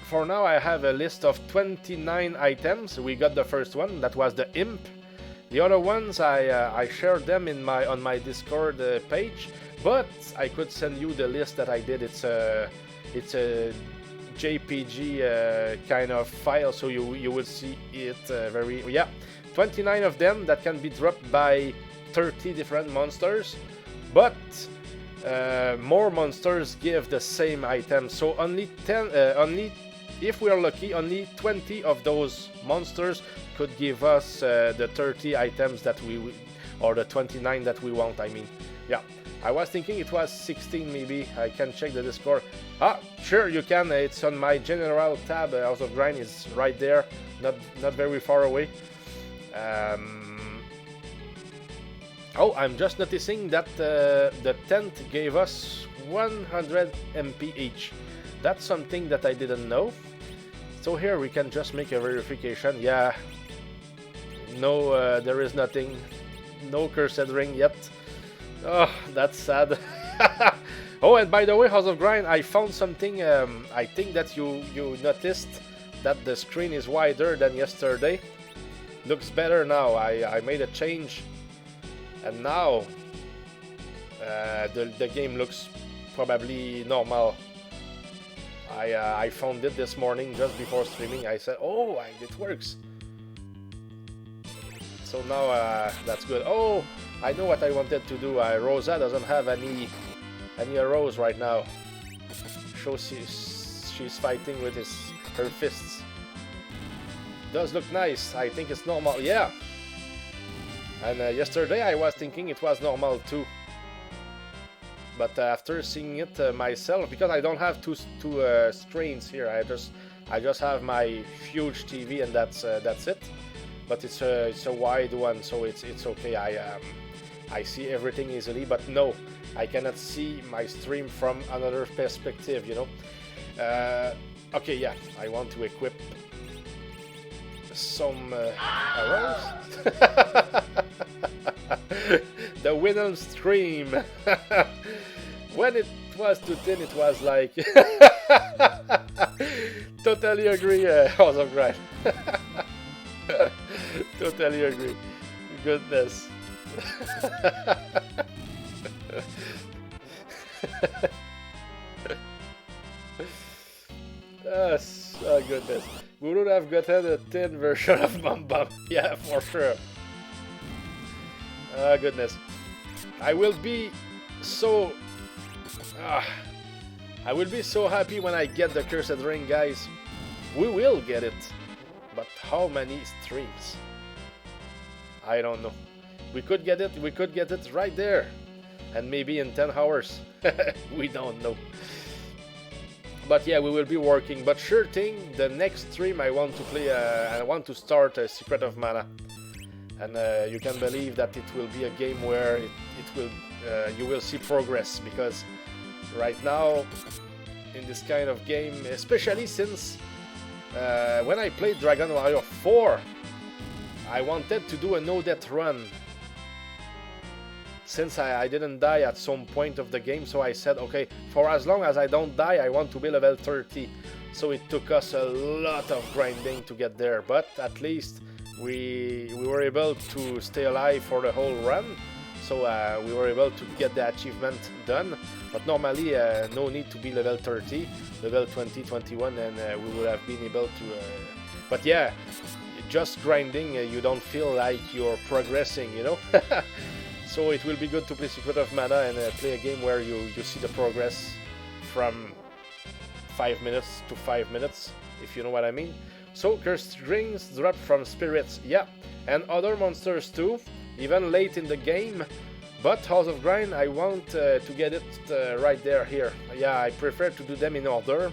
for now I have a list of 29 items. We got the first one, that was the imp. The other ones I shared them on my Discord page, but I could send you the list that I did. It's a JPG kind of file, so you will see it 29 of them that can be dropped by 30 different monsters, but more monsters give the same item. So only if we are lucky, only 20 of those monsters could give us the 30 items that or the 29 that we want, I mean. Yeah, I was thinking it was 16 maybe. I can check the Discord. Ah, sure, you can. It's on my general tab. House of Grind is right there, not very far away. Oh, I'm just noticing that the tent gave us 100 MP each. That's something that I didn't know. So here we can just make a verification. Yeah, no, there is nothing. No Cursed Ring yet. Oh, that's sad. Oh, and by the way, House of Grind, I found something. I think that you noticed that the screen is wider than yesterday. Looks better now. I made a change, and now the game looks probably normal. I found it this morning just before streaming. I said, oh, it works. So now that's good. Oh, I know what I wanted to do. Rosa doesn't have any arrows right now. So she's fighting with her fists. Does look nice. I think it's normal. Yeah. And yesterday I was thinking it was normal too. But after seeing it myself, because I don't have two screens here, I just have my huge TV, and that's it. But it's a wide one, so it's okay. I see everything easily, but no, I cannot see my stream from another perspective, you know. Okay, yeah, I want to equip some arrows. The Wilhelm stream. When it was too thin, it was like. Totally agree, House of Grind. Totally agree. Goodness. Oh goodness. We would have gotten a thin version of Bum Bum. Yeah, for sure. Oh goodness. I will be so... I will be so happy when I get the Cursed Ring, guys. We will get it. But how many streams? I don't know. We could get it right there. And maybe in 10 hours. We don't know. But yeah, we will be working. But sure thing, the next stream I want to play, I want to start a Secret of Mana. And you can believe that it will be a game where you will see progress. Because right now, in this kind of game, especially since when I played Dragon Warrior 4, I wanted to do a no-death run. Since I didn't die at some point of the game, so I said, okay, for as long as I don't die, I want to be level 30. So it took us a lot of grinding to get there, but at least we were able to stay alive for the whole run. So we were able to get the achievement done. But normally, no need to be level 30, level 20, 21, and we would have been able to... But yeah, just grinding, you don't feel like you're progressing, you know? So it will be good to play Secret of Mana and play a game where you see the progress from 5 minutes to 5 minutes, if you know what I mean. So Cursed Rings drop from spirits, yeah, and other monsters too, even late in the game. But House of Grind, I want to get it right there, here. Yeah, I prefer to do them in order.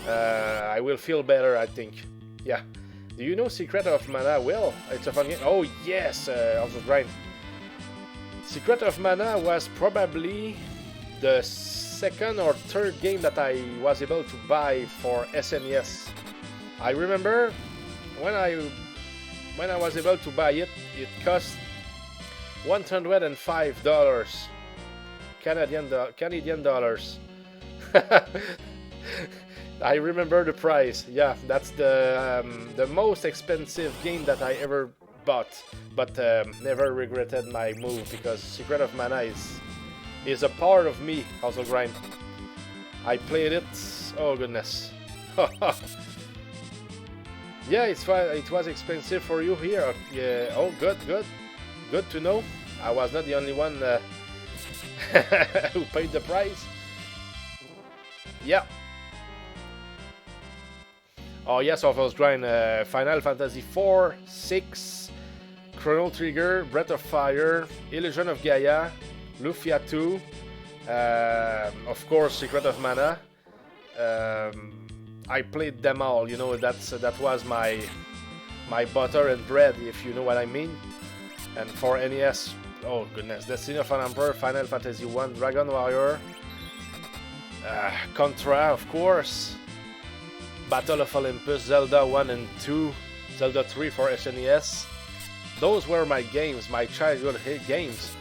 I will feel better, I think. Yeah. Do you know Secret of Mana? Well, it's a fun game. Oh yes, House of Grind. Secret of Mana was probably the second or third game that I was able to buy for SNES. I remember when I was able to buy it, it cost $105 Canadian dollars. I remember the price. Yeah, that's the most expensive game that I ever bought, but never regretted my move, because Secret of Mana is a part of me. Also Grind. I played it. Oh goodness. Yeah, it was expensive for you here. Yeah. Oh, good to know. I was not the only one who paid the price. Yeah. Oh yes, of course, Grind. Final Fantasy 4, 6. Chrono Trigger, Breath of Fire, Illusion of Gaia, Lufia 2, of course Secret of Mana. I played them all, you know, that was my butter and bread, if you know what I mean. And for NES, oh goodness, Destiny of an Emperor, Final Fantasy 1, Dragon Warrior, Contra, of course, Battle of Olympus, Zelda 1 and 2, Zelda 3 for SNES. Those were my games, my childhood games.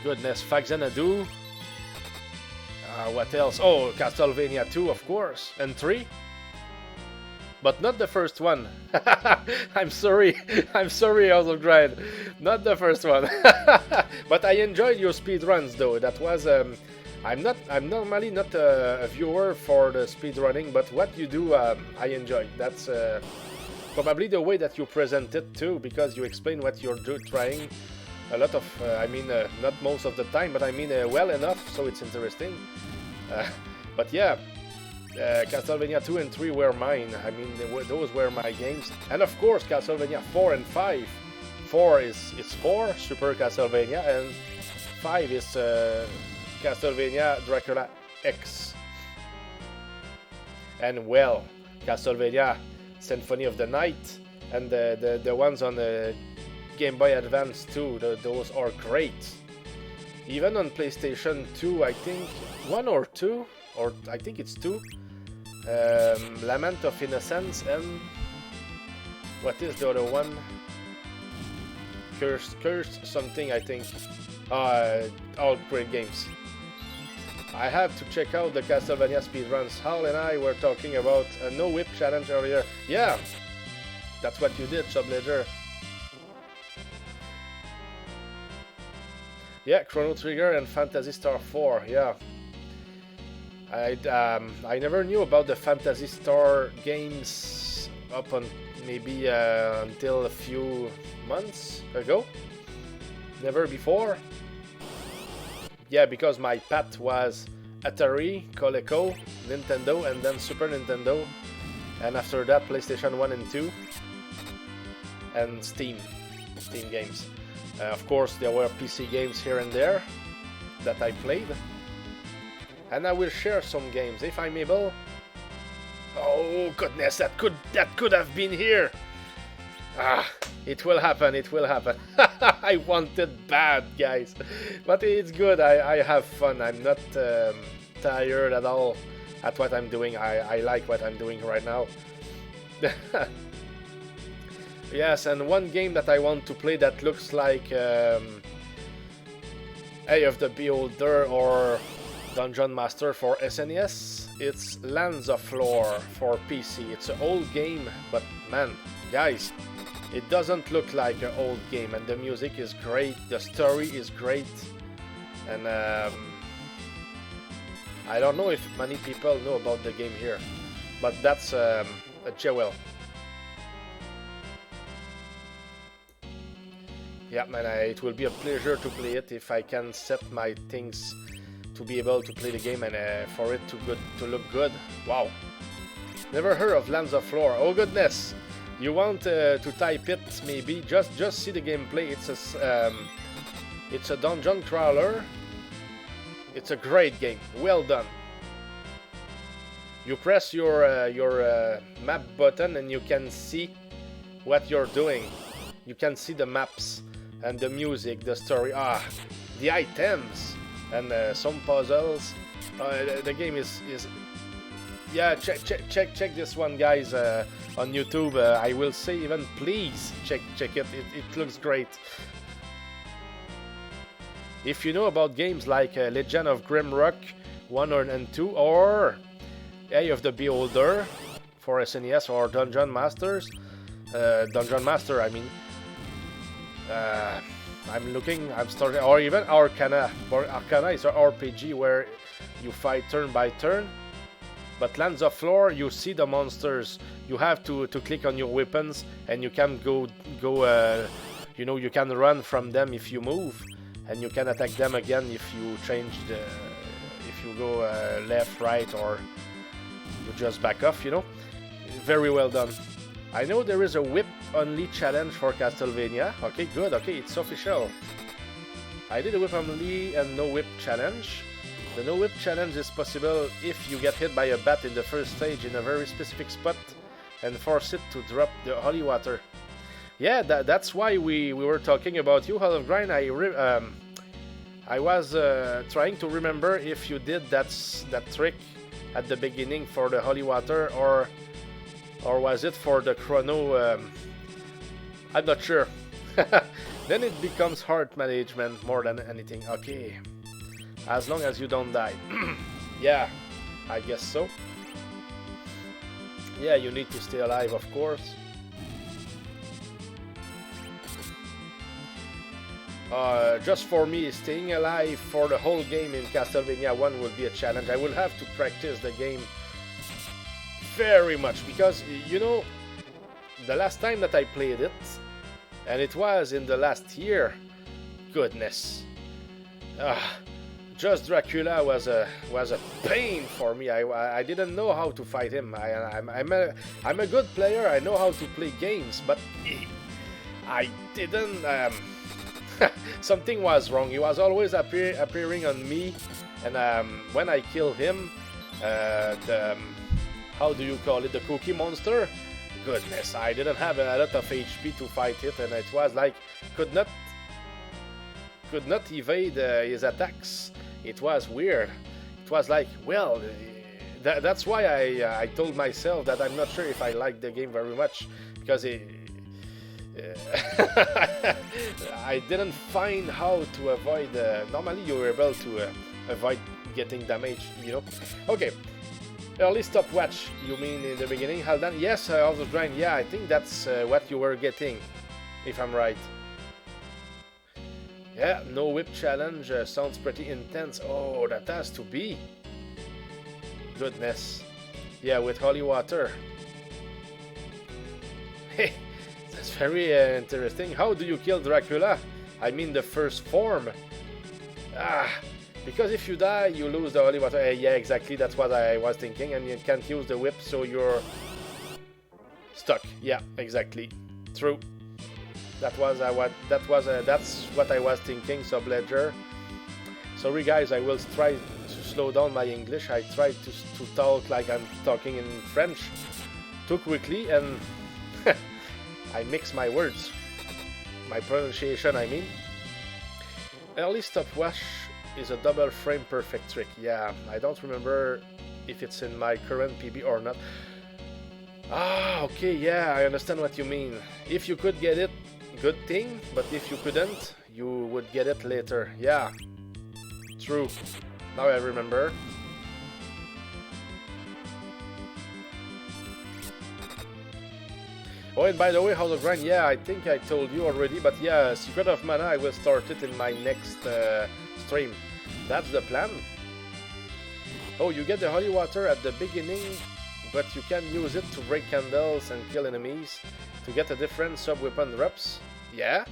Goodness, Faxanadu. What else? Oh, Castlevania 2, of course. And 3. But not the first one. I'm sorry, House of Grind. Not the first one. But I enjoyed your speedruns, though. That was... I'm normally not a viewer for the speedrunning, but what you do, I enjoy. That's... probably the way that you present it too, because you explain what you're trying a lot of, not most of the time, but I mean well enough, so it's interesting. But yeah, Castlevania 2 and 3 were mine. I mean, those were my games. And of course, Castlevania 4 and 5. 4 is 4, Super Castlevania, and 5 is Castlevania Dracula X. And well, Castlevania Symphony of the Night, and the ones on the Game Boy Advance too, those are great. Even on PlayStation 2, I think 1 or 2, or I think it's 2, Lament of Innocence, and what is the other one? Cursed something, I think. All great games. I have to check out the Castlevania speedruns. Hal and I were talking about a no whip challenge earlier. Yeah, that's what you did, Subledger. Yeah, Chrono Trigger and Phantasy Star 4. Yeah, I never knew about the Phantasy Star games up on maybe until a few months ago. Never before. Yeah, because my path was Atari, Coleco, Nintendo, and then Super Nintendo. And after that, PlayStation 1 and 2. And Steam games. Of course, there were PC games here and there that I played. And I will share some games if I'm able. Oh goodness, that could have been here. It will happen, it will happen. I want it bad, guys. But it's good, I have fun. I'm not tired at all at what I'm doing. I like what I'm doing right now. Yes, and one game that I want to play that looks like Eye of the Beholder or Dungeon Master for SNES. It's Lands of Lore for PC. It's an old game, but man, guys, it doesn't look like an old game, and the music is great, the story is great, and I don't know if many people know about the game here, but that's a jewel. Yeah, man, it will be a pleasure to play it if I can set my things to be able to play the game and for it to look good. Wow, never heard of Lands of Lore. Oh goodness. You want to type it, maybe just see the gameplay. It's a dungeon crawler. It's a great game. Well done. You press your map button and you can see what you're doing. You can see the maps and the music, the story. The items and some puzzles. The game is. Yeah, check this one, guys, on YouTube. I will say even please check it. It looks great. If you know about games like Legend of Grimrock 1 and 2 or Eye of the Beholder for SNES or Dungeon Master, I mean. I'm starting, or even Arcana. Arcana is an RPG where you fight turn by turn. But Lands of Lore, you see the monsters. You have to click on your weapons, and you can go. You know, you can run from them if you move, and you can attack them again if you change the. If you go left, right, or you just back off. You know, very well done. I know there is a whip only challenge for Castlevania. Okay, good. Okay, it's official. I did a whip only and no whip challenge. The no whip challenge is possible if you get hit by a bat in the first stage in a very specific spot and force it to drop the holy water. Yeah, that's why we were talking about you, Hall of Grind. I was trying to remember if you did that trick at the beginning for the holy water or was it for the chrono? I'm not sure. Then it becomes heart management more than anything. Okay. As long as you don't die. Yeah, I guess so. Yeah, you need to stay alive, of course. Just for me, staying alive for the whole game in Castlevania 1 would be a challenge. I will have to practice the game very much because, you know, the last time that I played it, and it was in the last year, goodness. Just Dracula was a pain for me. I didn't know how to fight him. I'm a good player. I know how to play games, but I didn't. Something was wrong. He was always appearing on me, and when I kill him, how do you call it? The cookie monster. Goodness, I didn't have a lot of HP to fight it, and it was like could not evade his attacks. It was weird. It was like, well, that's why I told myself that I'm not sure if I like the game very much because I didn't find how to avoid. Normally, you're able to avoid getting damaged, you know. Okay, early stopwatch. You mean in the beginning, Haldan? Yes, off the grind. Yeah, I think that's what you were getting, if I'm right. Yeah, no whip challenge sounds pretty intense. Oh, that has to be. Goodness. Yeah, with holy water. Hey, that's very interesting. How do you kill Dracula? I mean the first form. Because if you die, you lose the holy water. Yeah, exactly. That's what I was thinking. And you can't use the whip, so you're stuck. Yeah, exactly. True. That's what I was thinking. Subledger. Sorry, guys. I will try to slow down my English. I tried to talk like I'm talking in French too quickly, and I mix my words, my pronunciation, I mean. Early stopwatch is a double frame perfect trick. Yeah, I don't remember if it's in my current PB or not. Okay, yeah, I understand what you mean. If you could get it, good thing, but if you couldn't, you would get it later. Yeah, true. Now I remember. Oh, and by the way, how to grind, yeah, I think I told you already, but yeah, Secret of Mana, I will start it in my next stream. That's the plan. Oh, you get the holy water at the beginning, but you can use it to break candles and kill enemies to get a different sub-weapon drops. Yeah,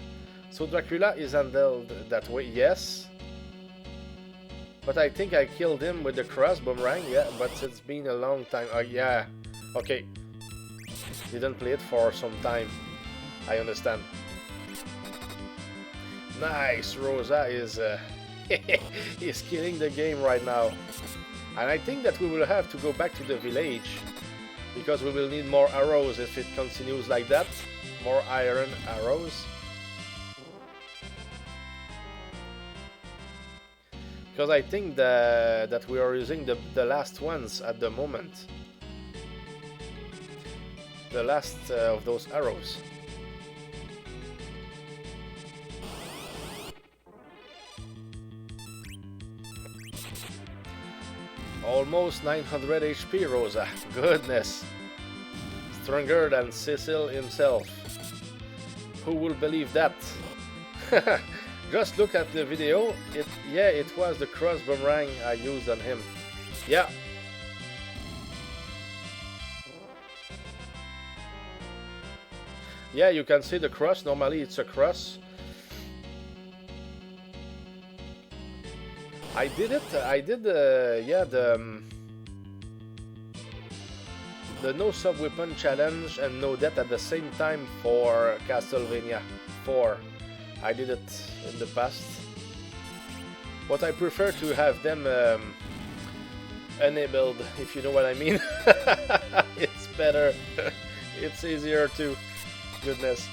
so Dracula is handled that way, yes. But I think I killed him with the cross boomerang, yeah, but it's been a long time. Oh, yeah, okay. Didn't play it for some time. I understand. Nice, Rosa is is killing the game right now. And I think that we will have to go back to the village because we will need more arrows if it continues like that. More iron arrows. Because I think that we are using the last ones at the moment. The last of those arrows. Almost 900 HP, Rosa. Goodness. Stronger than Cecil himself. Who will believe that? Just look at the video. It was the cross boomerang I used on him. Yeah. Yeah, you can see the cross. Normally it's a cross. I did it. I did yeah, the no sub-weapon challenge and no death at the same time for Castlevania 4. I did it in the past. But I prefer to have them enabled, if you know what I mean. It's better. It's easier to... Goodness.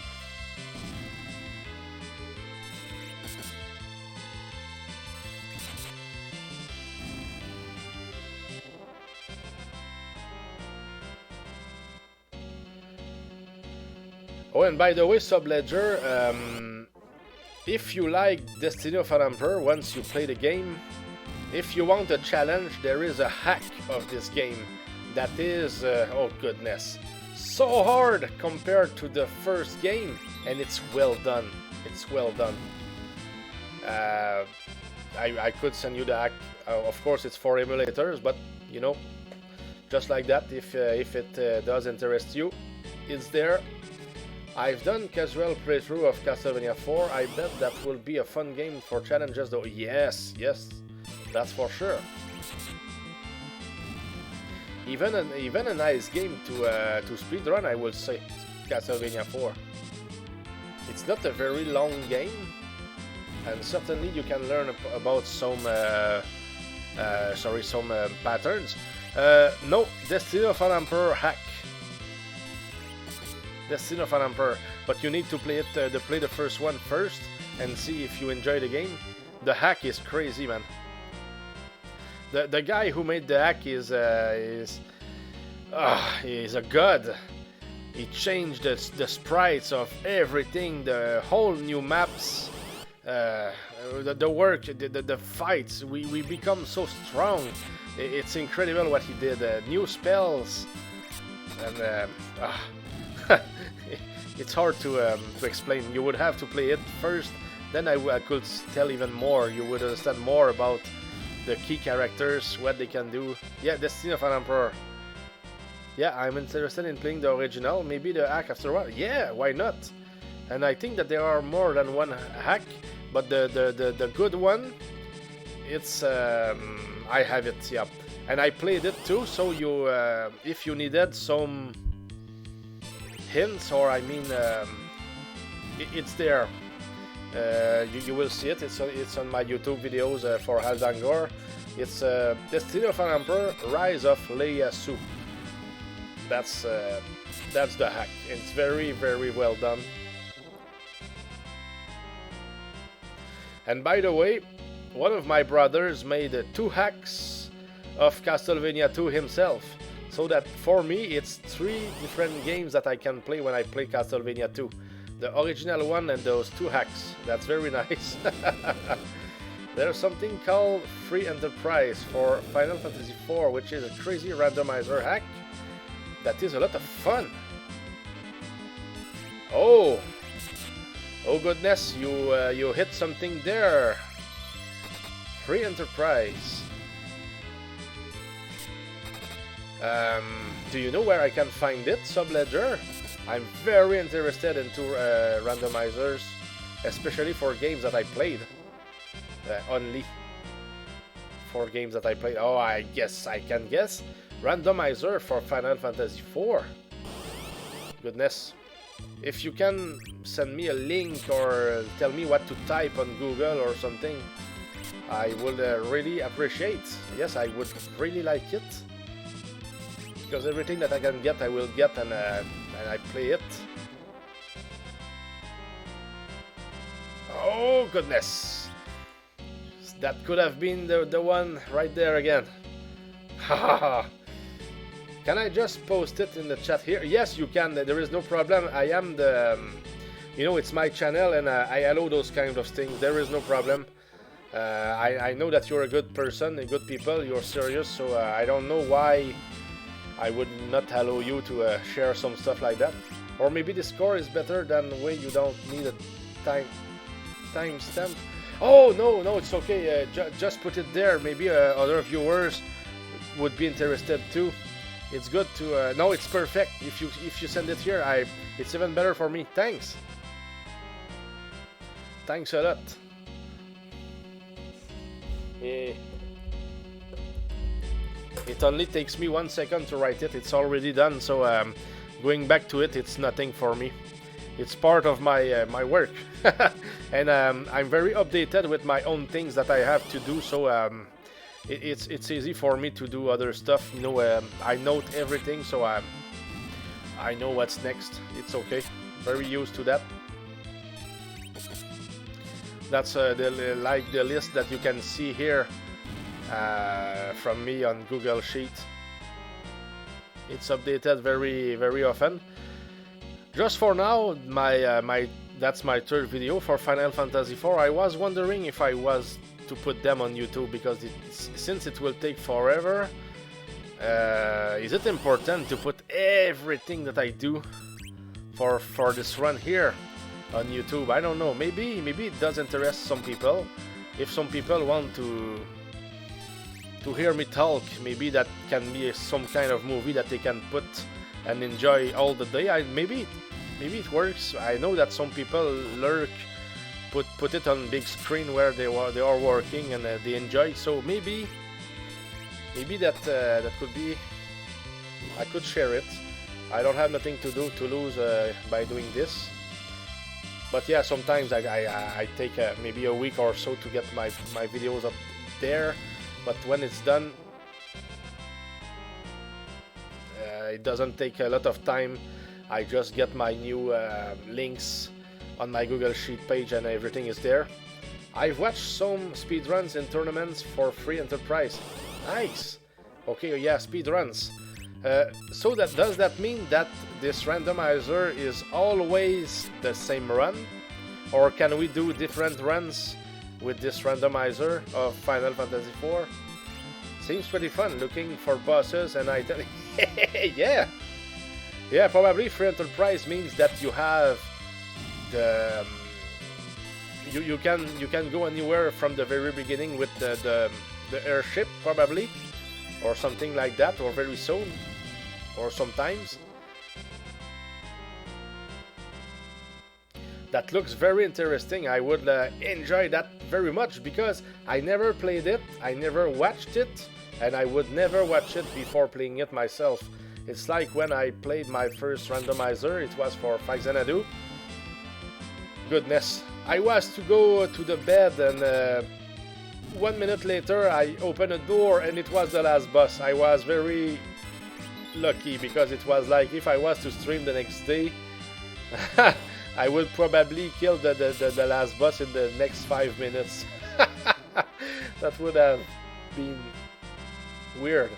Oh, and by the way, Subledger, if you like Destiny of an Emperor once you play the game, if you want a challenge, there is a hack of this game that is, oh goodness, so hard compared to the first game, and it's well done. It's well done. I could send you the hack. Of course, it's for emulators, but you know, just like that, if it does interest you, it's there. I've done casual playthrough of Castlevania 4. I bet that will be a fun game for challenges, though. Yes, that's for sure. Even a nice game to speedrun, I will say. Castlevania 4. It's not a very long game, and certainly you can learn about some patterns. No, Destiny of an Emperor hack. Destiny of an Emperor, but you need to play it. Play the first one first and see if you enjoy the game. The hack is crazy, man. The guy who made the hack is a god. He changed the sprites of everything, the whole new maps, the work, the fights. We become so strong. It's incredible what he did. New spells, and it's hard to explain. You would have to play it first, then I could tell even more. You would understand more about the key characters, what they can do. Yeah, Destiny of an Emperor. Yeah, I'm interested in playing the original, maybe the hack after a while. Yeah, why not? And I think that there are more than one hack, but the good one, it's I have it, yeah. And I played it too, so you if you needed some hints, or I mean it's there. You will see it. It's on my YouTube videos for Haldangor. It's Destiny of an Emperor, Rise of Ieyasu. That's the hack. It's very, very well done. And by the way, one of my brothers made 2 hacks of Castlevania 2 himself. So that for me, it's 3 different games that I can play when I play Castlevania 2. The original one and those 2 hacks. That's very nice. There's something called Free Enterprise for Final Fantasy IV, which is a crazy randomizer hack. That is a lot of fun. Oh goodness, you hit something there. Free Enterprise. Do you know where I can find it, Subledger? I'm very interested into randomizers, especially for games that I played. Only for games that I played. Oh, I guess I can guess. Randomizer for Final Fantasy IV. Goodness. If you can send me a link or tell me what to type on Google or something, I would really appreciate. Yes, I would really like it. Because everything that I can get, I will get, and I play it. Oh, goodness. That could have been the one right there again. Haha. Can I just post it in the chat here? Yes, you can. There is no problem. I am the... you know, it's my channel, and I allow those kind of things. There is no problem. I know that you're a good person, a good people. You're serious, so I don't know why I would not allow you to share some stuff like that. Or maybe the score is better than the way you don't need a timestamp. Oh, no, it's okay. Just put it there. Maybe other viewers would be interested too. It's good to... no, it's perfect. If you send it here, it's even better for me. Thanks. Thanks a lot. Yeah. It only takes me 1 second to write it. It's already done, so going back to it, it's nothing for me. It's part of my my work. And I'm very updated with my own things that I have to do, so it's easy for me to do other stuff. You know, I note everything, so I know what's next. It's okay. Very used to that. That's the list that you can see here from me on Google Sheet. It's updated very, very often. Just for now, that's my 3rd video for Final Fantasy IV. I was wondering if I was to put them on YouTube, because since it will take forever, is it important to put everything that I do for this run here on YouTube? I don't know. Maybe it does interest some people. If some people want to hear me talk, maybe that can be some kind of movie that they can put and enjoy all the day. Maybe it works. I know that some people put it on big screen where they are working and they enjoy. So maybe that could be. I could share it. I don't have nothing to lose by doing this. But yeah, sometimes I take maybe a week or so to get my videos up there. But when it's done, it doesn't take a lot of time. I just get my new links on my Google Sheet page and everything is there. I've watched some speedruns in tournaments for Free Enterprise. Nice! Okay, yeah, speedruns. So does that mean that this randomizer is always the same run? Or can we do different runs with this randomizer of Final Fantasy IV? Seems pretty fun, looking for bosses and items. Yeah! Yeah, probably free enterprise means that you have the... you can go anywhere from the very beginning with the airship, probably. Or something like that, or very soon. Or sometimes. That looks very interesting. I would enjoy that very much because I never played it, I never watched it, and I would never watch it before playing it myself. It's like when I played my first randomizer, it was for Xanadu. Goodness, I was to go to the bed and 1 minute later I opened a door and it was the last boss. I was very lucky because it was like if I was to stream the next day, I would probably kill the last boss in the next 5 minutes. That would have been weird.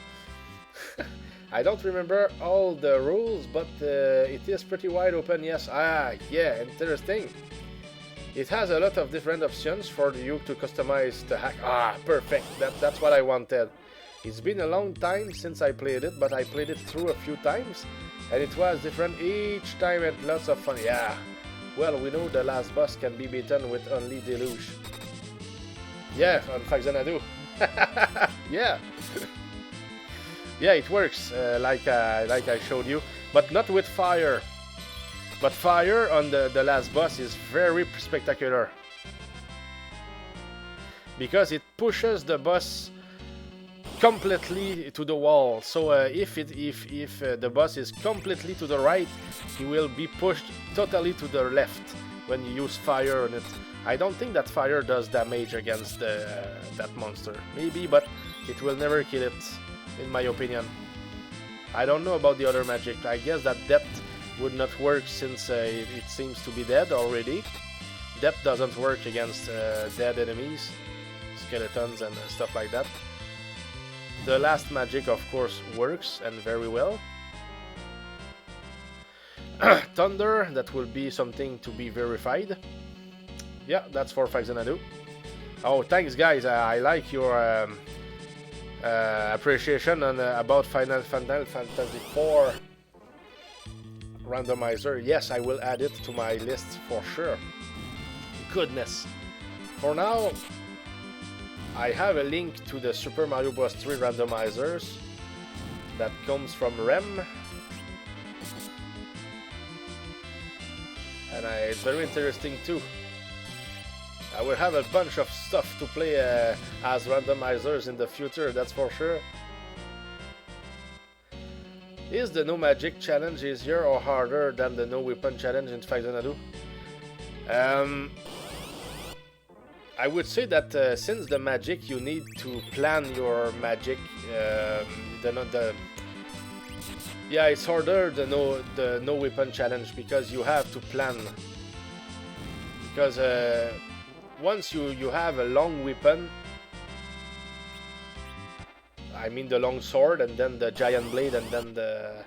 I don't remember all the rules, but it is pretty wide open, yes. Ah, yeah, interesting. It has a lot of different options for you to customize the hack. Ah, perfect. That's what I wanted. It's been a long time since I played it, but I played it through a few times, and it was different each time and lots of fun. Yeah. Well, we know the last boss can be beaten with only Deluge. Yeah, on Xanadu. Yeah. Yeah, it works like I showed you, but not with fire. But fire on the last boss is very spectacular because it pushes the boss completely to the wall. So if the boss is completely to the right, he will be pushed totally to the left when you use fire on it. I don't think that fire does damage against that monster. Maybe, but it will never kill it, in my opinion. I don't know about the other magic. I guess that depth would not work since it seems to be dead already. Depth doesn't work against dead enemies, skeletons and stuff like that. The last magic, of course, works and very well. Thunder, that will be something to be verified. Yeah, that's for Xanadu. Oh, thanks guys, I like your appreciation on about Final Fantasy IV randomizer. Yes, I will add it to my list for sure. Goodness. For now, I have a link to the Super Mario Bros. 3 randomizers that comes from REM. And it's very interesting too. I will have a bunch of stuff to play as randomizers in the future, that's for sure. Is the no magic challenge easier or harder than the no weapon challenge in Xanadu? I would say that since the magic, you need to plan your magic. Yeah, it's harder the no weapon challenge because you have to plan. Because once you have a long weapon, I mean the long sword and then the giant blade and then the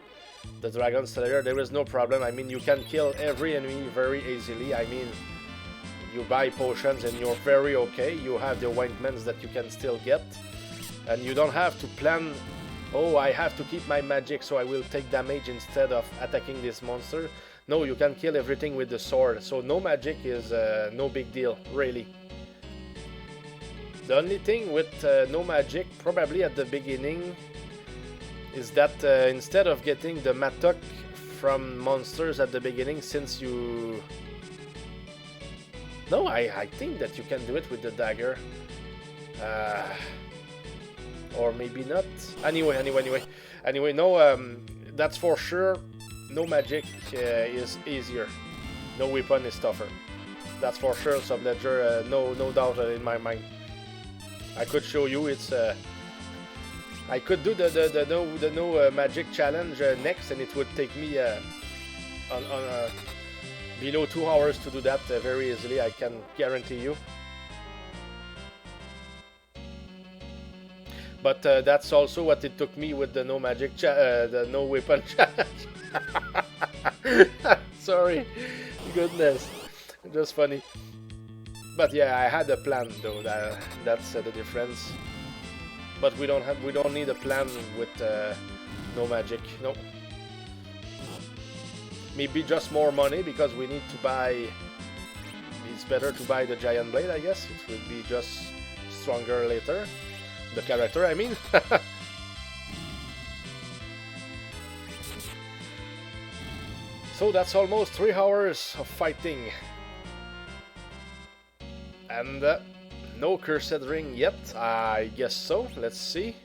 dragon slayer, there is no problem. I mean you can kill every enemy very easily. I mean you buy potions and you're very okay. You have the ointments that you can still get, and you don't have to plan, oh, I have to keep my magic so I will take damage instead of attacking this monster. No, you can kill everything with the sword, so no magic is no big deal, really. The only thing with no magic, probably at the beginning, is that instead of getting the matok from monsters at the beginning, since you... No, I think that you can do it with the dagger. Or maybe not. Anyway, no, that's for sure. No magic is easier. No weapon is tougher. That's for sure, Subledger, no doubt in my mind. I could show you, it's... I could do the no magic challenge next, and it would take me below 2 hours to do that very easily, I can guarantee you. But that's also what it took me with the no magic, the no weapon challenge. Sorry, goodness, just funny. But yeah, I had a plan though. That's the difference. But we don't need a plan with no magic. No. Maybe just more money because we need to buy. It's better to buy the giant blade, I guess. It will be just stronger later. The character, I mean. So that's almost 3 hours of fighting. And no cursed ring yet, I guess so. Let's see.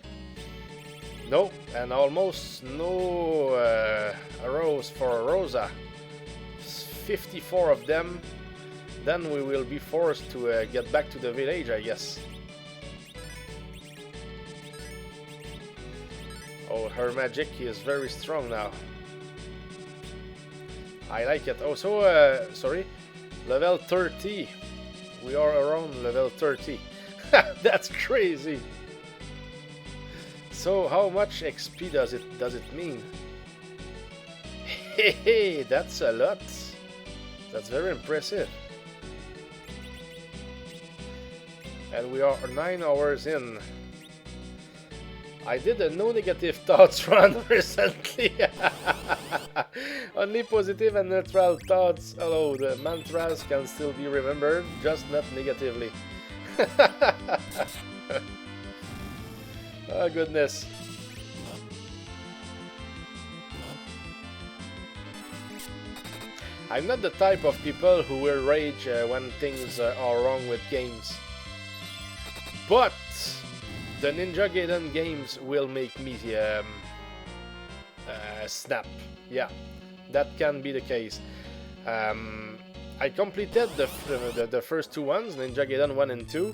No, and almost no arrows for Rosa. 54 of them. Then we will be forced to get back to the village, I guess. Oh, her magic is very strong now. I like it. Oh, so, sorry, level 30. We are around level 30. That's crazy. So, how much XP does it mean? Hey, that's a lot. That's very impressive. And we are 9 hours in. I did a no negative thoughts run recently. Only positive and neutral thoughts. Hello, the mantras can still be remembered, just not negatively. Oh goodness. I'm not the type of people who will rage when things are wrong with games. But the Ninja Gaiden games will make me snap. Yeah, that can be the case. I completed the first 2 ones, Ninja Gaiden 1 and 2.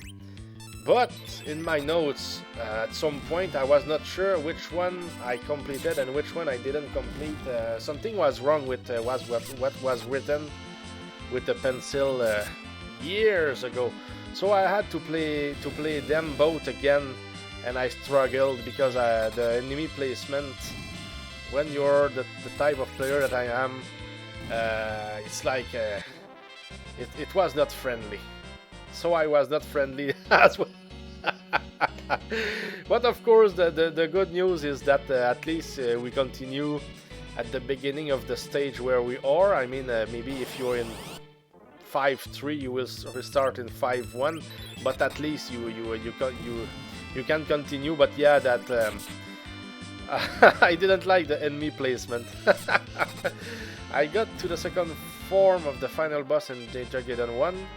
But in my notes, at some point I was not sure which one I completed and which one I didn't complete. Something was wrong with what was written with the pencil years ago. So I had to play them both again, and I struggled because the enemy placement, when you're the type of player that I am, it's like it was not friendly. So I was not friendly as well. But of course the good news is that at least we continue at the beginning of the stage where we are. I mean, maybe if you're in 5-3 you will restart in 5-1, but at least you can continue. But yeah, that I didn't like the enemy placement. I got to the second form of the final boss in Ninja Gaiden 1,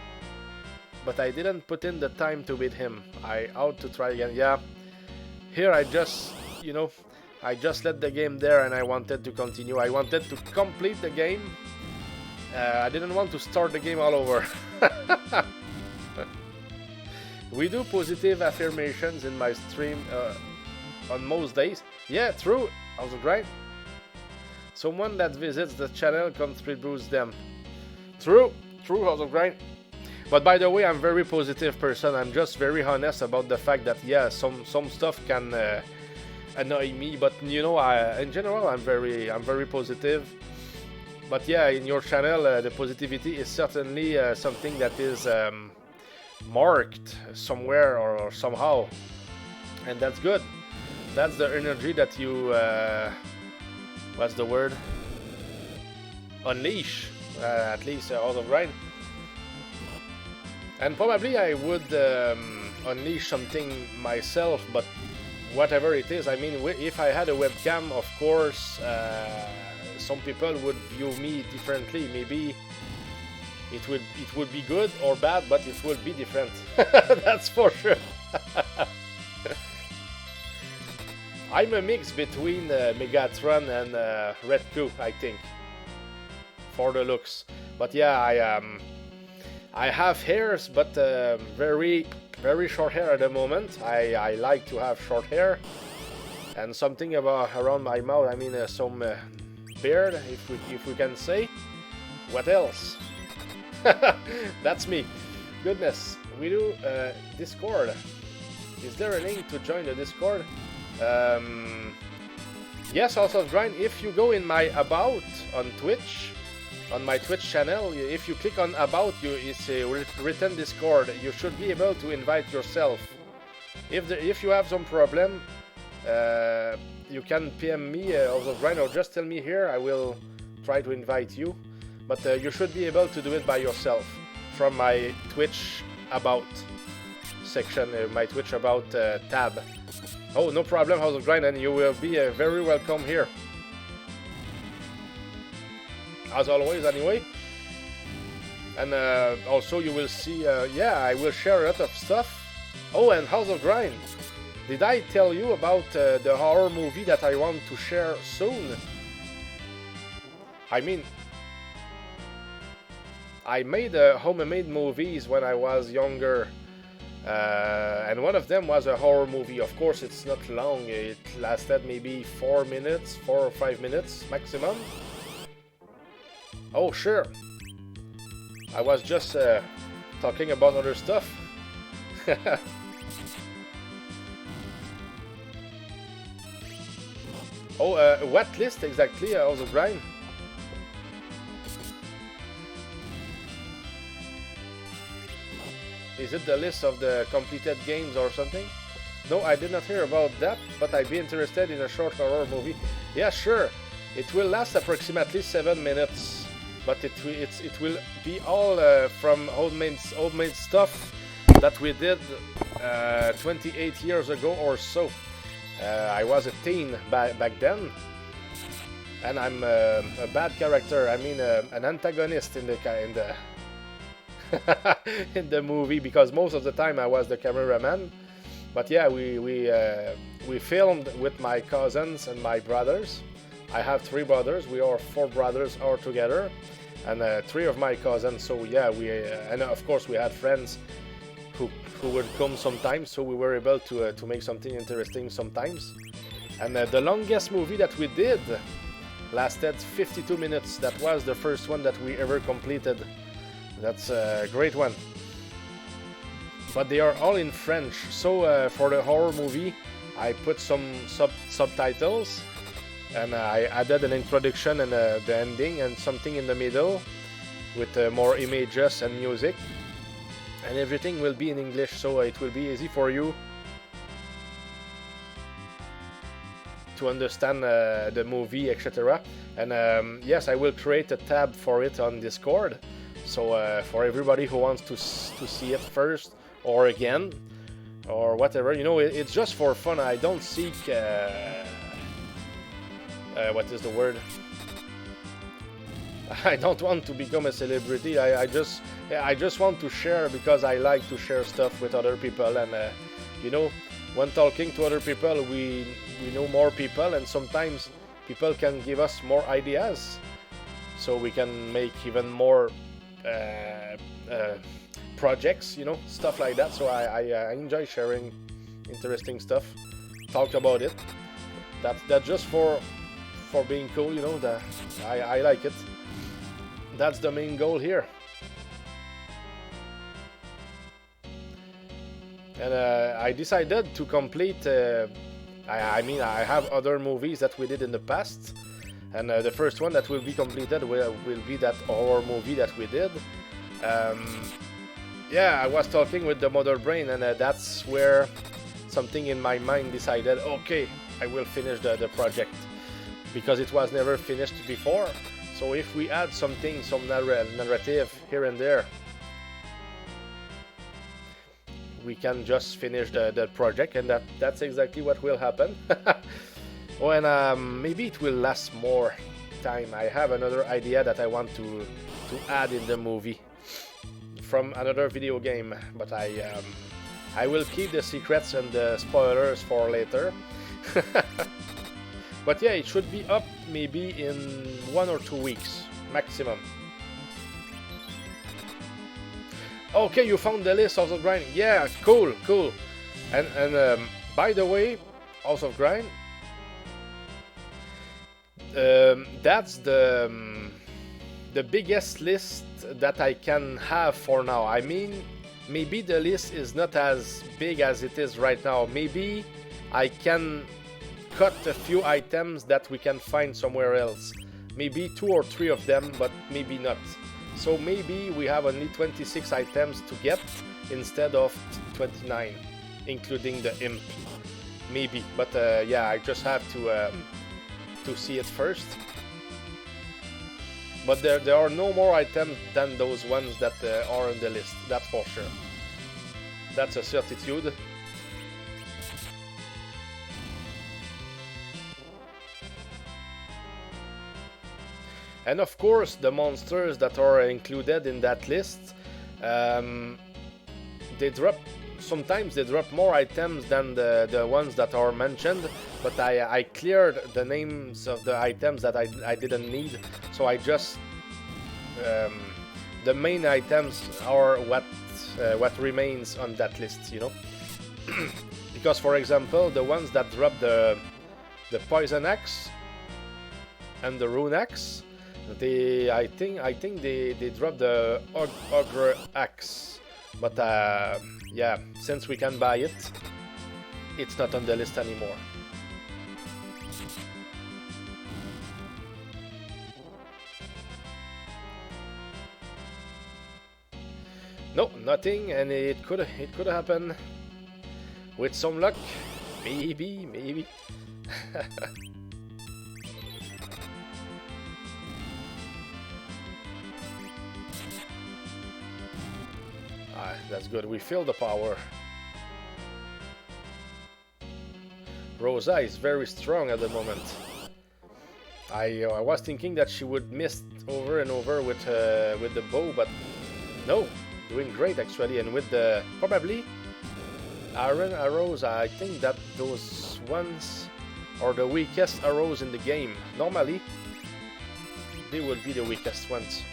but I didn't put in the time to beat him. I ought to try again. Yeah, here I just, you know, I just let the game there and I wanted to continue. I wanted to complete the game. I didn't want to start the game all over. We do positive affirmations in my stream on most days. Yeah, true. Also great. Someone that visits the channel contributes them. True. Also great. But by the way, I'm a very positive person. I'm just very honest about the fact that yeah, some stuff can annoy me. But you know, in general, I'm very positive. But yeah, in your channel, the positivity is certainly something that is marked somewhere or somehow, and that's good. That's the energy that you, what's the word? Unleash, at least out of right. And probably I would unleash something myself, but whatever it is, I mean, if I had a webcam, of course, some people would view me differently. Maybe it would be good or bad, but it would be different. That's for sure. I'm a mix between Megatron and Red Coup, I think, for the looks. But yeah, I have hairs, but very short hair at the moment. I like to have short hair, and something about around my mouth. I mean, some beard, if we can say. What else? That's me. Goodness, we do Discord. Is there a link to join the Discord? Yes, House of Grind. If you go in my About on Twitch, on my Twitch channel, if you click on About, it's a written Discord. You should be able to invite yourself. If you have some problem, you can PM me, House of Grind, or just tell me here. I will try to invite you. But you should be able to do it by yourself from my Twitch About section, my Twitch About tab. Oh, no problem, House of Grind, and you will be very welcome here. As always, anyway. And also you will see, yeah, I will share a lot of stuff. Oh, and House of Grind. Did I tell you about the horror movie that I want to share soon? I mean, I made homemade movies when I was younger. And one of them was a horror movie. Of course, it's not long. It lasted maybe 4 minutes, 4 or 5 minutes maximum. Oh, sure. I was just talking about other stuff. Oh, what list exactly, House of Grind? Is it the list of the completed games or something? No, I did not hear about that, but I'd be interested in a short horror movie. Yeah, sure. It will last approximately 7 minutes, but it will be all from homemade stuff that we did 28 years ago or so. I was a teen back then, and I'm a bad character. I mean, an antagonist in the in the movie, because most of the time I was the cameraman. But yeah, we filmed with my cousins and my brothers. I have 3 brothers. We are 4 brothers all together, and 3 of my cousins. So yeah, and of course we had friends who would come sometimes. So we were able to make something interesting sometimes. And the longest movie that we did lasted 52 minutes. That was the first one that we ever completed. That's a great one. But they are all in French. So for the horror movie, I put some subtitles, and I added an introduction and the ending and something in the middle with more images and music. And everything will be in English, so it will be easy for you to understand the movie, etc. And yes, I will create a tab for it on Discord. So for everybody who wants to see it first or again or whatever, you know, it's just for fun. I don't seek what is the word? I don't want to become a celebrity. I just want to share, because I like to share stuff with other people. And you know, when talking to other people, we know more people, and sometimes people can give us more ideas, so we can make even more projects, you know, stuff like that. So I enjoy sharing interesting stuff, talk about it. That's just for being cool, you know. That I like it. That's the main goal here. And I decided to complete. I mean, I have other movies that we did in the past, and the first one that will be completed will be that horror movie that we did. Yeah, I was talking with the mother brain, and that's where something in my mind decided, okay, I will finish the project, because it was never finished before. So if we add something, some narrative here and there, we can just finish the project, and that's exactly what will happen. Oh, and maybe it will last more time. I have another idea that I want to add in the movie from another video game, but I will keep the secrets and the spoilers for later. But yeah, it should be up maybe in 1 or 2 weeks maximum. Okay, you found the list, House of Grind. Yeah, cool. And by the way, House of Grind, that's the biggest list that I can have for now. I mean, maybe the list is not as big as it is right now. Maybe I can cut a few items that we can find somewhere else. Maybe 2 or 3 of them, but maybe not. So maybe we have only 26 items to get instead of 29, including the imp. Maybe, but yeah, I just have to see it first. But there are no more items than those ones that are on the list, that's for sure. That's a certitude. And of course, the monsters that are included in that list, they drop. Sometimes they drop more items than the ones that are mentioned, but I cleared the names of the items that I didn't need, so I just the main items are what remains on that list, you know. Because for example, the ones that drop the poison axe and the rune axe, I think they drop the ogre axe, but yeah, since we can buy it, it's not on the list anymore. No, nothing, and it could happen with some luck. Maybe. That's good. We feel the power. Rosa is very strong at the moment. I was thinking that she would miss over and over with the bow, but no, doing great actually. And with the probably iron arrows, I think that those ones are the weakest arrows in the game. Normally, they will be the weakest ones.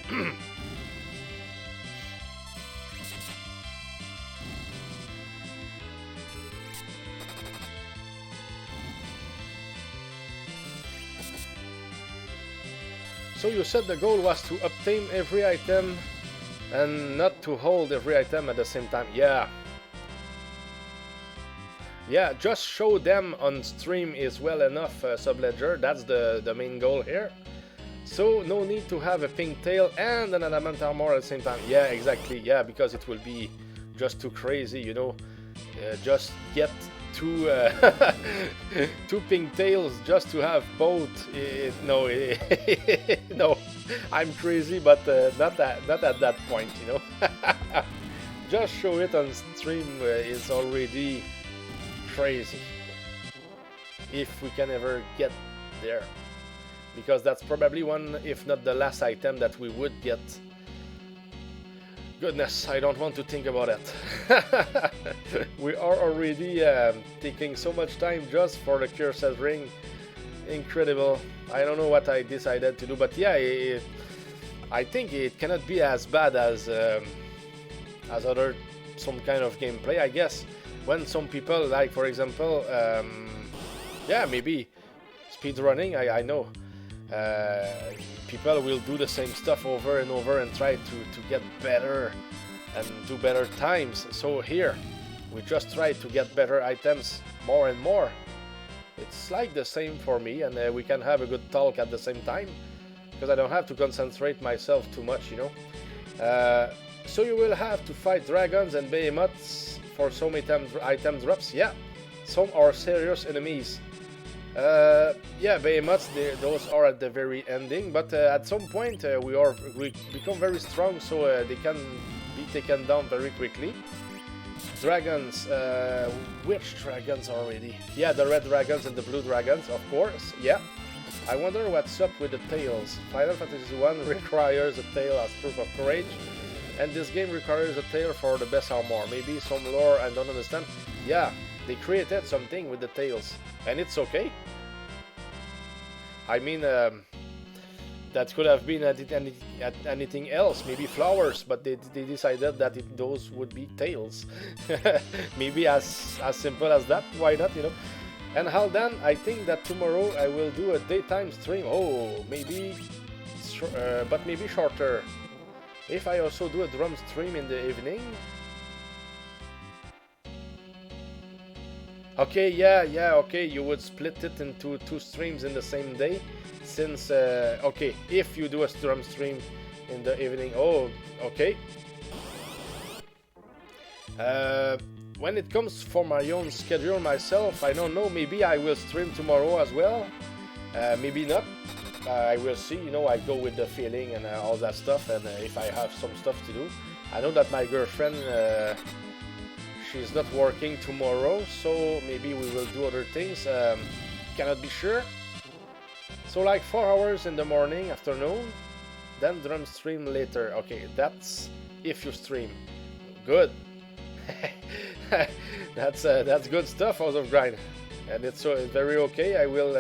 So you said the goal was to obtain every item and not to hold every item at the same time. Yeah. Yeah, just show them on stream is well enough, Subledger. That's the main goal here. So no need to have a pink tail and an adamant armor at the same time. Yeah, exactly. Yeah, because it will be just too crazy, you know. Just get two pink tails just to have both. No, no, I'm crazy, but not at that point, you know. Just show it on stream is already crazy. If we can ever get there, because that's probably one, if not the last item that we would get. Goodness, I don't want to think about it. We are already taking so much time just for the Cursed Ring. Incredible. I don't know what I decided to do, but yeah, I think it cannot be as bad as other some kind of gameplay, I guess. When some people, like for example, yeah, maybe speedrunning, I know. People will do the same stuff over and over and try to get better and do better times. So here, we just try to get better items more and more. It's like the same for me, and we can have a good talk at the same time, because I don't have to concentrate myself too much, you know. So you will have to fight dragons and behemoths for some item drops. Yeah, some are serious enemies. Yeah, behemoths, those are at the very ending, but at some point we become very strong, so they can be taken down very quickly. Dragons, which dragons already? Yeah, the red dragons and the blue dragons, of course, yeah. I wonder what's up with the tails. Final Fantasy 1 requires a tail as proof of courage, and this game requires a tail for the best armor. Maybe some lore I don't understand. Yeah, they created something with the tails, and it's okay. I mean, that could have been anything else, maybe flowers, but they decided that those would be tails. Maybe as simple as that, why not, you know? And Haldan, I think that tomorrow I will do a daytime stream. Oh, maybe, but maybe shorter. If I also do a drum stream in the evening, Okay, yeah, okay, you would split it into 2 streams in the same day, since, okay, if you do a drum stream in the evening, oh, okay. When it comes for my own schedule myself, I don't know, maybe I will stream tomorrow as well, maybe not, I will see, you know, I go with the feeling and all that stuff, and if I have some stuff to do. I know that my girlfriend, she's not working tomorrow, so maybe we will do other things, cannot be sure. So like 4 hours in the morning, afternoon, then drum stream later. Okay, that's if you stream. Good. That's good stuff out of grind, and it's very okay. I will.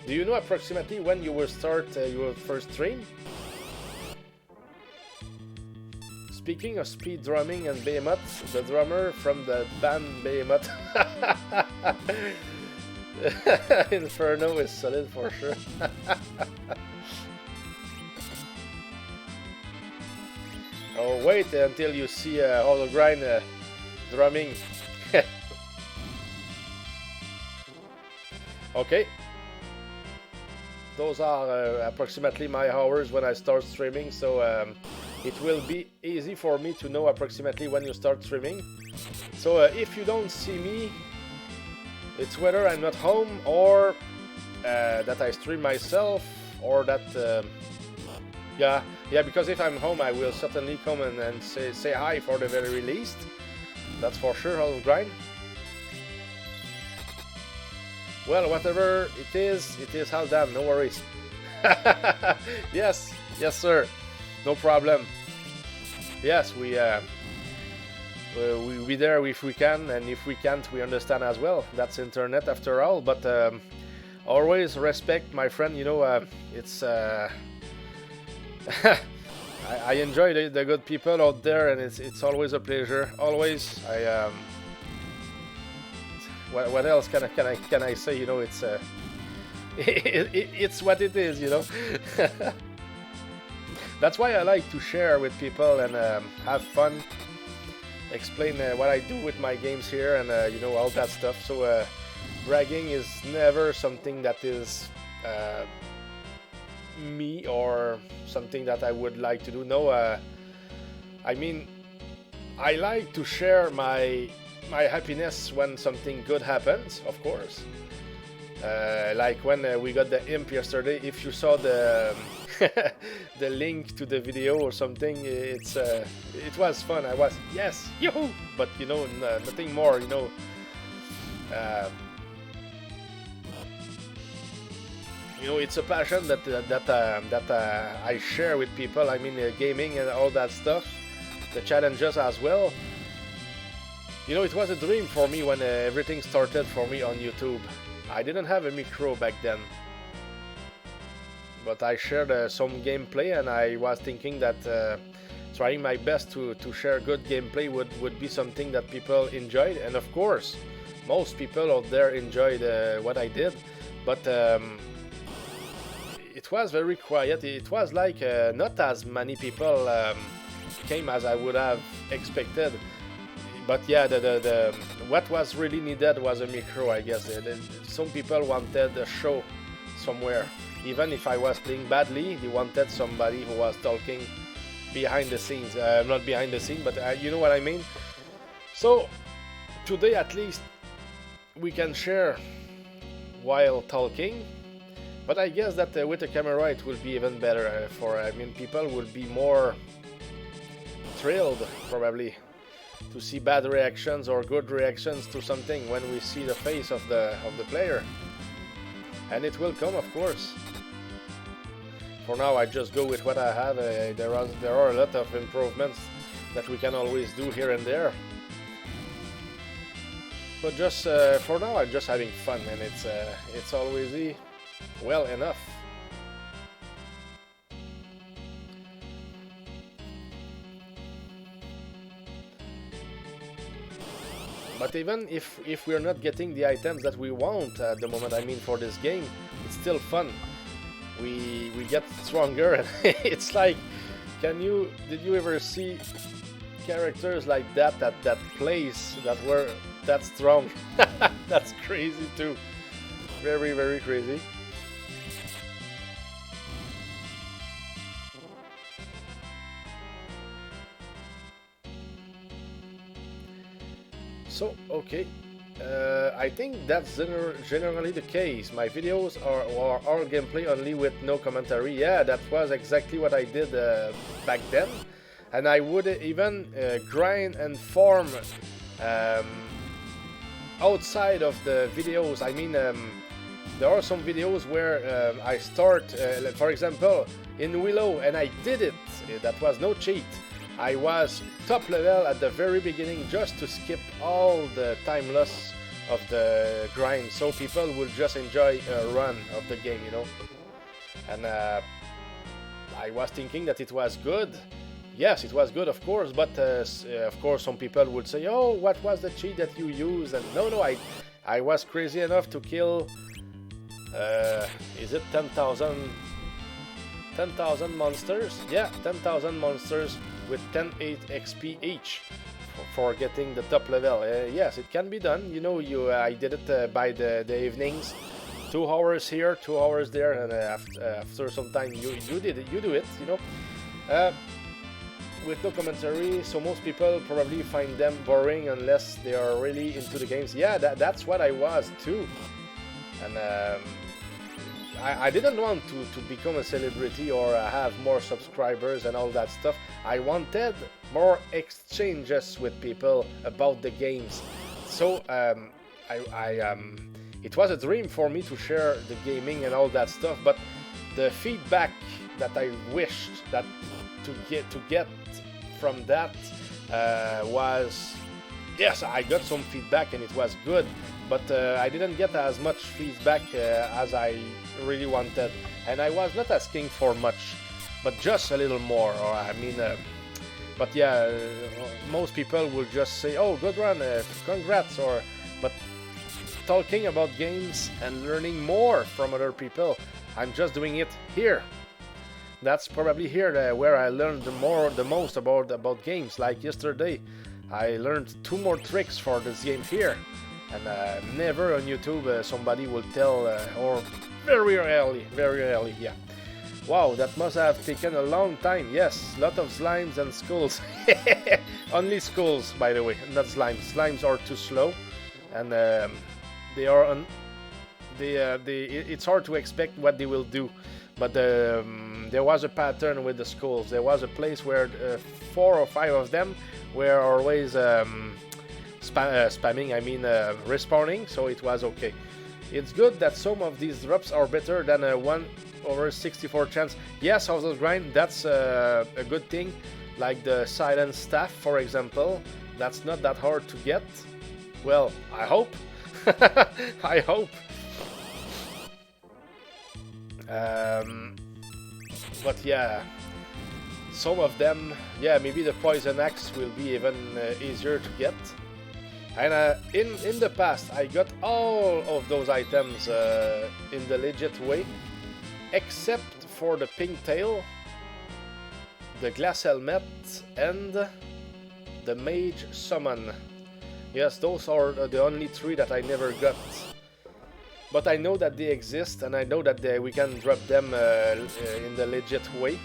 Do you know approximately when you will start your first stream? Speaking of speed drumming and Behemoth, the drummer from the band Behemoth, Inferno is solid for sure. Oh, wait until you see Hologrind drumming. Okay. Those are approximately my hours when I start streaming, so it will be easy for me to know approximately when you start streaming. So if you don't see me, it's whether I'm not home, or that I stream myself, or that yeah, because if I'm home I will certainly come and say hi for the very least. That's for sure. I'll grind. Well, whatever it is Haldan, no worries. Yes sir, no problem. Yes, we be there if we can, and if we can't, we understand as well. That's internet after all, but always respect, my friend, you know, it's I enjoy the good people out there, and it's always a pleasure, always. What else can I say, you know, it's it's what it is, you know. That's why I like to share with people and have fun, explain what I do with my games here, and you know, all that stuff. So bragging is never something that is me or something that I would like to do. No, I mean, I like to share my happiness when something good happens, of course. Like when we got the imp yesterday, if you saw the the link to the video or something, it was fun. I was, yes, yoo-hoo! But you know, nothing more, you know. You know, it's a passion that I share with people. I mean, gaming and all that stuff, the challenges as well. You know, it was a dream for me when everything started for me on YouTube. I didn't have a micro back then, but I shared some gameplay, and I was thinking that trying my best to share good gameplay would be something that people enjoyed, and of course, most people out there enjoyed what I did, but it was very quiet. It was like not as many people came as I would have expected. But yeah, the what was really needed was a micro, I guess. Some people wanted a show somewhere. Even if I was playing badly, they wanted somebody who was talking behind the scenes. Not behind the scene, but you know what I mean. So today at least we can share while talking. But I guess that with a camera it will be even better. I mean, people will be more thrilled probably to see bad reactions or good reactions to something when we see the face of the player, and it will come, of course. For now, I just go with what I have. There are a lot of improvements that we can always do here and there, but just for now, I'm just having fun, and it's always well enough. But even if we're not getting the items that we want at the moment, I mean, for this game, it's still fun. We get stronger, and it's like, did you ever see characters like that place that were That's strong. That's crazy too. Very, very crazy. So, okay. I think that's generally the case. My videos are all gameplay only with no commentary. Yeah, that was exactly what I did back then. And I would even grind and farm outside of the videos. I mean, there are some videos where I start, for example, in Willow, and I did it. That was no cheat. I was top level at the very beginning just to skip all the time loss of the grind, so people will just enjoy a run of the game, you know. And I was thinking that it was good. Yes, it was good, of course, but of course some people would say, oh, what was the cheat that you used? And no, I was crazy enough to kill, is it 10,000 monsters? Yeah, 10,000 monsters with 10,8 XP each for getting the top level. Yes, it can be done. You know, I did it by the evenings, 2 hours here, 2 hours there, and after some time you do it. You know, with no commentary. So most people probably find them boring unless they are really into the games. Yeah, that's what I was too, and I didn't want to become a celebrity or have more subscribers and all that stuff. I wanted more exchanges with people about the games. So it was a dream for me to share the gaming and all that stuff. But the feedback that I wished that to get from that was, yes, I got some feedback and it was good. But I didn't get as much feedback as I really wanted, and I was not asking for much, but just a little more. Or I mean, but yeah, most people will just say, "Oh, good run, congrats!" But talking about games and learning more from other people, I'm just doing it here. That's probably here where I learned the most about games. Like yesterday, I learned 2 more tricks for this game here. And never on YouTube somebody will tell, or very rarely, yeah. Wow, that must have taken a long time. Yes, lot of slimes and skulls. Only skulls, by the way, not slimes. Slimes are too slow, and they are it's hard to expect what they will do. But there was a pattern with the skulls. There was a place where 4 or 5 of them were always spamming, I mean respawning, so it was okay. It's good that some of these drops are better than a 1/64 chance. Yes, of the grind, that's a good thing. Like the silent staff, for example, that's not that hard to get. Well, I hope. I hope. But yeah, some of them, yeah, maybe the poison axe will be even easier to get. And in the past, I got all of those items in the legit way, except for the pink tail, the glass helmet, and the mage summon. Yes, those are the only 3 that I never got. But I know that they exist, and I know that we can drop them in the legit way.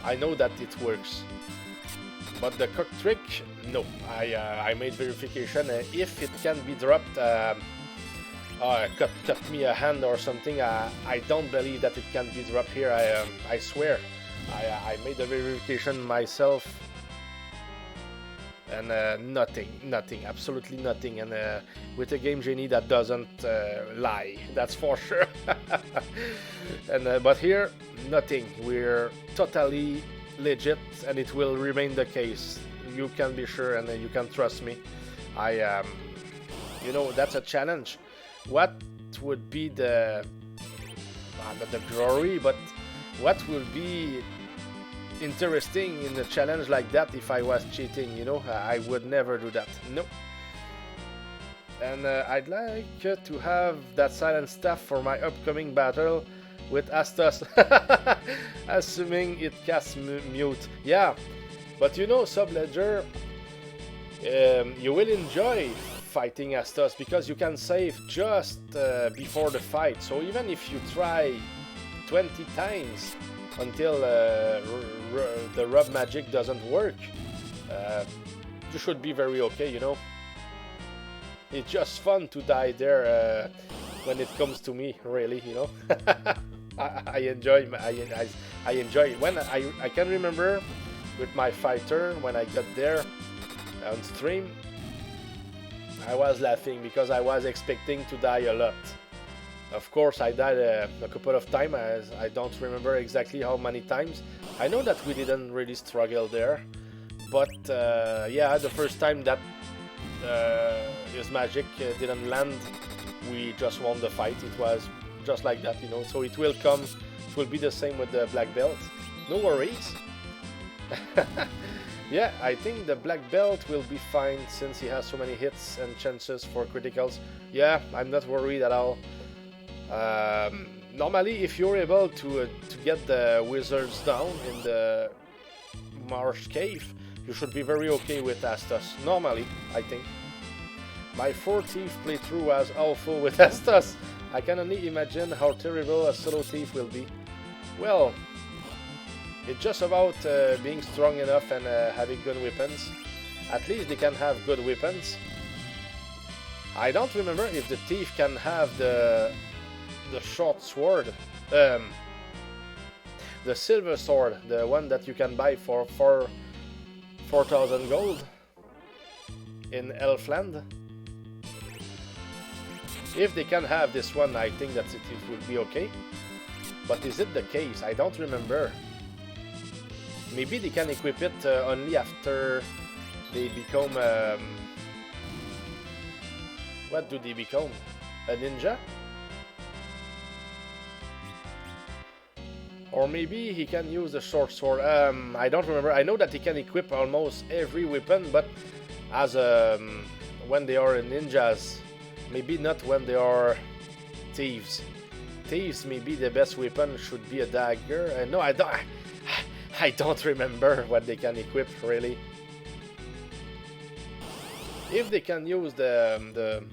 I know that it works. But the cock trick, no. I made verification. If it can be dropped, cut me a hand or something. I don't believe that it can be dropped here. I swear. I made the verification myself, and nothing, absolutely nothing. And with a game genie that doesn't lie, that's for sure. And but here, nothing. We're totally legit, and it will remain the case. You can be sure, and you can trust me. You know, that's a challenge. What would be the not the glory, but what would be interesting in a challenge like that if I was cheating? You know, I would never do that. No. And I'd like to have that silent staff for my upcoming battle with Astos, assuming it casts mute. Yeah, but you know, Subledger, you will enjoy fighting Astos, because you can save just before the fight. So even if you try 20 times until the rub magic doesn't work, you should be very okay, you know. It's just fun to die there when it comes to me, really, you know. I enjoy it. When I can remember with my fighter, when I got there on stream, I was laughing because I was expecting to die a lot. Of course, I died a couple of times. I don't remember exactly how many times. I know that we didn't really struggle there, but yeah, the first time that his magic didn't land, we just won the fight. It was just like that, you know. So it will come. It will be the same with the black belt. No worries. Yeah, I think the black belt will be fine since he has so many hits and chances for criticals. Yeah, I'm not worried at all. Normally, if you're able to get the wizards down in the Marsh Cave, you should be very okay with Astos. Normally, I think. My 4th thief playthrough was awful with Astos. I can only imagine how terrible a solo thief will be. Well, it's just about being strong enough and having good weapons. At least they can have good weapons. I don't remember if the thief can have the short sword, the silver sword, the one that you can buy for 4,000 gold in Elfland. If they can have this one, I think that it will be okay. But is it the case? I don't remember. Maybe they can equip it only after they become... what do they become? A ninja? Or maybe he can use the short sword. I don't remember. I know that he can equip almost every weapon, but as when they are ninjas, maybe not when they are thieves. Thieves, maybe the best weapon should be a dagger. No, I don't. I don't remember what they can equip really. If they can use the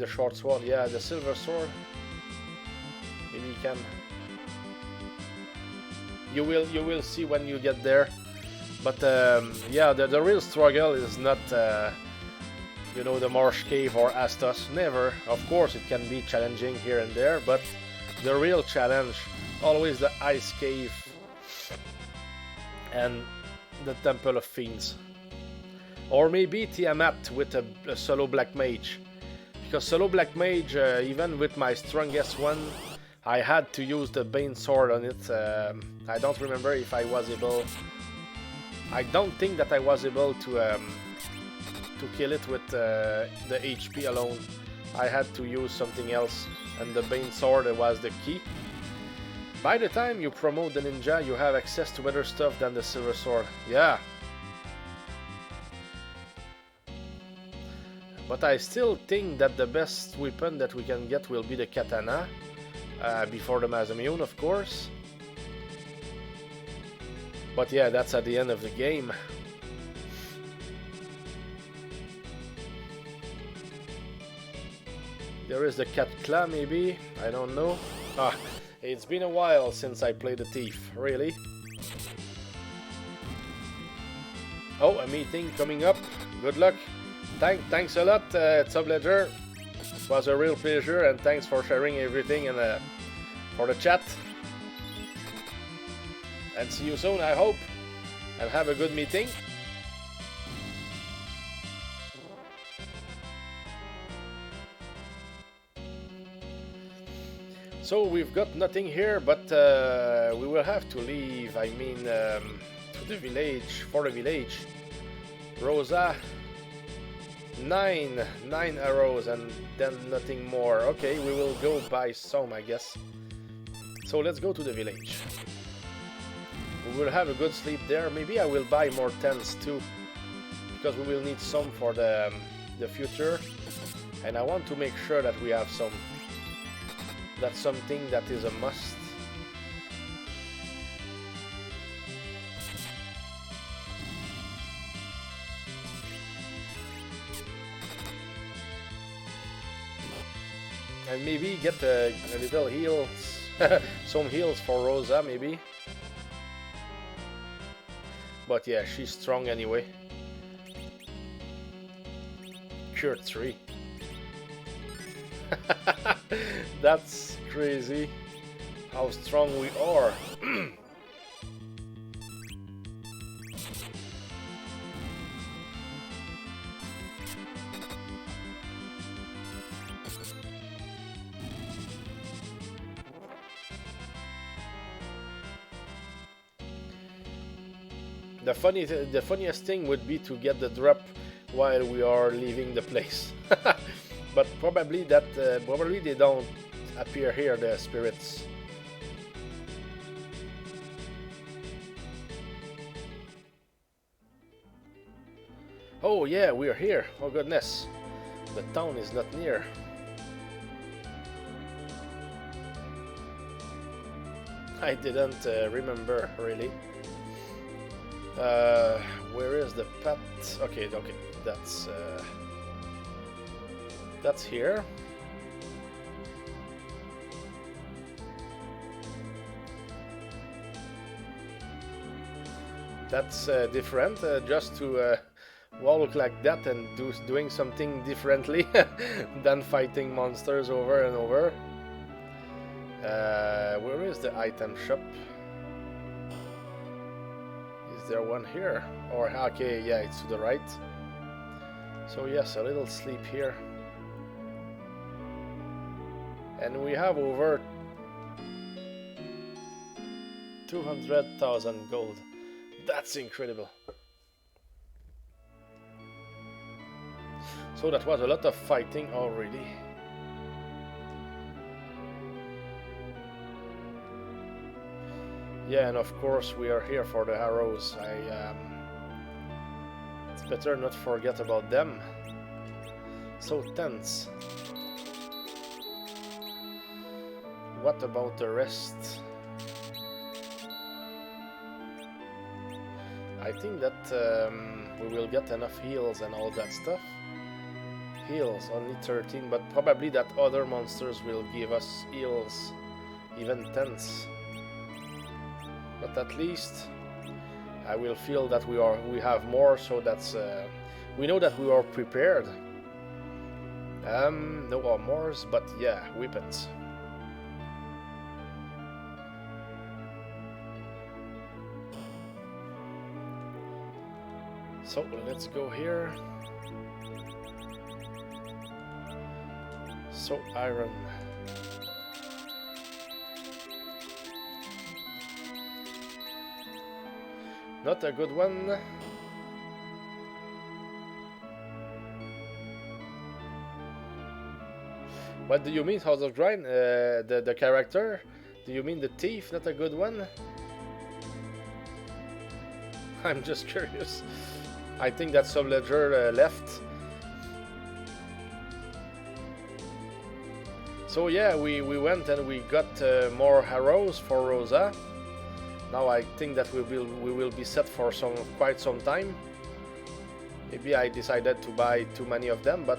short sword, yeah, the silver sword. Maybe you can. You will see when you get there. But yeah, the real struggle is not you know, the Marsh Cave or Astos. Never. Of course, it can be challenging here and there, but the real challenge always the Ice Cave and the Temple of Fiends. Or maybe Tiamat with a solo Black Mage. Because solo Black Mage, even with my strongest one, I had to use the Bane Sword on it. I don't remember if I was able... I don't think that I was able to kill it with the HP alone. I had to use something else, and the Bane Sword was the key. By the time you promote the ninja, you have access to better stuff than the silver sword. Yeah. But I still think that the best weapon that we can get will be the katana. Before the Mazamiun, of course. But yeah, that's at the end of the game. There is the Cat Claw, maybe? I don't know. Ah, it's been a while since I played the Thief, really. Oh, a meeting coming up. Good luck. Thanks a lot, it's a pleasure. It was a real pleasure, and thanks for sharing everything and for the chat. And see you soon, I hope. And have a good meeting. So we've got nothing here, but we will have to leave. I mean, to the village, for the village. Rosa, 9 arrows and then nothing more. Okay, we will go buy some, I guess. So let's go to the village. We will have a good sleep there. Maybe I will buy more tents too, because we will need some for the future, and I want to make sure that we have some. That's something that is a must. And maybe get a little heals, some heals for Rosa maybe. But yeah, she's strong anyway. Cure 3. That's crazy how strong we are. The funniest thing would be to get the drop while we are leaving the place. But probably they don't appear here, the spirits. Oh yeah, we're here. Oh goodness, the town is not near. I didn't remember really. Where is the pet? Okay, that's here. That's different. Just to walk like that and doing something differently than fighting monsters over and over. Where is the item shop? Is there one here? Or okay, yeah, it's to the right. So yes, a little sleep here. And we have over 200,000 gold. That's incredible. So that was a lot of fighting already. Yeah, and of course we are here for the arrows. It's better not forget about them. So tense. What about the rest? I think that we will get enough heals and all that stuff. Heals, only 13, but probably that other monsters will give us heals, even 10s. But at least I will feel that we have more, so that's we know that we are prepared. No armors, but yeah, weapons. So let's go here. So iron. Not a good one. What do you mean, House of Grind? The character? Do you mean the thief? Not a good one? I'm just curious. I think that some ledger left. So yeah, we went and we got more arrows for Rosa. Now I think that we will be set for quite some time. Maybe I decided to buy too many of them, but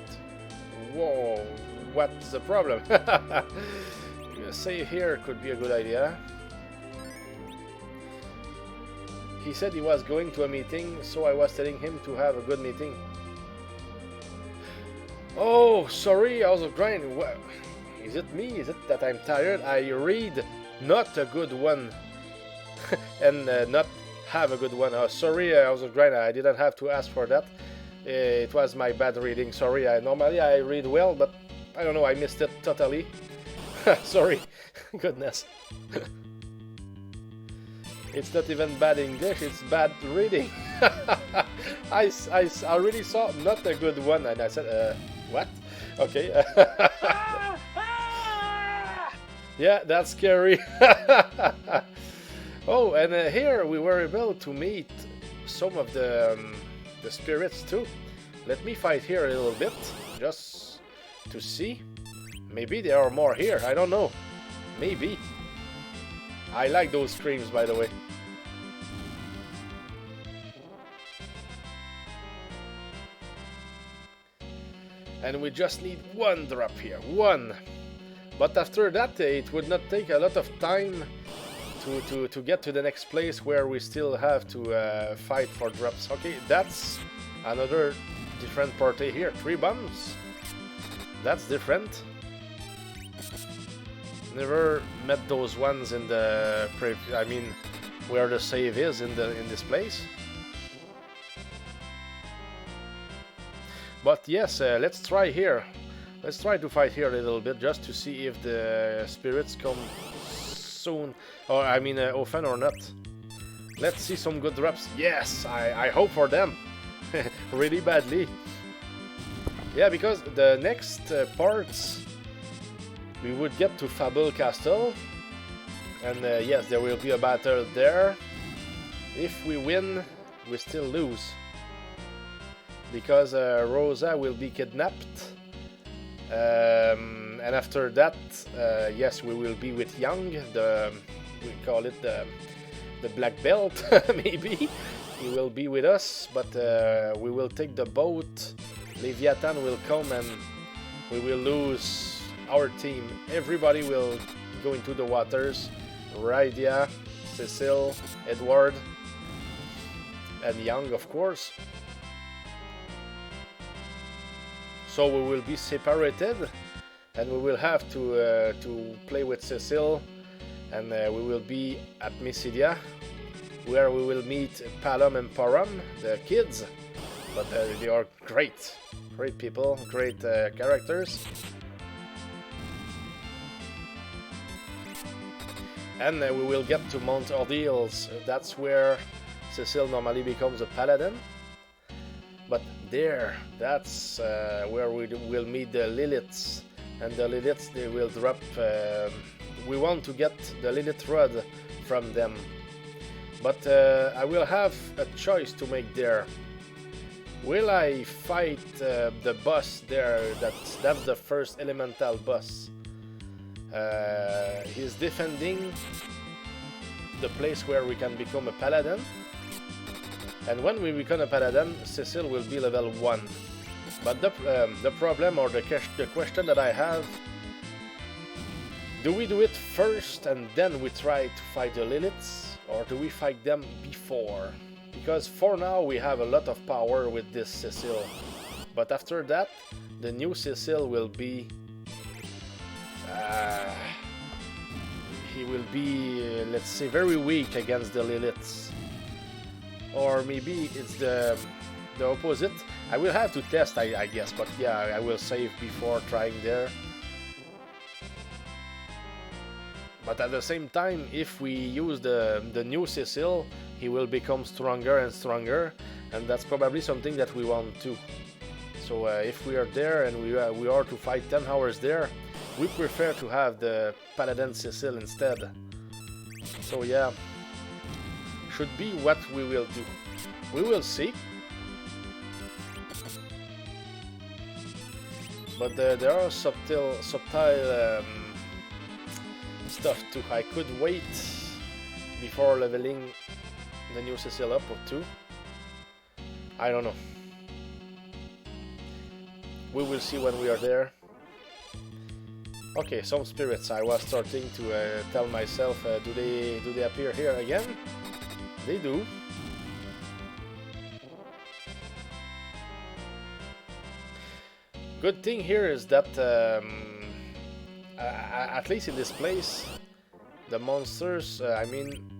whoa, what's the problem? Save here could be a good idea. He said he was going to a meeting, so I was telling him to have a good meeting. Oh, sorry, I was grinding. What? Is it me? Is it that I'm tired? I read not a good one. And not have a good one. Sorry, I was a grinder. I didn't have to ask for that. It was my bad reading. Sorry. Normally I read well, but I don't know. I missed it totally. Sorry. Goodness. It's not even bad English. It's bad reading. I already saw not a good one, and I said, what? Okay. Yeah, that's scary. Oh, and here we were able to meet some of the spirits too. Let me fight here a little bit, just to see. Maybe there are more here, I don't know. Maybe. I like those screams, by the way. And we just need one drop here, one. But after that, it would not take a lot of time to get to the next place where we still have to fight for drops. Okay, that's another different party here. 3 bombs. That's different. Never met those ones in the I mean, where the save is in this place. But yes, let's try here. Let's try to fight here a little bit just to see if the spirits come soon, or I mean often or not. Let's see some good drops. Yes, I hope for them. Really badly. Yeah, because the next parts we would get to Fable Castle, and yes, there will be a battle there. If we win, we still lose, because Rosa will be kidnapped, and after that, yes, we will be with Young, we call it the black belt. Maybe he will be with us, but we will take the boat. Leviathan will come and we will lose our team. Everybody will go into the waters. Rydia, Cecil, Edward, and Young, of course. So we will be separated, and we will have to play with Cecil, and we will be at Mysidia, where we will meet Palom and Param, the kids. But they are great people, great characters. And we will get to Mount Ordeals. That's where Cecil normally becomes a Paladin. But there, that's where we will meet the Liliths. And the Liliths, they will drop... we want to get the Lilith Rod from them. But I will have a choice to make there. Will I fight the boss there? That's the first elemental boss. He's defending the place where we can become a Paladin. And when we become a Paladin, Cecil will be level 1. But the problem, or the question that I have, do we do it first and then we try to fight the Liliths? Or do we fight them before? Because for now we have a lot of power with this Cecil. But after that, the new Cecil will be... he will be, let's say, very weak against the Liliths. Or maybe it's the opposite. I will have to test, I guess, but yeah, I will save before trying there. But at the same time, if we use the new Cecil, he will become stronger and stronger, and that's probably something that we want too. So if we are there and we are to fight 10 hours there, we prefer to have the Paladin Cecil instead. So yeah, should be what we will do. We will see. But there are subtle stuff too. I could wait before leveling the new Cecil up or 2. I don't know. We will see when we are there. Okay, some spirits. I was starting to tell myself, do they appear here again? They do. Good thing here is that at least in this place, the monsters, I mean,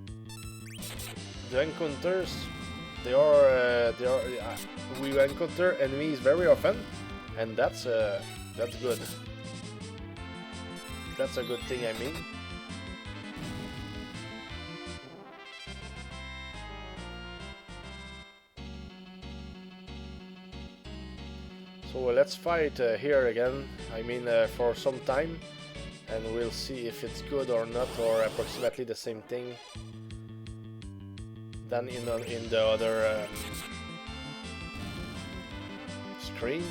the encounters, we encounter enemies very often, and that's good. That's a good thing, I mean. So let's fight here again, I mean for some time, and we'll see if it's good or not, or approximately the same thing than in the other screen.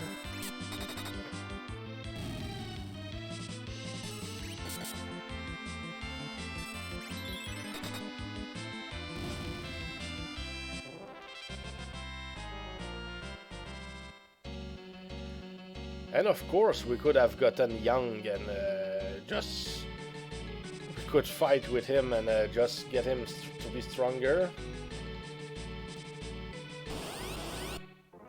And of course we could have gotten Young and just we could fight with him and just get him to be stronger.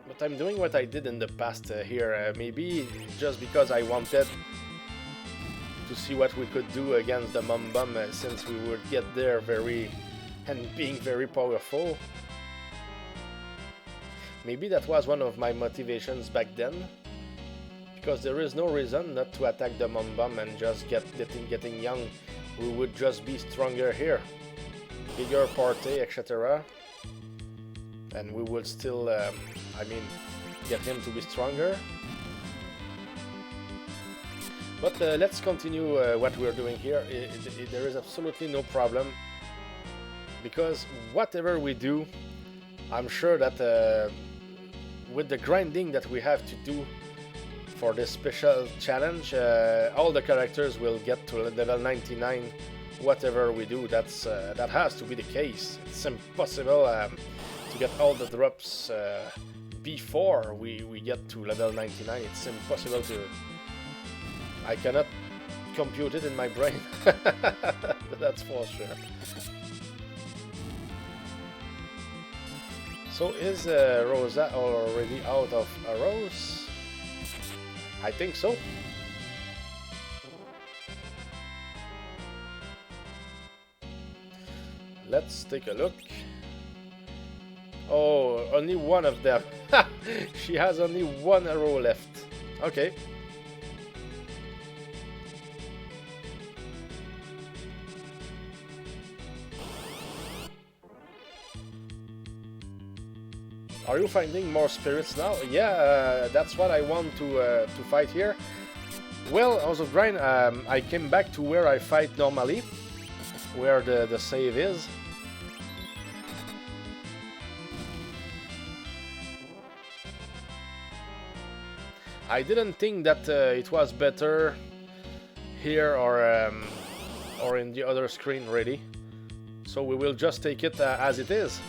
But I'm doing what I did in the past here, maybe just because I wanted to see what we could do against the Mum Bum since we would get there and being very powerful. Maybe that was one of my motivations back then, because there is no reason not to attack the Mum Bum and just getting young. We would just be stronger here, bigger party, etc. And we would still, I mean, get him to be stronger. But let's continue what we're doing here. There is absolutely no problem, because whatever we do, I'm sure that with the grinding that we have to do for this special challenge, all the characters will get to level 99 whatever we do. That has to be the case. It's impossible to get all the drops before we get to level 99. It's impossible to... I cannot compute it in my brain. That's for sure. So is Rosa already out of arrows? I think so. Let's take a look. Oh, only one of them. She has only one arrow left. Okay. Are you finding more spirits now? Yeah, that's what I want to fight here. Well, House of Grind, I came back to where I fight normally, where the save is. I didn't think that it was better here or in the other screen, really. So we will just take it as it is.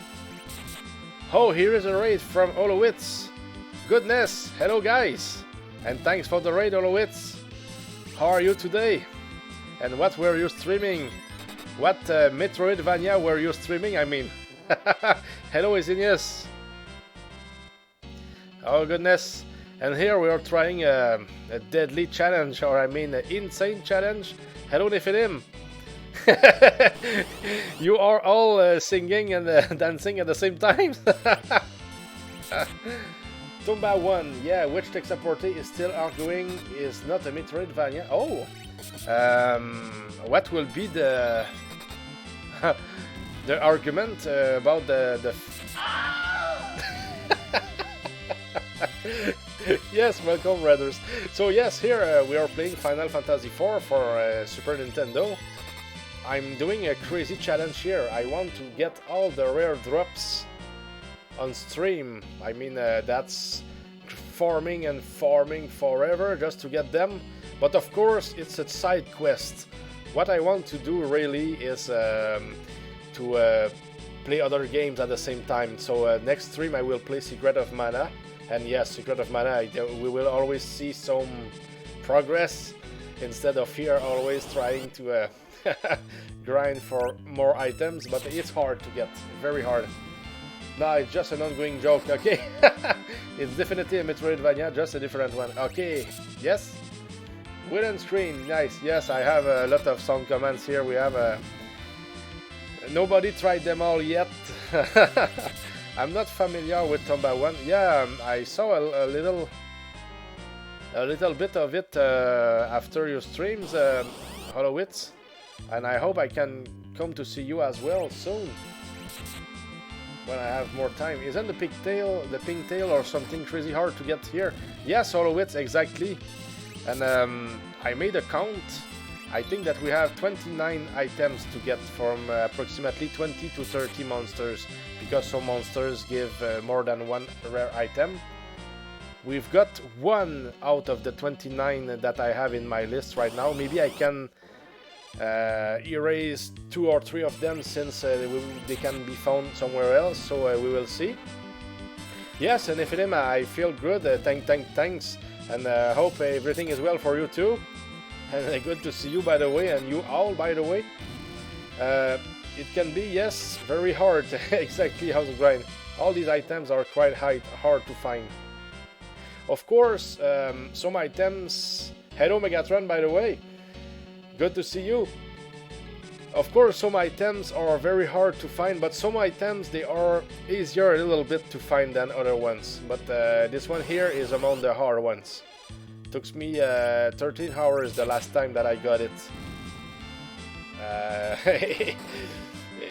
Oh, here is a raid from Holowitz. Goodness, hello guys, and thanks for the raid, Holowitz. How are you today? And what were you streaming? What Metroidvania were you streaming? I mean, hello Isinius. Oh goodness, and here we are trying a deadly challenge, or I mean an insane challenge. Hello Nephilim. You are all singing and dancing at the same time. Tomba 1, yeah, which tech supporter is still arguing is not a Metroidvania. Oh, what will be the the argument about the Yes, welcome, brothers. So yes, here we are playing Final Fantasy IV for Super Nintendo. I'm doing a crazy challenge here. I want to get all the rare drops on stream. I mean, that's farming and farming forever just to get them. But of course, it's a side quest. What I want to do really is to play other games at the same time. So next stream I will play Secret of Mana. And yes, Secret of Mana, we will always see some progress instead of here always trying to grind for more items, but it's hard to get, very hard. No, it's just an ongoing joke, okay? It's definitely a Metroidvania, just a different one. Okay, yes? Wooden screen, nice. Yes, I have a lot of sound comments here. We have a... Nobody tried them all yet. I'm not familiar with Tomba 1. Yeah, I saw a little bit of it after your streams, Holowitz. And I hope I can come to see you as well soon, when I have more time. Isn't the pigtail or something crazy hard to get here? Yes, Holowitz, exactly. And I made a count. I think that we have 29 items to get from approximately 20 to 30 monsters, because some monsters give more than one rare item. We've got one out of the 29 that I have in my list right now. Maybe I can erase 2 or 3 of them, since they can be found somewhere else, so we will see. Yes, and Nephilim, I feel good, thanks, and hope everything is well for you too. And good to see you, by the way, and you all, by the way. It can be, yes, very hard. Exactly, how's it grind? All these items are quite hard to find. Of course, some items... Hello, Megatron, by the way. Good to see you. Of course, some items are very hard to find, but some items, they are easier a little bit to find than other ones. But this one here is among the hard ones. Took me 13 hours the last time that I got it.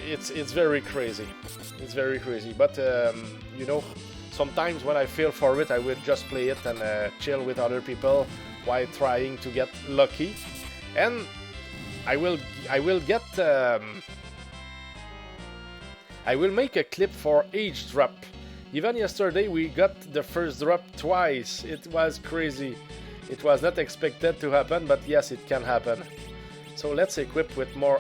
It's very crazy. It's very crazy. But you know, sometimes when I feel for it, I will just play it and chill with other people while trying to get lucky. And I will get I will make a clip for each drop. Even yesterday we got the first drop twice. It was crazy. It was not expected to happen, but yes, it can happen. So let's equip with more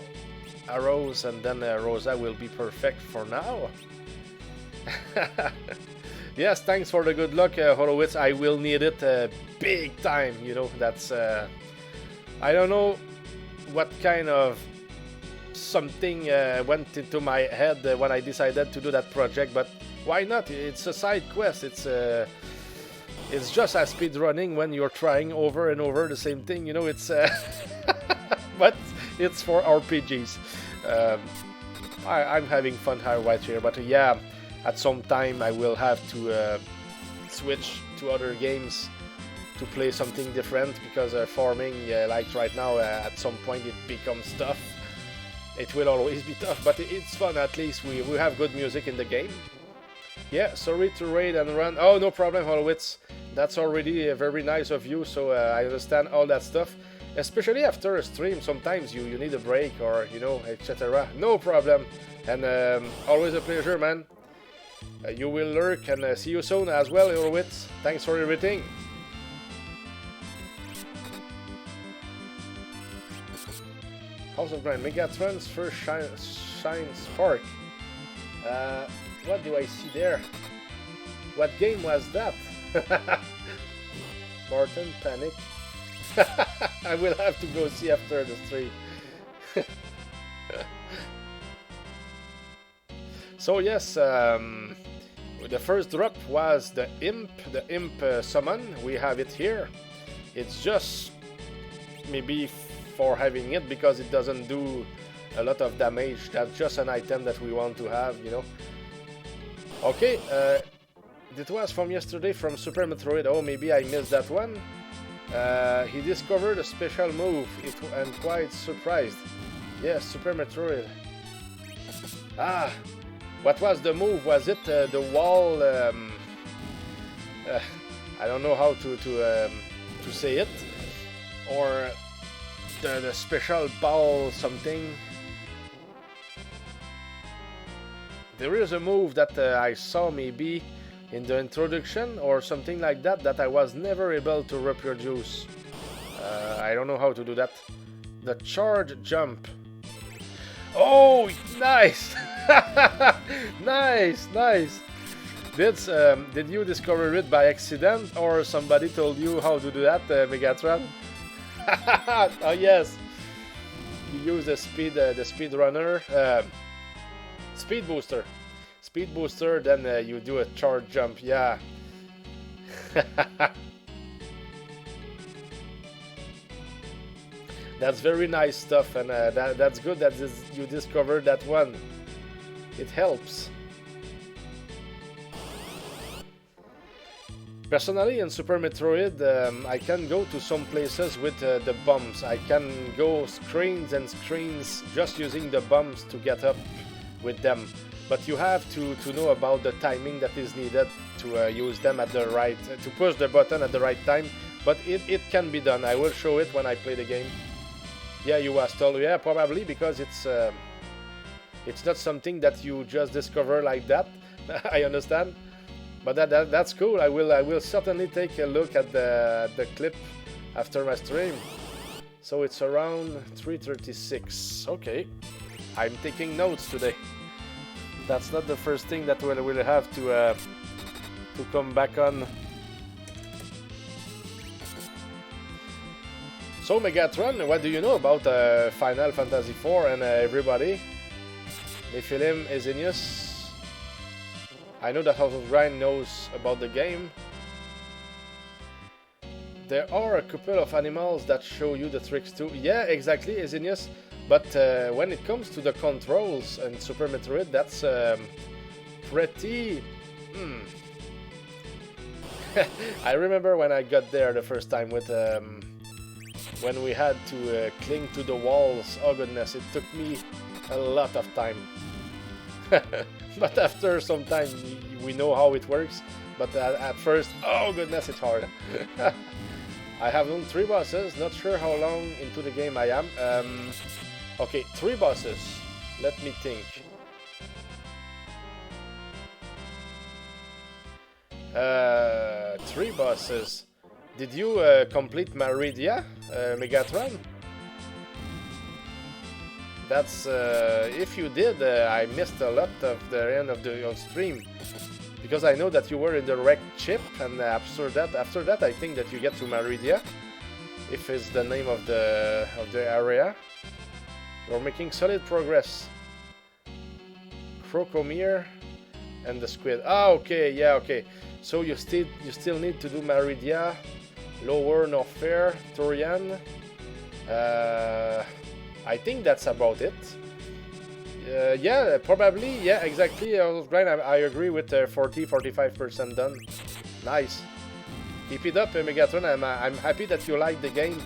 arrows, and then Rosa will be perfect for now. Yes, thanks for the good luck, Horowitz. I will need it big time, you know. That's I don't know what kind of something went into my head when I decided to do that project, but why not? It's a side quest. It's just as speedrunning when you're trying over and over the same thing, you know. It's but it's for RPGs. I'm having fun right here, but yeah, at some time I will have to switch to other games to play something different, because farming, like right now, at some point it becomes tough. It will always be tough, but it's fun. At least we have good music in the game. Yeah, sorry to raid and run. Oh, no problem, Horowitz. That's already very nice of you, so I understand all that stuff. Especially after a stream, sometimes you need a break, or, you know, etc. No problem. And always a pleasure, man. You will lurk, and see you soon as well, Horowitz. Thanks for everything. House of Grind, Megatron's first shine spark. What do I see there? What game was that? Martin Panic. I will have to go see after the stream. So yes, the first drop was the imp summon. We have it here. It's just maybe for having it, because it doesn't do a lot of damage. That's just an item that we want to have, you know. Okay, it was from yesterday, from Super Metroid. Oh, maybe I missed that one. He discovered a special move. I'm quite surprised. Yes, Super Metroid. Ah, what was the move? Was it the wall? I don't know how to say it. Or the special ball something. There is a move that I saw maybe in the introduction or something like that, that I was never able to reproduce. I don't know how to do that. The charge jump. Oh, nice! Nice. Did you discover it by accident, or somebody told you how to do that, Megatron? Oh yes, you use the speed runner, speed booster, then you do a charge jump. Yeah. That's very nice stuff, and that's good that you discovered that one. It helps. Personally, in Super Metroid, I can go to some places with the bombs. I can go screens and screens just using the bombs to get up with them. But you have to know about the timing that is needed to use them at the right, to push the button at the right time. But it can be done. I will show it when I play the game. Yeah, you was told. Yeah, probably because it's not something that you just discover like that. I understand. But that's cool. I will certainly take a look at the clip after my stream. So it's around 3:36. Okay, I'm taking notes today. That's not the first thing that we'll have to come back on. So Megatron, what do you know about Final Fantasy IV and everybody? Nephilim, Exenius. I know that House of Grind knows about the game. There are a couple of animals that show you the tricks too. Yeah, exactly, Exenius. But when it comes to the controls and Super Metroid, that's pretty... I remember when I got there the first time with... when we had to cling to the walls. Oh goodness, it took me a lot of time. But after some time, we know how it works. But at first, oh goodness, it's hard. I have done 3 bosses, not sure how long into the game I am. Okay, 3 bosses. Let me think. 3 bosses. Did you complete Maridia, Megatron? That's if you did, I missed a lot of the end of the stream, because I know that you were in the wrecked ship, and after that, I think that you get to Maridia, if it's the name of the area. You're making solid progress. Crocomere and the squid. Ah, okay, yeah, okay. So you still need to do Maridia, Lower Norfair, Turian. I think that's about it. Yeah, probably. Yeah, exactly. I agree with 40-45% done. Nice. Keep it up, Megatron. I'm happy that you like the game.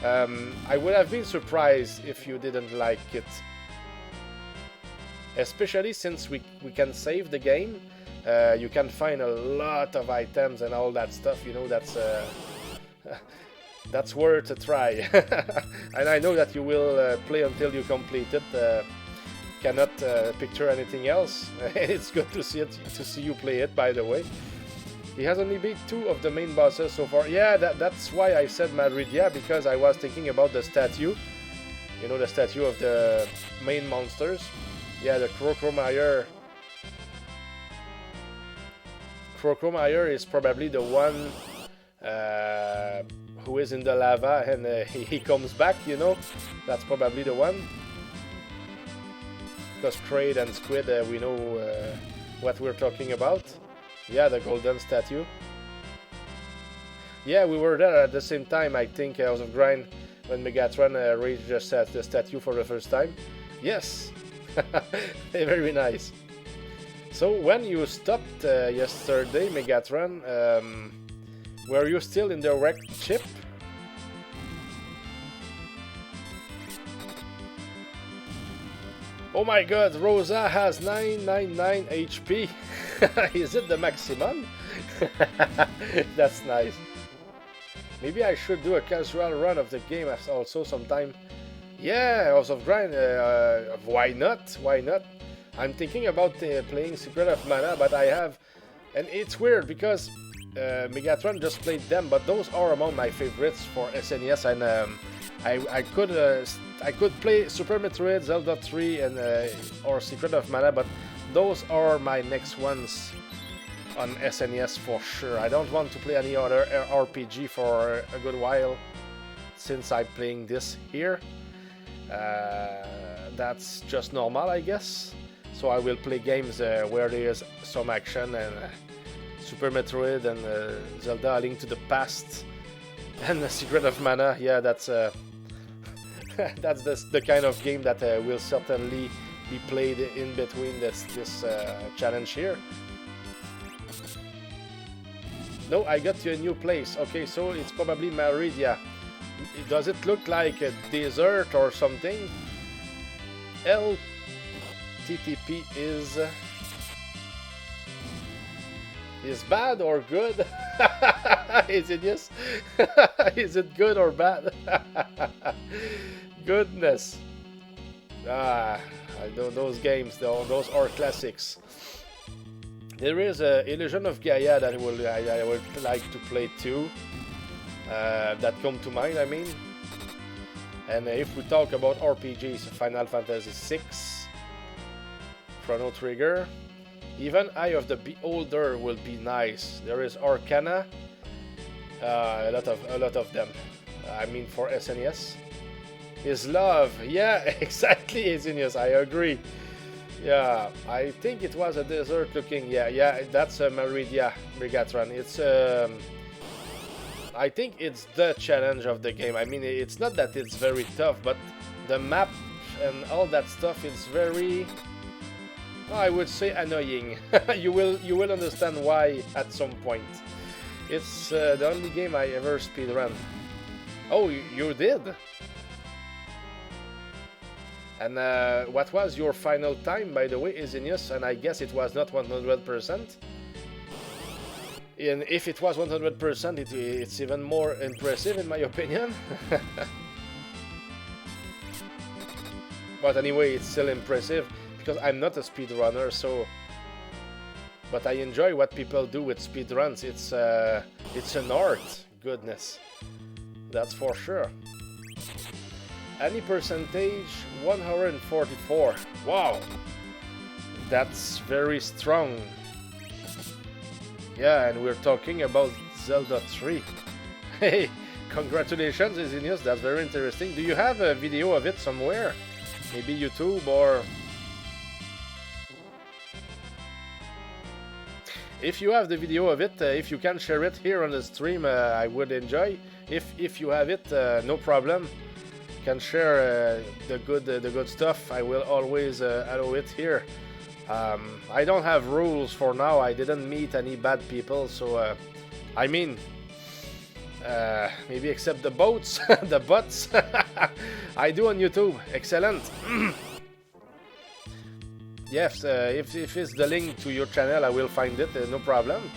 I would have been surprised if you didn't like it. Especially since we can save the game. You can find a lot of items and all that stuff. You know, that's worth a try. And I know that you will play until you complete it. Cannot picture anything else. It's good to see you play it, by the way. He has only beat 2 of the main bosses so far. Yeah, that's why I said Madridia, because I was thinking about the statue. You know, the statue of the main monsters. Yeah, the Crocomire. Crocomire is probably the one who is in the lava and he comes back, you know. That's probably the one. Because Kraid and Squid, we know what we're talking about. Yeah, the golden statue. Yeah, we were there at the same time, I think, House of Grind, when Megatron raised the statue for the first time. Yes! Very nice. So, when you stopped yesterday, Megatron, were you still in the wrecked ship? Oh my god, Rosa has 999 HP. Is it the maximum? That's nice. Maybe I should do a casual run of the game also sometime. Yeah, House of Grind, why not? Why not? I'm thinking about playing Secret of Mana, but I have... And it's weird because Megatron just played them, but those are among my favorites for SNES, and I could play Super Metroid, Zelda 3, and or Secret of Mana, but those are my next ones on SNES for sure. I don't want to play any other RPG for a good while since I'm playing this here. That's just normal, I guess. So I will play games where there is some action, and Super Metroid and Zelda: A Link to the Past and the Secret of Mana. Yeah, that's that's the kind of game that will certainly be played in between this challenge here. No, I got to a new place. Okay, so it's probably Maridia. Does it look like a desert or something? LTTP is bad or good? Is it yes? Is it good or bad? Goodness. Those games, those are classics. There is a Illusion of Gaia that I would like to play too. That come to mind, I mean. And if we talk about RPGs, Final Fantasy VI, Chrono Trigger, even Eye of the Beholder will be nice. There is Arcana, a lot of them. I mean for SNES. Is love. Yeah, exactly, Izinius, I agree. Yeah, I think it was a desert looking. Yeah, that's a Meridia Brigatron. It's I think it's the challenge of the game. I mean, it's not that it's very tough, but the map and all that stuff is very, I would say, annoying. you will understand why at some point. It's the only game I ever speedrun. Oh, you did? And what was your final time, by the way, Izinius? And I guess it was not 100%. And if it was 100%, it's even more impressive, in my opinion. But anyway, it's still impressive, because I'm not a speedrunner, so... But I enjoy what people do with speedruns. It's an art, goodness. That's for sure. Any percentage, 1 hour and 44. Wow, that's very strong. Yeah, and we're talking about Zelda 3. Hey, congratulations, Izinius, that's very interesting. Do you have a video of it somewhere? Maybe YouTube or... If you have the video of it, if you can share it here on the stream, I would enjoy. If you have it, no problem. Can share the good stuff. I will always allow it here. I don't have rules for now. I didn't meet any bad people, so I mean, maybe except the boats, the bots. I do on YouTube. Excellent. Yes, if it's the link to your channel, I will find it. No problem.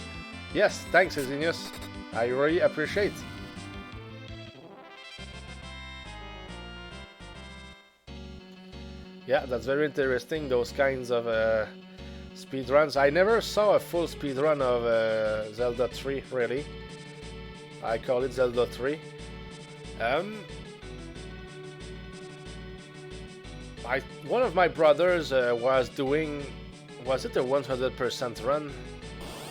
Yes, thanks, Izinius. I really appreciate. Yeah, that's very interesting, those kinds of speedruns. I never saw a full speedrun of Zelda 3, really. I call it Zelda 3. One of my brothers was doing... Was it a 100% run?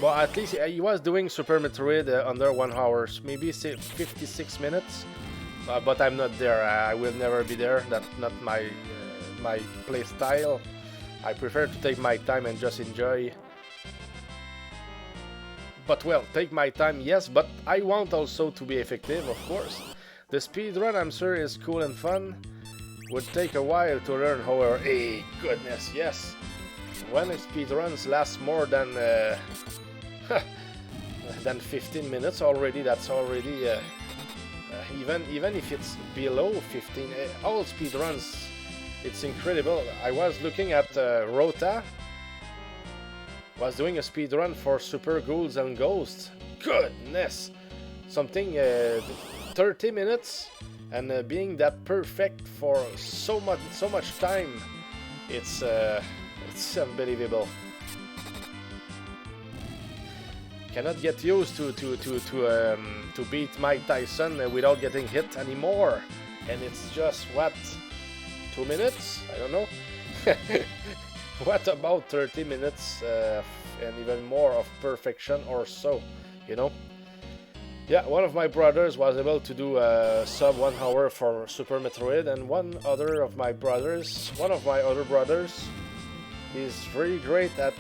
Well, at least he was doing Super Metroid under 1 hour, maybe 56 minutes. But I'm not there. I will never be there. That's not my play style. I prefer to take my time and just enjoy. But well, take my time, yes, but I want also to be effective, of course. The speedrun, I'm sure, is cool and fun. Would take a while to learn, however. Hey, goodness, yes. When speedruns last more than 15 minutes already, that's already even if it's below 15. All speedruns. It's incredible. I was looking at Rota. Was doing a speedrun for Super Ghouls and Ghosts. Goodness! Something 30 minutes and being that perfect for so much time. It's unbelievable. Cannot get used to beat Mike Tyson without getting hit anymore. And it's just what? 2 minutes? I don't know. What about 30 minutes and even more of perfection or so, you know? Yeah, one of my brothers was able to do sub 1 hour for Super Metroid, and one of my other brothers is very great at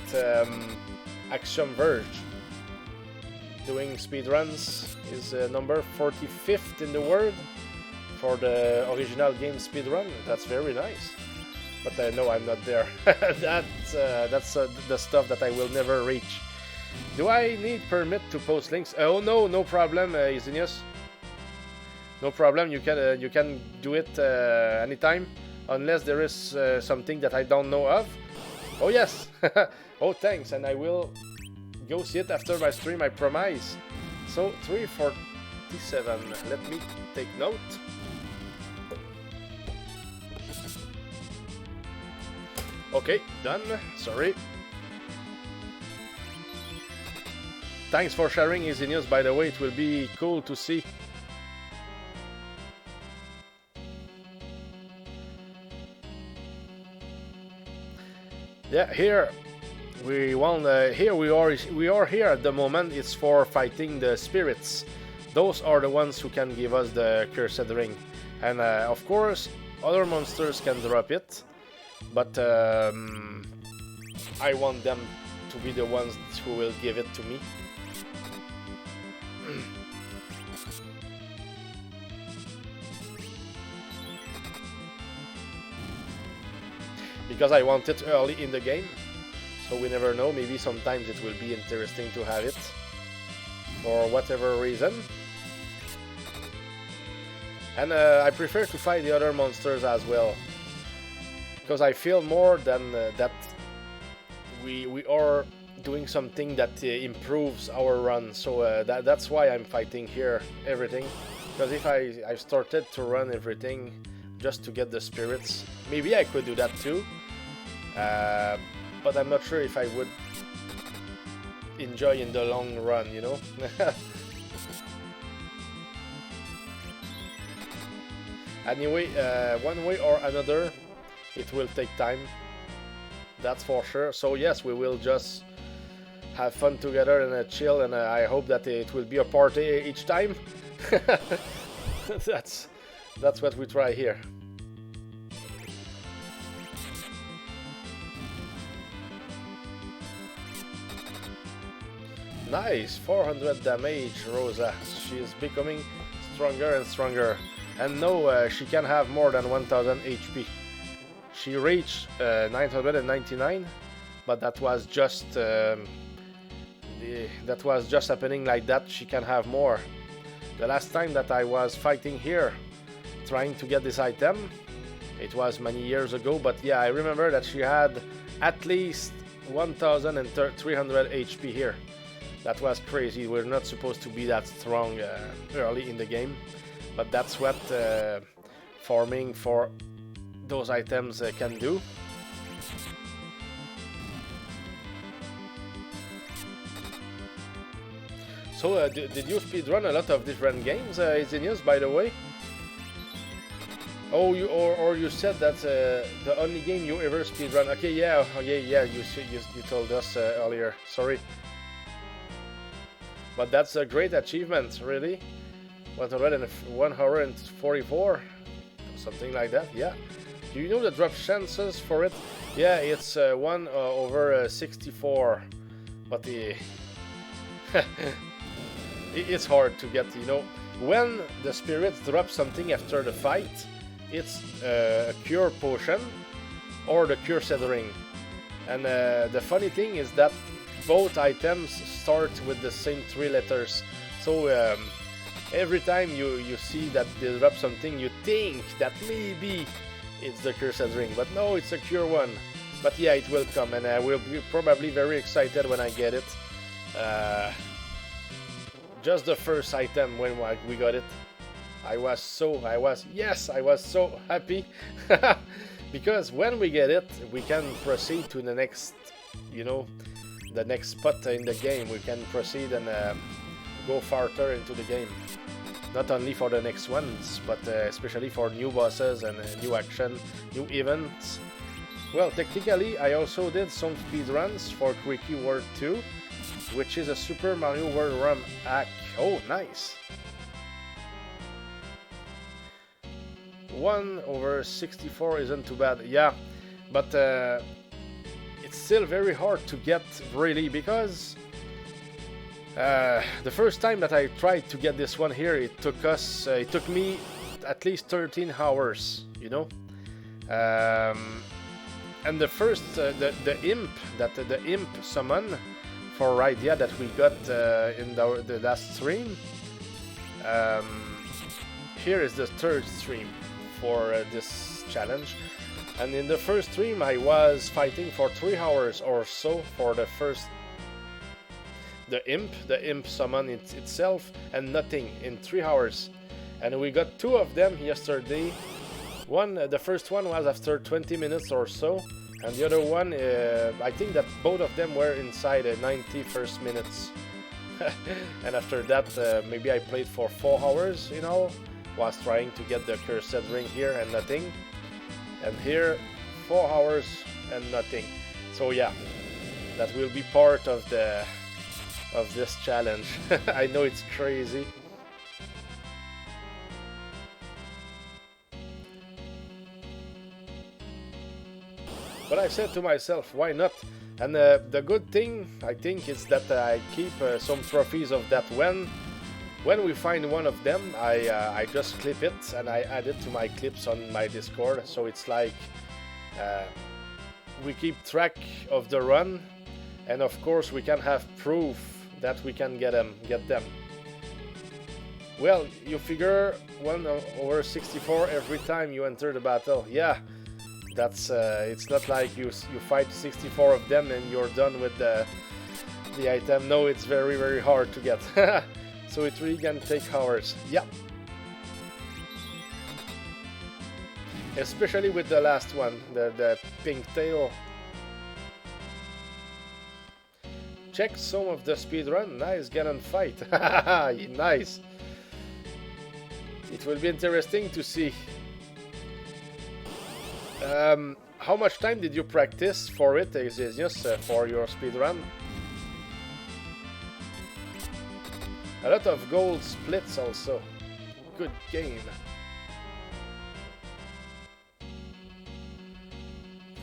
Axiom Verge. Doing speedruns is number 45th in the world. For the original game speedrun. That's very nice. But no, I'm not there. That's the stuff that I will never reach. Do I need permit to post links? Oh no, no problem, Izinius. No problem. You can do it anytime, unless there is something that I don't know of. Oh yes. Oh thanks, and I will go see it after my stream. I promise. So 347. Let me take note. Okay, done. Sorry. Thanks for sharing Izinius, by the way. It will be cool to see. Yeah, here we won. Here we are here at the moment. It's for fighting the spirits those are the ones who can give us the cursed ring. And of course, other monsters can drop it, but I want them to be the ones who will give it to me. Because I want it early in the game, so we never know, maybe sometimes it will be interesting to have it, for whatever reason. And I prefer to fight the other monsters as well, because I feel more than that we are doing something that improves our run, so that's why I'm fighting here everything, because if I started to run everything just to get the spirits, maybe I could do that too, but I'm not sure if I would enjoy in the long run, you know. Anyway, one way or another, it will take time, that's for sure. So yes, we will just have fun together and chill, and I hope that it will be a party each time. That's what we try here. Nice, 400 damage, Rosa. She is becoming stronger and stronger. And no, she can have more than 1000 HP. She reached 999, but that was just happening like that. She can have more. The last time that I was fighting here, trying to get this item, it was many years ago. But yeah, I remember that she had at least 1300 HP here. That was crazy. We're not supposed to be that strong early in the game. But that's what farming for those items can do. So, did you speedrun a lot of different games, Izenius, by the way? Oh, you said that's the only game you ever speedrun. Okay, yeah, you told us earlier. Sorry. But that's a great achievement, really. 1 hour and 44, something like that. Yeah. Do you know the drop chances for it? Yeah, it's 1 over 64, but it's hard to get. You know, when the spirits drop something after the fight, it's a cure potion or the cursed ring. And the funny thing is that both items start with the same 3 letters. So every time you see that they drop something, you think that maybe it's the cursed ring, but no, it's a cure one. But yeah, it will come, and I will be probably very excited when I get it. Just the first item when we got it, I was so happy. Because when we get it, we can proceed to the next, you know, the next spot in the game. We can proceed and go farther into the game. Not only for the next ones, but especially for new bosses and new action, new events. Well, technically, I also did some speedruns for Quickie World 2, which is a Super Mario World ROM hack. Oh, nice! 1 over 64 isn't too bad, yeah, but it's still very hard to get, really, because the first time that I tried to get this one here, it took me at least 13 hours, you know. And the first, the imp summon for Rydia that we got in the last stream. Here is the third stream for this challenge, and in the first stream I was fighting for 3 hours or so for the imp summon itself, and nothing in 3 hours. And we got 2 of them yesterday. The first one was after 20 minutes or so, and the other one, I think that both of them were inside 90 first minutes. And after that, maybe I played for 4 hours, you know, was trying to get the cursed ring here and nothing. And here, 4 hours and nothing. So yeah, that will be part of this challenge. I know it's crazy, But I said to myself, why not? And the good thing, I think, is that I keep some trophies of that. When we find one of them, I just clip it and I add it to my clips on my Discord. So it's like we keep track of the run, and of course we can have proof that we can get them. Well, you figure 1/64 every time you enter the battle. Yeah, that's it's not like you fight 64 of them and you're done with the item. No, it's very, very hard to get. So it really can take hours. Yeah. Especially with the last one, the pink tail. Check some of the speedrun. Nice Ganon fight. Nice. It will be interesting to see. How much time did you practice for it, Exesius, for your speedrun? A lot of gold splits also. Good game.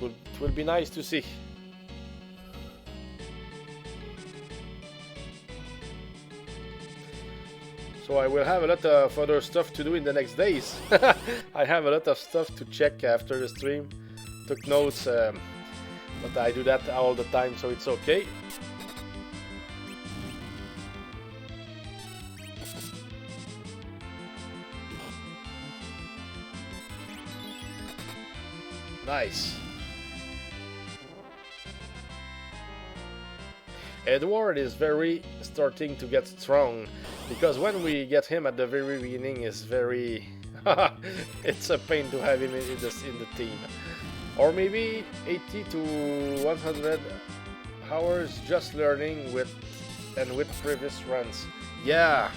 It will be nice to see. So I will have a lot of other stuff to do in the next days. I have a lot of stuff to check after the stream. Took notes, but I do that all the time, so it's okay. Nice. Edward is starting to get strong, because when we get him at the very beginning is very it's a pain to have him in the team. Or maybe 80 to 100 hours just learning with previous runs. Yeah.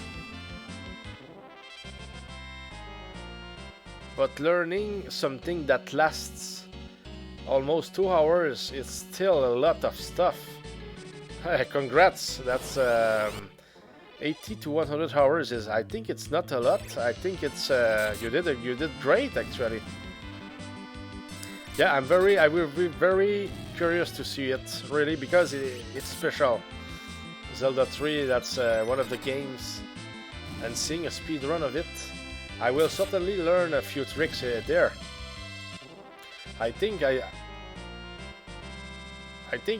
But learning something that lasts almost 2 hours is still a lot of stuff. Congrats, that's 80 to 100 hours is, I think it's not a lot. I think it's you did great actually. Yeah, I will be very curious to see it really, because it's special. Zelda 3, that's one of the games, and seeing a speed run of it, I will certainly learn a few tricks there. I think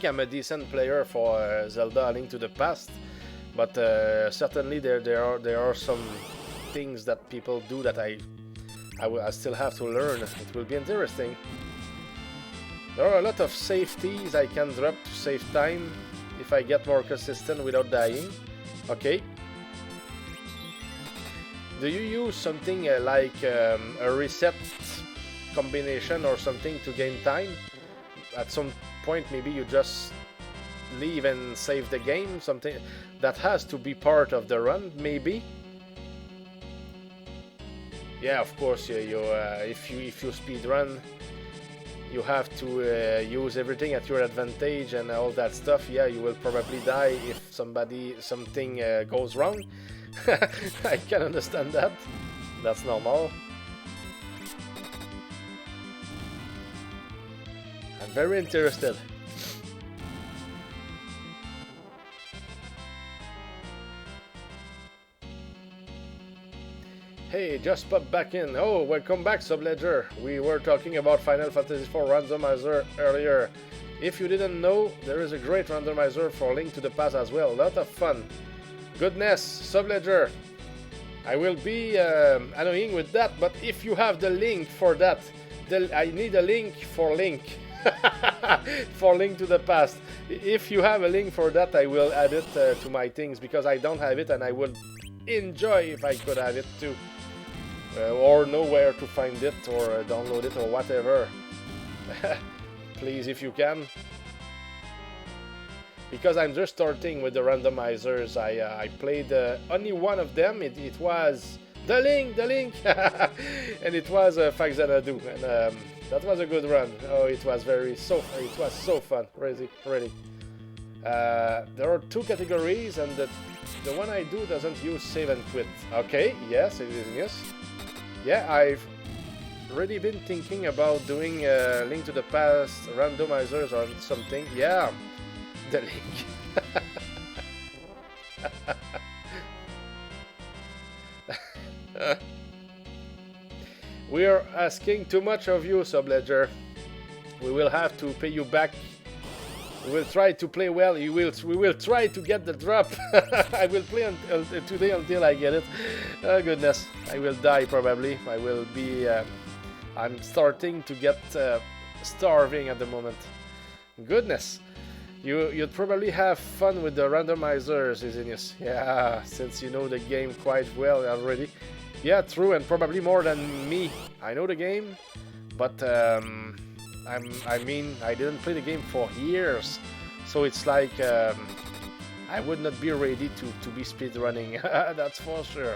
I'm a decent player for Zelda: A Link to the Past, but certainly there are some things that people do that I still have to learn. It will be interesting. There are a lot of safeties I can drop to save time if I get more consistent without dying. Okay. Do you use something like a reset combination or something to gain time? At some point maybe you just leave and save the game, something that has to be part of the run, maybe. Yeah, of course, if you speed run, you have to use everything at your advantage and all that stuff. Yeah, you will probably die if something goes wrong. I can understand that. That's normal. I'm very interested. Hey, just pop back in. Oh, welcome back, Subledger. We were talking about Final Fantasy IV randomizer earlier. If you didn't know, there is a great randomizer for Link to the Past as well. A lot of fun. Goodness, Subledger. I will be annoying with that, but if you have the link for that, I need a link for Link. For Link to the Past. If you have a link for that, I will add it to my things, because I don't have it and I would enjoy if I could have it too. Or know where to find it, or download it, or whatever. Please, if you can. Because I'm just starting with the randomizers. I played only one of them. It was the Link, and it was Faxanadu, and that was a good run. Oh, it was so fun, really. There are two categories, and the one I do doesn't use save and quit. Okay, yes, it is yes. Yeah, I've really been thinking about doing a Link to the Past randomizers or something. Yeah, the Link. We are asking too much of you, Subledger. We will have to pay you back. We will try to play well. We will try to get the drop. I will play today until I get it. Oh goodness, I will die probably. I will be. I'm starting to get starving at the moment. Goodness, you'd probably have fun with the randomizers, Isinius. Yeah, since you know the game quite well already. Yeah, true, and probably more than me. I know the game, but. I mean, I didn't play the game for years, so it's like I would not be ready to be speedrunning, that's for sure.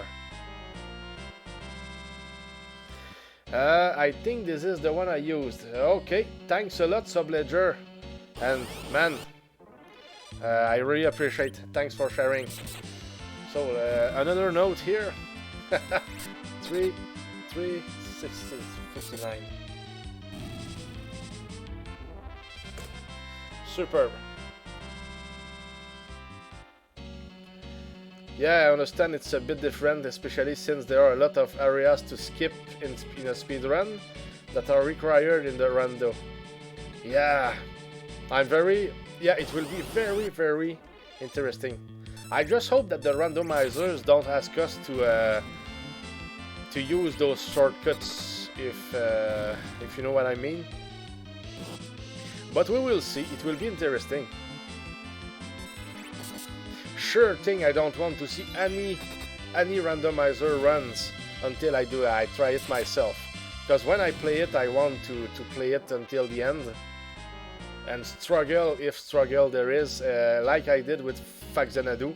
I think this is the one I used. Okay, thanks a lot, Subledger. And man, I really appreciate it. Thanks for sharing. So, another note here. 3, 6, 59. Superb. Yeah, I understand it's a bit different, especially since there are a lot of areas to skip in a speedrun that are required in the rando. Yeah, yeah, it will be very, very interesting. I just hope that the randomizers don't ask us to use those shortcuts, if you know what I mean. But we will see, it will be interesting. Sure thing, I don't want to see any randomizer runs until I try it myself. Because when I play it, I want to play it until the end. And struggle, if struggle there is, like I did with Faxanadu.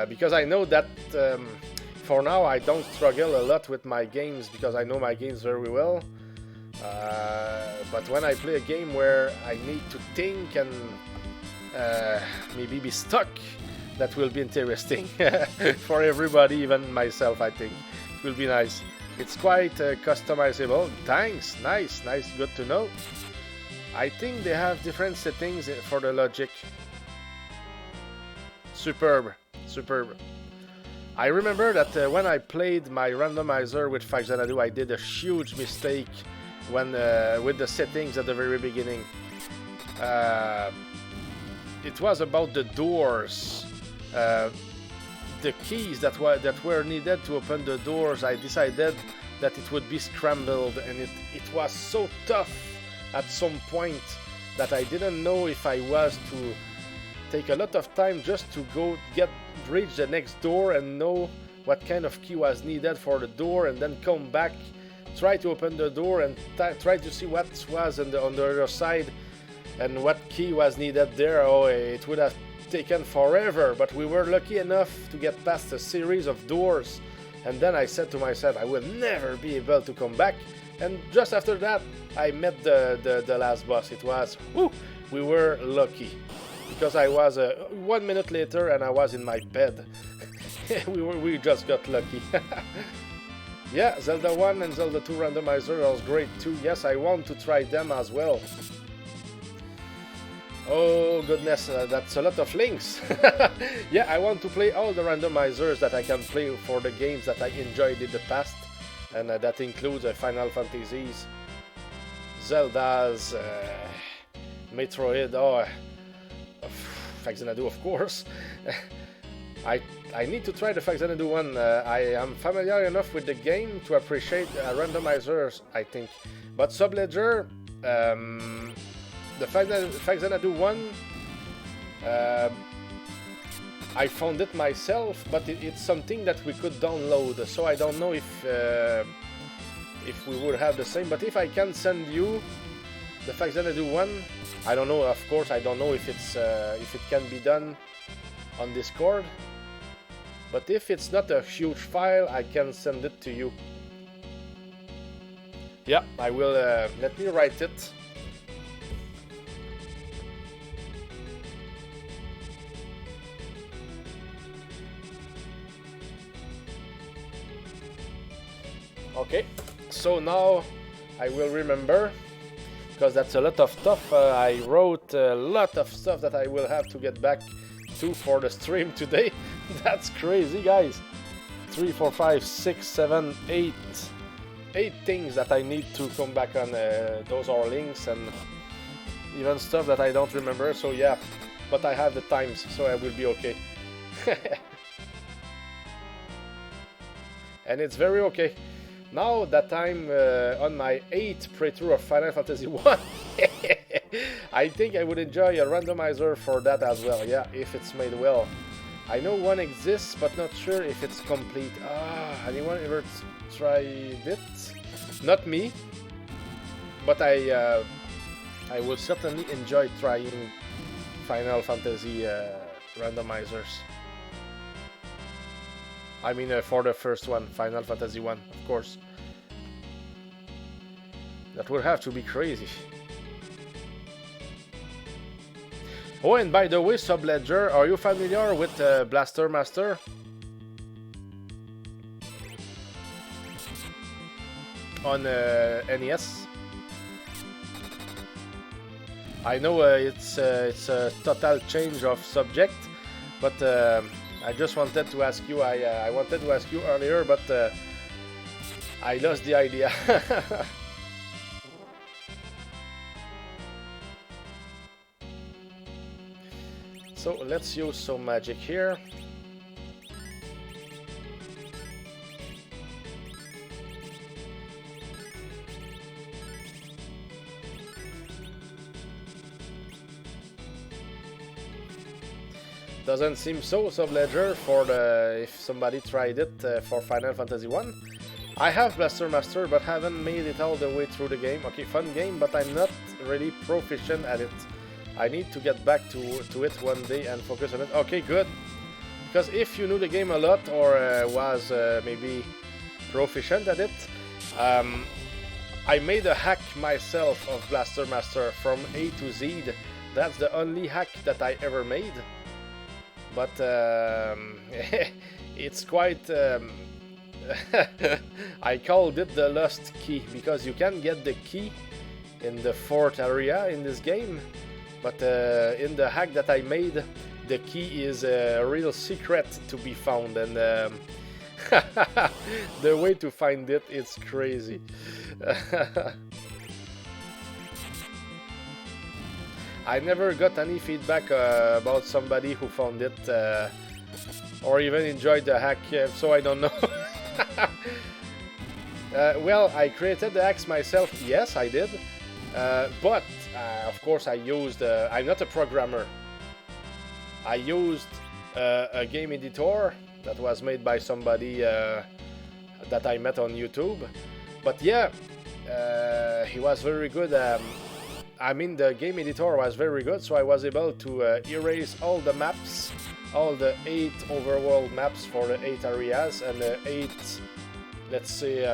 Because I know that for now I don't struggle a lot with my games, because I know my games very well. But when I play a game where I need to think and maybe be stuck, that will be interesting for everybody, even myself. I think it will be nice. It's quite customizable. Thanks, nice, good to know. I think they have different settings for the logic. Superb. I remember that when I played my randomizer with Faxanadu, I did a huge mistake when with the settings at the very beginning. It was about the doors, the keys that were needed to open the doors. I decided that it would be scrambled, and it was so tough at some point that I didn't know if I was to take a lot of time just to go reach the next door and know what kind of key was needed for the door, and then come back, try to open the door and try to see what was on the other side and what key was needed there. Oh, it would have taken forever, but we were lucky enough to get past a series of doors, and then I said to myself, I will never be able to come back. And just after that, I met the last boss. It was, whew, we were lucky, because I was 1 minute later and I was in my bed. we just got lucky. Yeah, Zelda 1 and Zelda 2 randomizer was great too. Yes, I want to try them as well. Oh goodness, that's a lot of links. Yeah, I want to play all the randomizers that I can play for the games that I enjoyed in the past. And that includes Final Fantasies, Zeldas, Metroid, Faxanadu, of course. I need to try the Faxanadu one. I am familiar enough with the game to appreciate randomizers, I think. But Subledger, the Faxanadu one, I found it myself, but it's something that we could download, so I don't know if we would have the same. But if I can send you the Faxanadu one, I don't know. Of course, I don't know if it can be done on Discord. But if it's not a huge file, I can send it to you. Yeah, I will. Let me write it. Okay, so now I will remember, because that's a lot of stuff. I wrote a lot of stuff that I will have to get back to for the stream today. That's crazy, guys. 3, 4, 5, 6, 7, 8. 8 things that I need to come back on. Those are links and even stuff that I don't remember. So yeah, but I have the times, so I will be okay. And it's very okay. Now that I'm on my 8th playthrough of Final Fantasy 1, I think I would enjoy a randomizer for that as well, yeah, if it's made well. I know one exists, but not sure if it's complete. Anyone ever tried it? Not me, but I will certainly enjoy trying Final Fantasy randomizers. I mean, for the first one, Final Fantasy 1, of course. That would have to be crazy. Oh, and by the way, Subledger, are you familiar with Blaster Master? On NES? I know it's a total change of subject, but I just wanted to ask you. I wanted to ask you earlier, but I lost the idea. So let's use some magic here. Doesn't seem so, Subledger, for the if somebody tried it for Final Fantasy 1. I have Blaster Master, but haven't made it all the way through the game. Okay, fun game, but I'm not really proficient at it. I need to get back to it one day and focus on it. Okay, good. Because if you knew the game a lot or was maybe proficient at it, I made a hack myself of Blaster Master from A to Z. That's the only hack that I ever made. But it's quite... I called it the lost key, because you can get the key in the 4th area in this game. But in the hack that I made, the key is a real secret to be found, and the way to find it is crazy. I never got any feedback about somebody who found it or even enjoyed the hack, so I don't know. Well, I created the hacks myself, yes I did, but of course I used, I'm not a programmer. I used a game editor that was made by somebody that I met on YouTube. But yeah, he was very good. I mean, the game editor was very good, so I was able to erase all the maps, all the 8 overworld maps for the 8 areas, and the 8, let's say,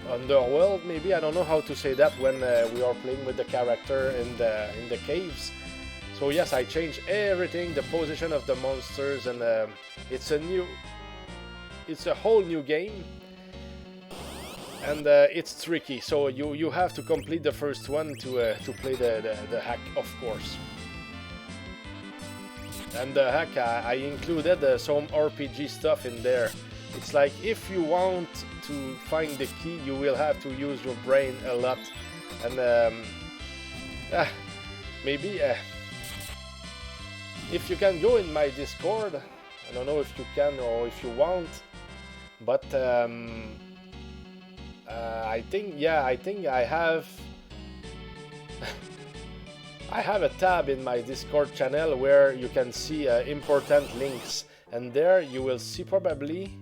underworld, maybe. I don't know how to say that when we are playing with the character in the caves. So yes, I changed everything, the position of the monsters, and it's a whole new game, and it's tricky. So you have to complete the first one to play the hack, of course. And the hack, I included some RPG stuff in there. It's like, if you want to find the key, you will have to use your brain a lot, and maybe if you can go in my Discord, I don't know if you can or if you want, but I think I have I have a tab in my Discord channel where you can see important links, and there you will see probably,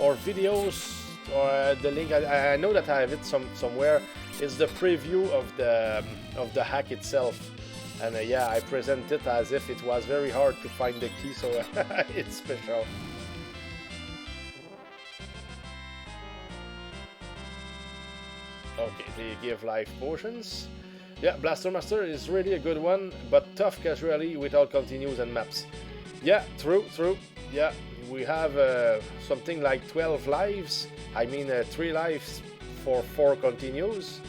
or videos, or the link. I know that I have it somewhere. It's the preview of the hack itself, and yeah, I present it as if it was very hard to find the key, so it's special. Okay, they give life potions. Yeah, Blaster Master is really a good one, but tough casually without continues and maps. Yeah, true. yeah, we have something like 12 lives. I mean 3 lives for 4 continues.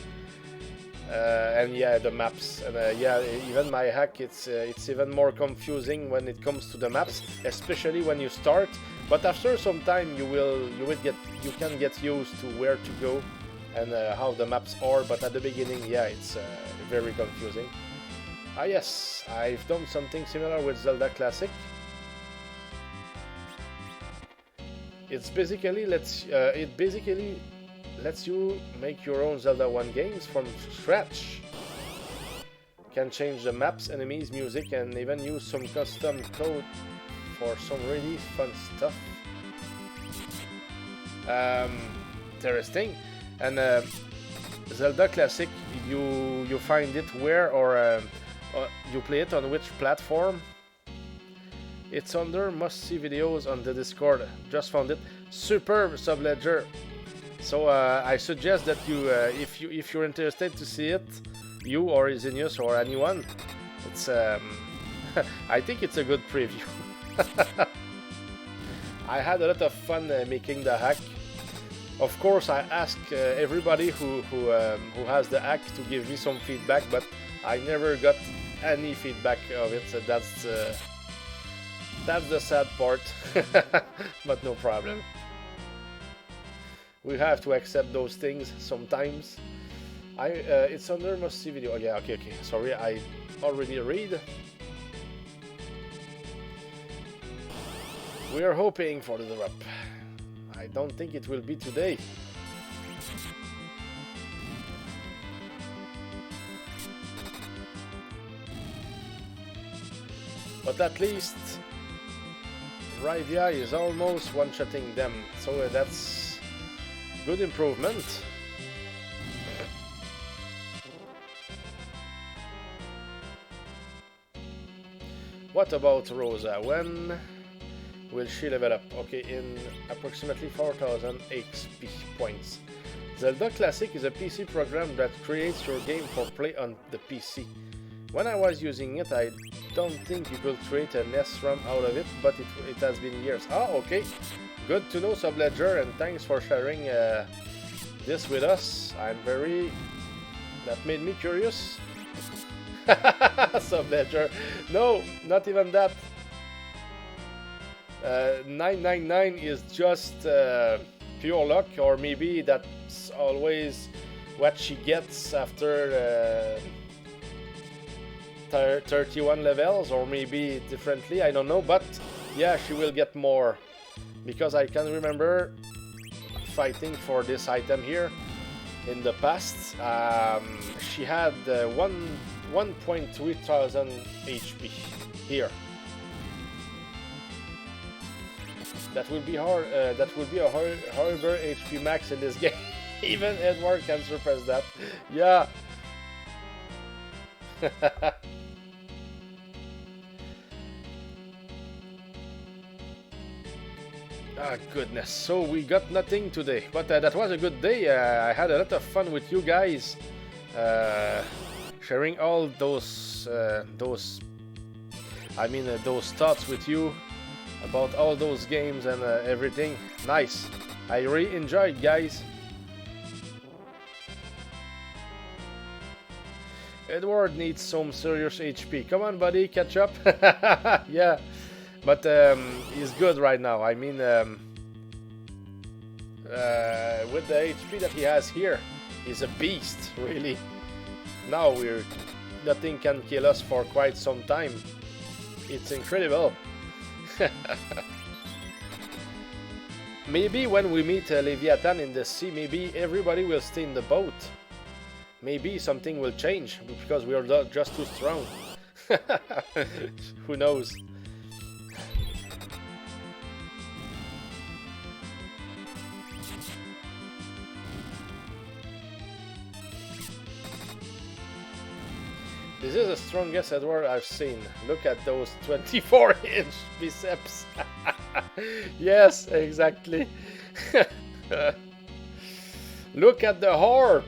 And yeah, the maps, and yeah, even my hack, it's even more confusing when it comes to the maps, especially when you start. But after some time, you can get used to where to go and how the maps are. But at the beginning, yeah, it's very confusing. Ah yes, I've done something similar with Zelda Classic. It basically lets you make your own Zelda 1 games from scratch. Can change the maps, enemies, music, and even use some custom code for some really fun stuff. Interesting. And Zelda Classic, you find it where, or you play it on which platform? It's under must-see videos on the Discord. Just found it. Superb, Subledger. So I suggest that you, if you're interested to see it, you or Isinius or anyone, it's I think it's a good preview. I had a lot of fun making the hack. Of course, I ask everybody who has the hack to give me some feedback, but I never got any feedback of it. So that's the sad part, but no problem. We have to accept those things sometimes. It's under must-see video. Oh, yeah, okay. Sorry, I already read. We are hoping for the drop. I don't think it will be today. But at least Rydia is almost one-shotting them, so that's good improvement. What about Rosa? When will she level up? Okay, in approximately 4,000 XP points. Zelda Classic is a PC program that creates your game for play on the PC. When I was using it, I don't think you could create an S ROM out of it, but it has been years. Ah, okay. Good to know, Subledger, and thanks for sharing this with us. That made me curious. Subledger. No, not even that. 999 is just pure luck, or maybe that's always what she gets after 31 levels, or maybe differently, I don't know, but yeah, she will get more, because I can remember fighting for this item here in the past. She had 1.3 thousand HP here. That will be hard. That will be a horrible HP max in this game. Even Edward can surpass that. Yeah. Ah, goodness. So we got nothing today, but that was a good day. I had a lot of fun with you guys, sharing all those thoughts with you about all those games and everything. Nice. I really enjoyed, guys. Edward needs some serious HP. Come on, buddy, catch up. Yeah, but he's good right now. I mean, with the HP that he has here, he's a beast, really. Now nothing can kill us for quite some time. It's incredible. Maybe when we meet Leviathan in the sea, maybe everybody will stay in the boat. Maybe something will change because we are just too strong. Who knows? This is the strongest Edward I've seen. Look at those 24-inch biceps. Yes, exactly. Look at the harp.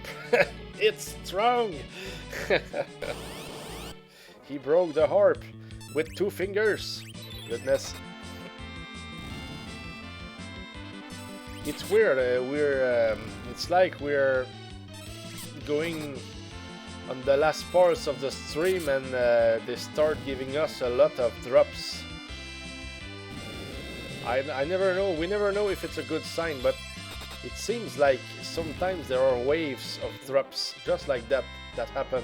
It's strong. He broke the harp with 2 fingers. Goodness. it's weird. It's like we're going on the last parts of the stream, and they start giving us a lot of drops. I never know. We never know if it's a good sign, but it seems like sometimes there are waves of drops just like that happen.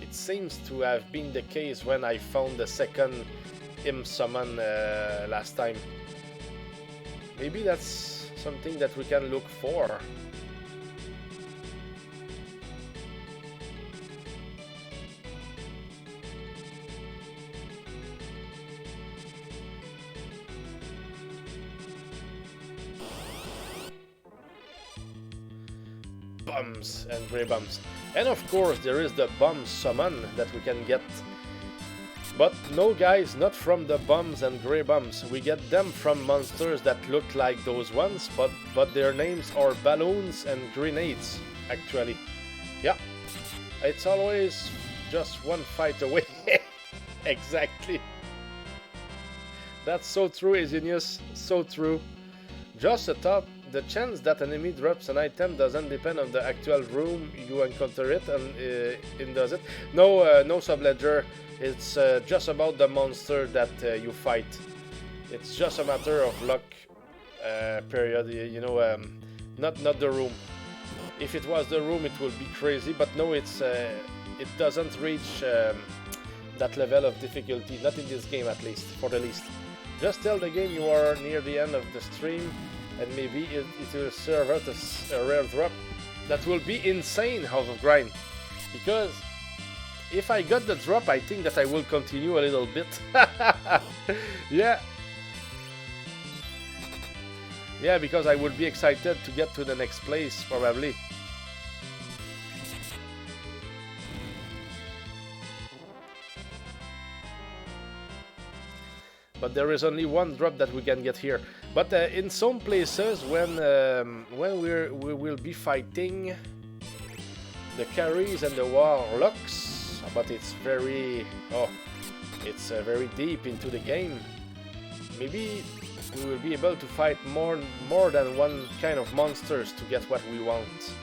It seems to have been the case when I found the second imp summon last time. Maybe that's something that we can look for. Bums and grey bums. And of course there is the bum summon that we can get. But no guys, not from the bums and grey bums. We get them from monsters that look like those ones, but their names are balloons and grenades, actually. Yeah, it's always just one fight away. Exactly. That's so true, Isinius, so true. Just a thought. The chance that an enemy drops an item doesn't depend on the actual room you encounter it, and it does it. No, no Subledger. It's just about the monster that you fight. It's just a matter of luck. Period. You know, not the room. If it was the room, it would be crazy. But no, it doesn't reach that level of difficulty. Not in this game, at least, for the least. Just tell the game you are near the end of the stream, and maybe it will serve us a rare drop. That will be insane out of grind. Because if I got the drop, I think that I will continue a little bit. Yeah. Yeah, because I would be excited to get to the next place, probably. But there is only one drop that we can get here. But in some places, when we will be fighting the carries and the warlocks, but it's very very deep into the game. Maybe we will be able to fight more than one kind of monsters to get what we want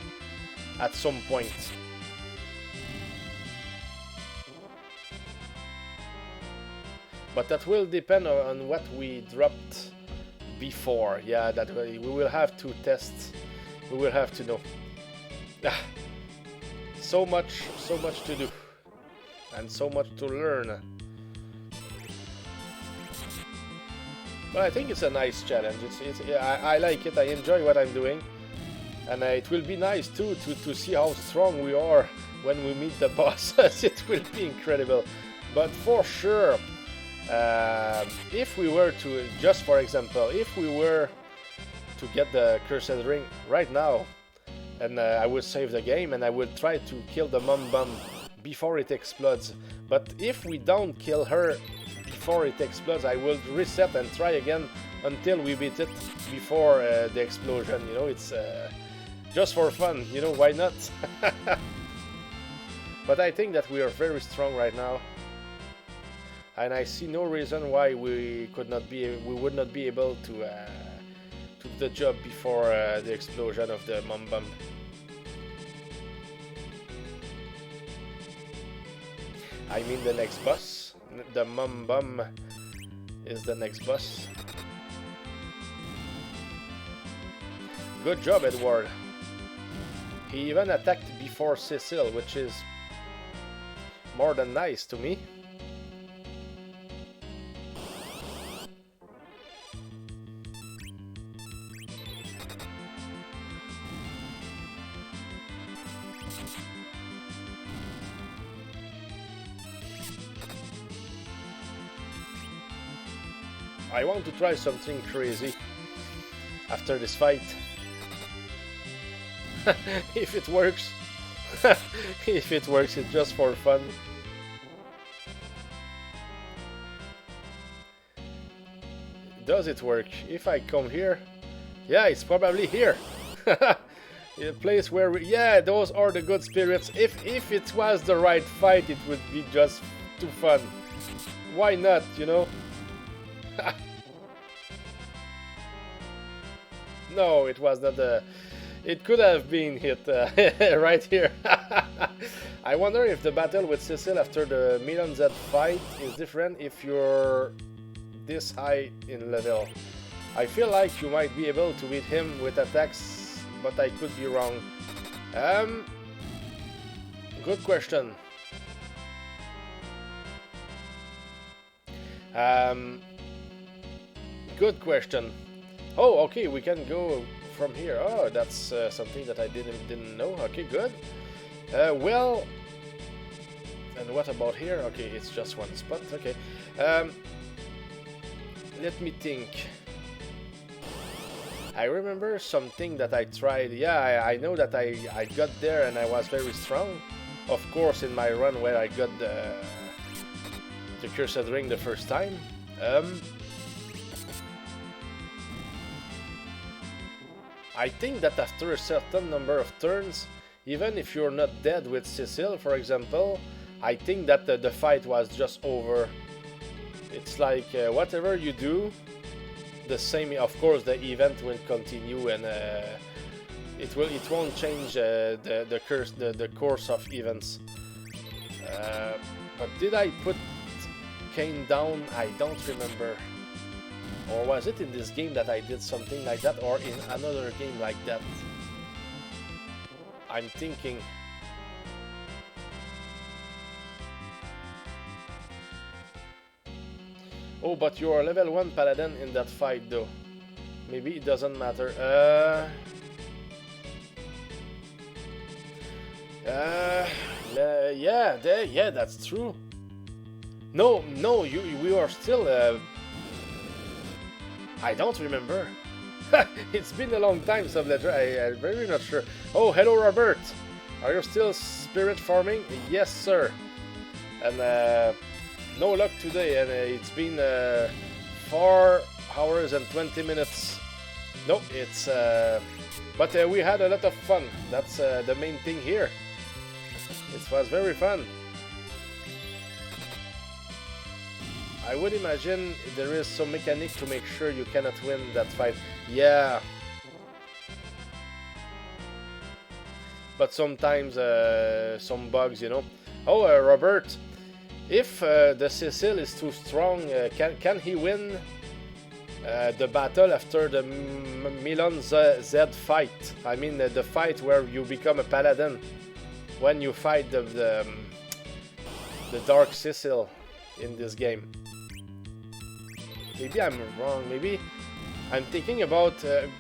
at some point. But that will depend on what we dropped before. Yeah, that we will have to test. We will have to know. So much to do, and so much to learn. But I think it's a nice challenge. I like it. I enjoy what I'm doing, and it will be nice too to see how strong we are when we meet the bosses. It will be incredible. But for sure. If we were to, just for example, if we were to get the Cursed Ring right now, and I would save the game and I would try to kill the Mum Bum before it explodes. But if we don't kill her before it explodes, I will reset and try again until we beat it before the explosion. You know, it's just for fun. You know, why not? But I think that we are very strong right now. And I see no reason why we would not be able to do the job before the explosion of the Mum Bum. I mean the next boss. The Mum Bum is the next boss. Good job, Edward. He even attacked before Cecil, which is more than nice to me. I want to try something crazy after this fight. If it works. If it works, it's just for fun. Does it work? If I come here? Yeah, it's probably here. A place where we, yeah, those are the good spirits. If it was the right fight, it would be just too fun. Why not, you know? No, it was not the... It could have been hit right here. I wonder if the battle with Cecil after the Milan Z fight is different if you're this high in level. I feel like you might be able to beat him with attacks, but I could be wrong. Good question. Good question. Oh, okay, we can go from here. Oh, that's something that I didn't know. Okay, good. Well, and what about here? Okay, it's just one spot. Okay. Let me think. I remember something that I tried. Yeah, I know that I got there and I was very strong. Of course, in my run where I got the Cursed Ring the first time. I think that after a certain number of turns, even if you're not dead with Cecil, for example, I think that the fight was just over. It's like whatever you do, the same. Of course, the event will continue, and it won't change the course of events. But did I put Kane down? I don't remember. Or was it in this game that I did something like that, or in another game like that? I'm thinking. Oh, but you are level 1 Paladin in that fight though. Maybe it doesn't matter. Yeah, that's true. No, we are still... I don't remember. It's been a long time, Subledger. I'm very not sure. Oh, hello, Robert. Are you still spirit farming? Yes, sir. And no luck today. And it's been 4 hours and 20 minutes. No, it's... but we had a lot of fun. That's the main thing here. It was very fun. I would imagine there is some mechanic to make sure you cannot win that fight. Yeah. But sometimes some bugs, you know. Oh, Robert, if the Cecil is too strong, can he win the battle after the Milan Z fight? I mean the fight where you become a Paladin when you fight the Dark Cecil in this game. Maybe I'm wrong. Maybe I'm thinking about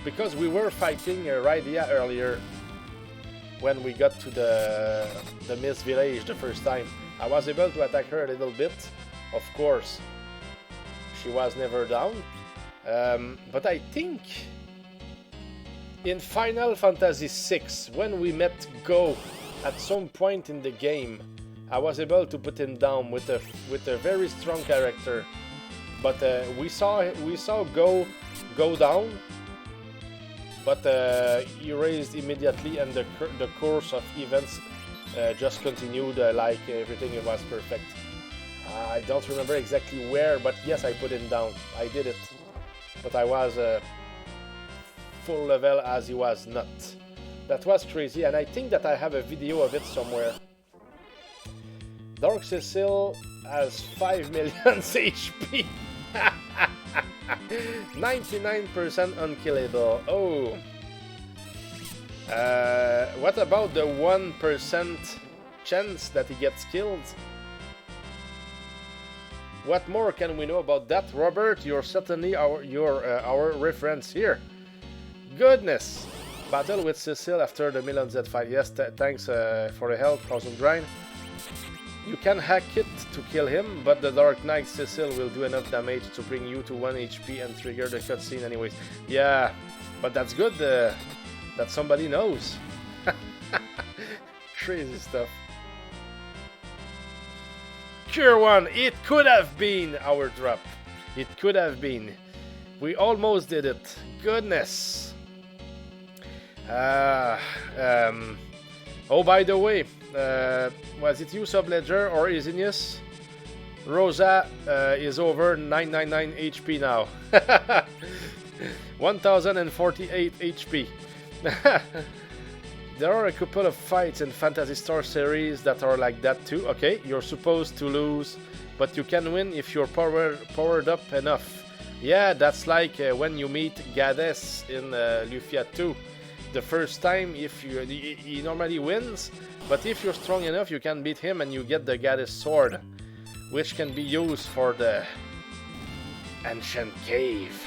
because we were fighting Rydia earlier when we got to the Mist Village the first time. I was able to attack her a little bit. Of course, she was never down. But I think in Final Fantasy VI, when we met Go at some point in the game, I was able to put him down with a very strong character. But we saw Go down, but he raised immediately, and the course of events just continued like everything was perfect. I don't remember exactly where, but yes, I put him down. I did it, but I was full level as he was not. That was crazy, and I think that I have a video of it somewhere. Dark Cecil has 5 million HP. 99% unkillable. Oh. What about the 1% chance that he gets killed? What more can we know about that, Robert? You're certainly our reference here. Goodness. Battle with Cecil after the Milan Z fight. Yes, thanks for the help, Thousand Grind. You can hack it to kill him, but the Dark Knight Cecil will do enough damage to bring you to 1 HP and trigger the cutscene anyways. Yeah, but that's good that somebody knows. Crazy stuff. Cure 1, it could have been our drop. It could have been. We almost did it. Goodness. Oh, by the way, was it you, Subledger, or Isinius? Rosa is over 999 HP now. 1048 HP. There are a couple of fights in Phantasy Star series that are like that too. Okay, you're supposed to lose, but you can win if you're powered up enough. Yeah, that's like when you meet Gades in Lufia 2. The first time, if he normally wins, but if you're strong enough, you can beat him and you get the Gades sword, which can be used for the Ancient Cave.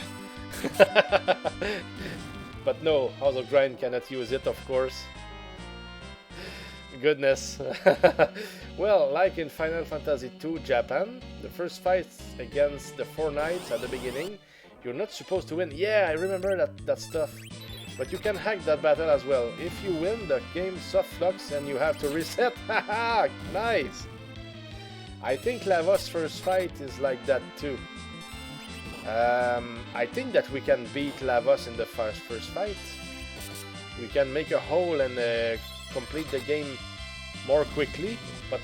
But no, House of Grind cannot use it, of course. Goodness. Well, like in Final Fantasy II Japan, the first fight against the 4 knights at the beginning, you're not supposed to win. Yeah, I remember that stuff. But you can hack that battle as well. If you win, the game soft flux and you have to reset. Haha, nice! I think Lavos' first fight is like that too. I think that we can beat Lavos in the first fight. We can make a hole and complete the game more quickly, but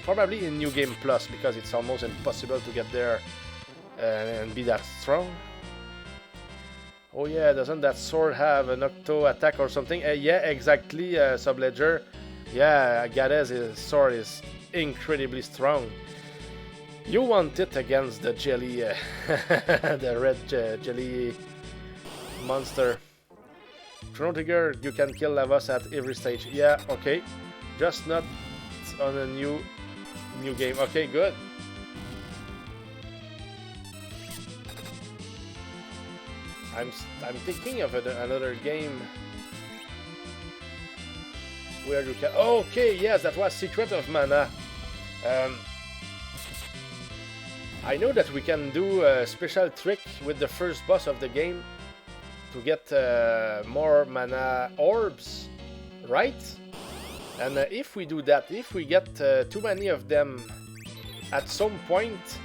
probably in New Game Plus, because it's almost impossible to get there and be that strong. Oh yeah, doesn't that sword have an octo attack or something? Yeah, exactly, Subledger. Yeah, Gades' sword is incredibly strong. You want it against the jelly, the red jelly monster. Chrono Trigger, you can kill Lavos at every stage. Yeah, okay. Just not on a new game. Okay, good. I'm thinking of another game where you can. Oh, okay, yes, that was Secret of Mana. I know that we can do a special trick with the first boss of the game to get more mana orbs, right? And if we do that, if we get too many of them at some point,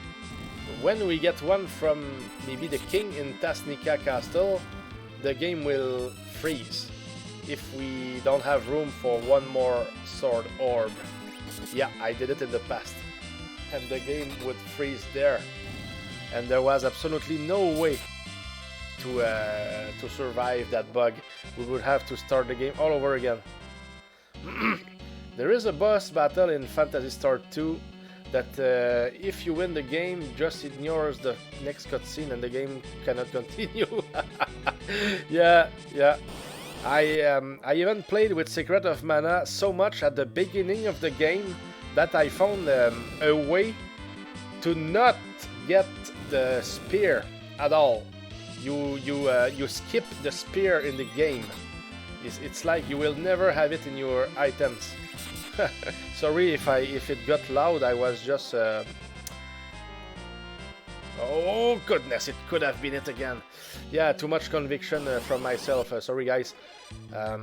when we get one from maybe the king in Tasnica Castle, the game will freeze if we don't have room for one more sword orb. Yeah, I did it in the past. And the game would freeze there. And there was absolutely no way to survive that bug. We would have to start the game all over again. There is a boss battle in Phantasy Star 2 that if you win the game, just ignores the next cutscene and the game cannot continue. Yeah. I even played with Secret of Mana so much at the beginning of the game that I found a way to not get the spear at all. You skip the spear in the game. It's like you will never have it in your items. Sorry if it got loud. I was just. Oh goodness! It could have been it again. Yeah, too much conviction from myself. Sorry, guys. Let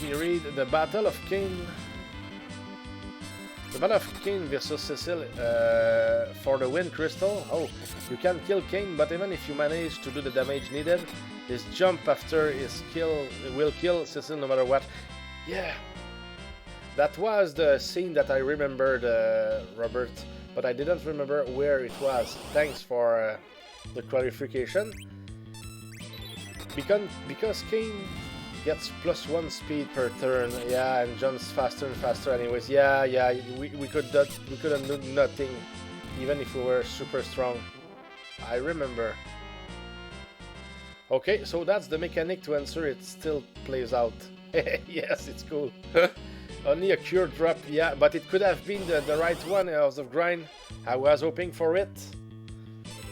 me read the Battle of Cain. The Battle of Cain versus Cecil for the Wind Crystal. Oh, you can kill Cain, but even if you manage to do the damage needed, his jump after his kill will kill Cecil no matter what. Yeah, that was the scene that I remembered, Robert, but I didn't remember where it was. Thanks for the clarification. Because Cain gets +1 speed per turn, yeah, and jumps faster and faster. Anyways, yeah, we couldn't do nothing, even if we were super strong. I remember. Okay, so that's the mechanic to answer. It still plays out. Yes, it's cool. Only a cure drop, yeah, but it could have been the right one, House of Grind. I was hoping for it.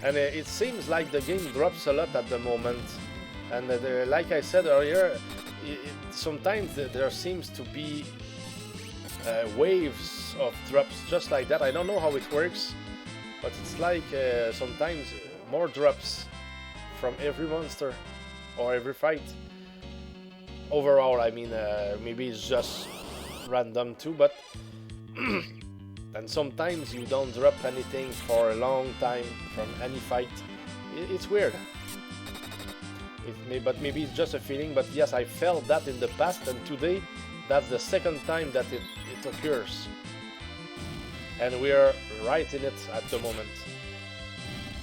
And it seems like the game drops a lot at the moment. And like I said earlier, sometimes there seems to be waves of drops just like that. I don't know how it works, but it's like sometimes more drops from every monster or every fight. Overall, I mean, maybe it's just random too, but and sometimes you don't drop anything for a long time from any fight. It's weird. But maybe it's just a feeling, but yes, I felt that in the past, and today that's the second time that it occurs. And we are right in it at the moment.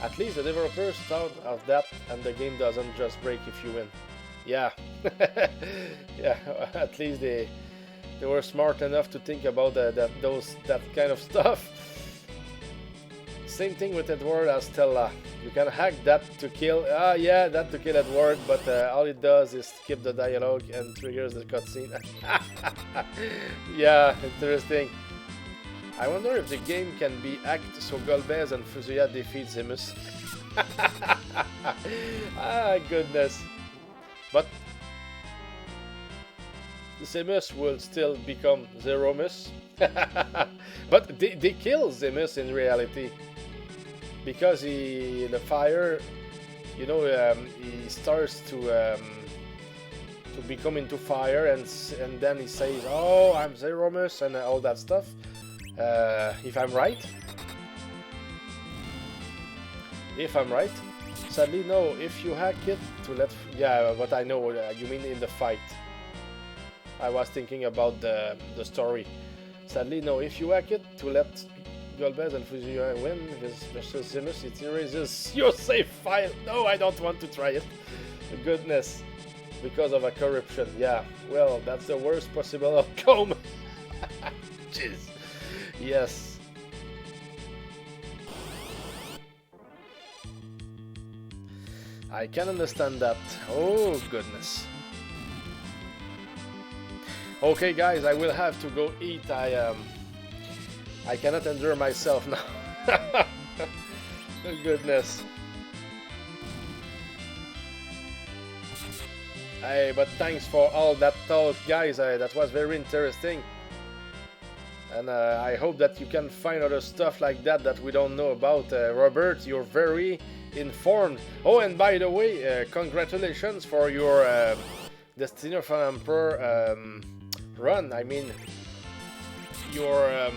At least the developers thought of that, and the game doesn't just break if you win. Yeah, yeah. At least they were smart enough to think about that kind of stuff. Same thing with Edward as Stella. You can hack that to kill. Yeah, that to kill Edward, but all it does is skip the dialogue and triggers the cutscene. Yeah, interesting. I wonder if the game can be hacked so Golbez and Fuzuya defeat Zemus. Ah, goodness. But Zemus will still become Zeromus. But they kill Zemus in reality. Because the fire, you know, he starts to become into fire, and then he says, "Oh, I'm Zeromus," and all that stuff. If I'm right. Sadly, no. If you hack it to let, yeah, but I know you mean in the fight. I was thinking about the story. Sadly, no. If you hack it to let Golbez and Fuzuya win versus Zemus, it erases your save file. No, I don't want to try it. Goodness, because of a corruption. Yeah, well, that's the worst possible outcome. Jeez. Yes. I can understand that. Oh, goodness. Okay, guys, I will have to go eat. I cannot endure myself now. Oh, goodness. Hey, but thanks for all that talk, guys. That was very interesting. And I hope that you can find other stuff like that we don't know about. Robert, you're very informed. Oh, and by the way, congratulations for your Destiny of an Emperor run. I mean, your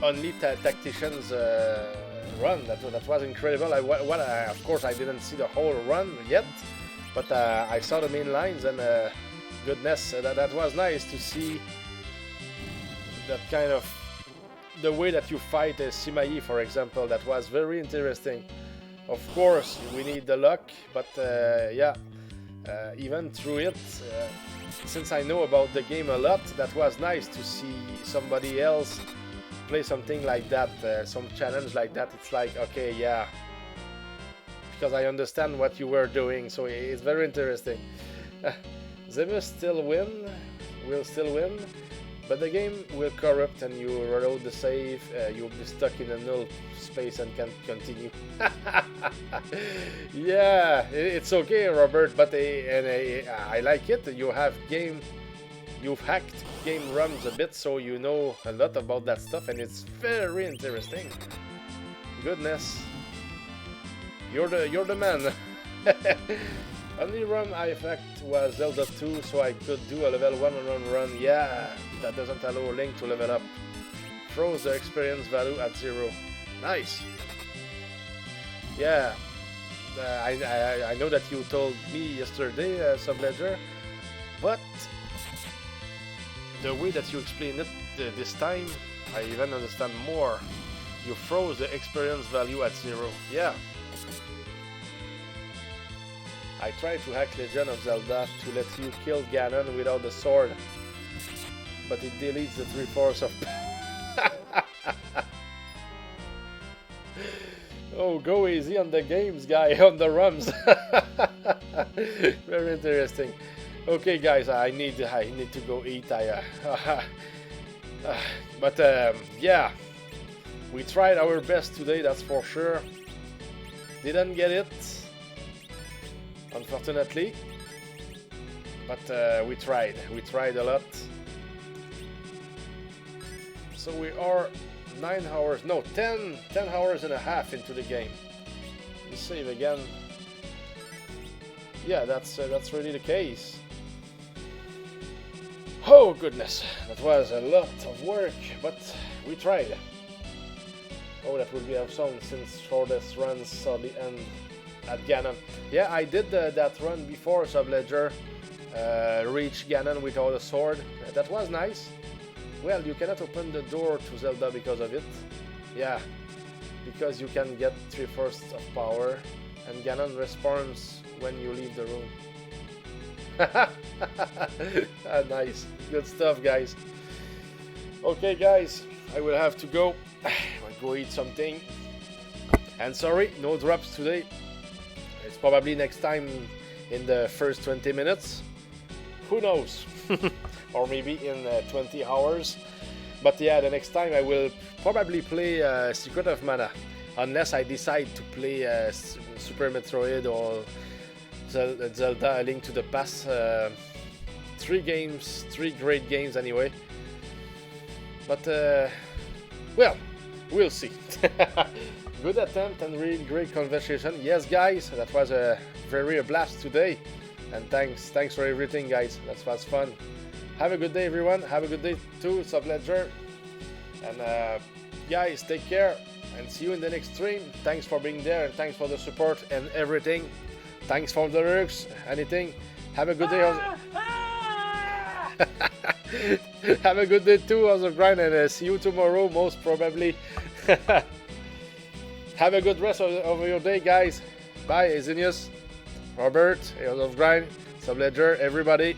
only tacticians run. That was incredible. Of course, I didn't see the whole run yet, but I saw the main lines, and goodness, that was nice to see. That kind of the way that you fight Simayi, for example, that was very interesting. Of course, we need the luck, but yeah, even through it, since I know about the game a lot, that was nice to see somebody else play something like that, some challenge like that. It's like, okay, yeah, because I understand what you were doing, so it's very interesting. Zemus will still win. But the game will corrupt, and you reload the save, you'll be stuck in a null space and can't continue. Yeah, it's okay, Robert, but I like it. You've hacked game runs a bit, so you know a lot about that stuff, and it's very interesting. Goodness, you're the man. Only run I hacked was Zelda 2, so I could do a level 1 run. Yeah, that doesn't allow Link to level up. Froze the experience value at 0. Nice. Yeah, I know that you told me yesterday, Subledger, but the way that you explained it this time, I even understand more. You froze the experience value at 0. Yeah. I tried to hack Legend of Zelda to let you kill Ganon without the sword, but it deletes the 3/4 of... Oh, go easy on the games, guy, on the ROMs. Very interesting. Okay, guys, I need to go eat. But yeah, we tried our best today, that's for sure. Didn't get it, unfortunately, but we tried a lot. So we are 9 hours, no, 10 hours and a half into the game. We save again. Yeah, that's really the case. Oh goodness, that was a lot of work, but we tried. Oh, that would be awesome since shortest runs saw the end at Ganon. Yeah, I did that run before, Subledger. Reach Ganon without a sword. That was nice. Well, you cannot open the door to Zelda because of it. Yeah. because you can get 3/4 of power, and Ganon respawns when you leave the room. Nice, good stuff, guys. Okay, guys, I will have to go. I'll go eat something. And sorry, no drops today. It's probably next time in the first 20 minutes. Who knows? Or maybe in 20 hours. But yeah, the next time I will probably play Secret of Mana, unless I decide to play Super Metroid or Zelda: A Link to the Past. 3 games, 3 great games anyway. But well, we'll see. Good attempt and really great conversation. Yes, guys, that was a blast today. And thanks for everything, guys. That was fun. Have a good day, everyone. Have a good day too, Subledger. And guys, take care and see you in the next stream. Thanks for being there and thanks for the support and everything. Thanks for the lyrics, anything. Have a good day. Have a good day too, House of Grind, and see you tomorrow, most probably. Have a good rest of your day, guys. Bye, Ezinius, Robert, House of Grind, Subledger, everybody.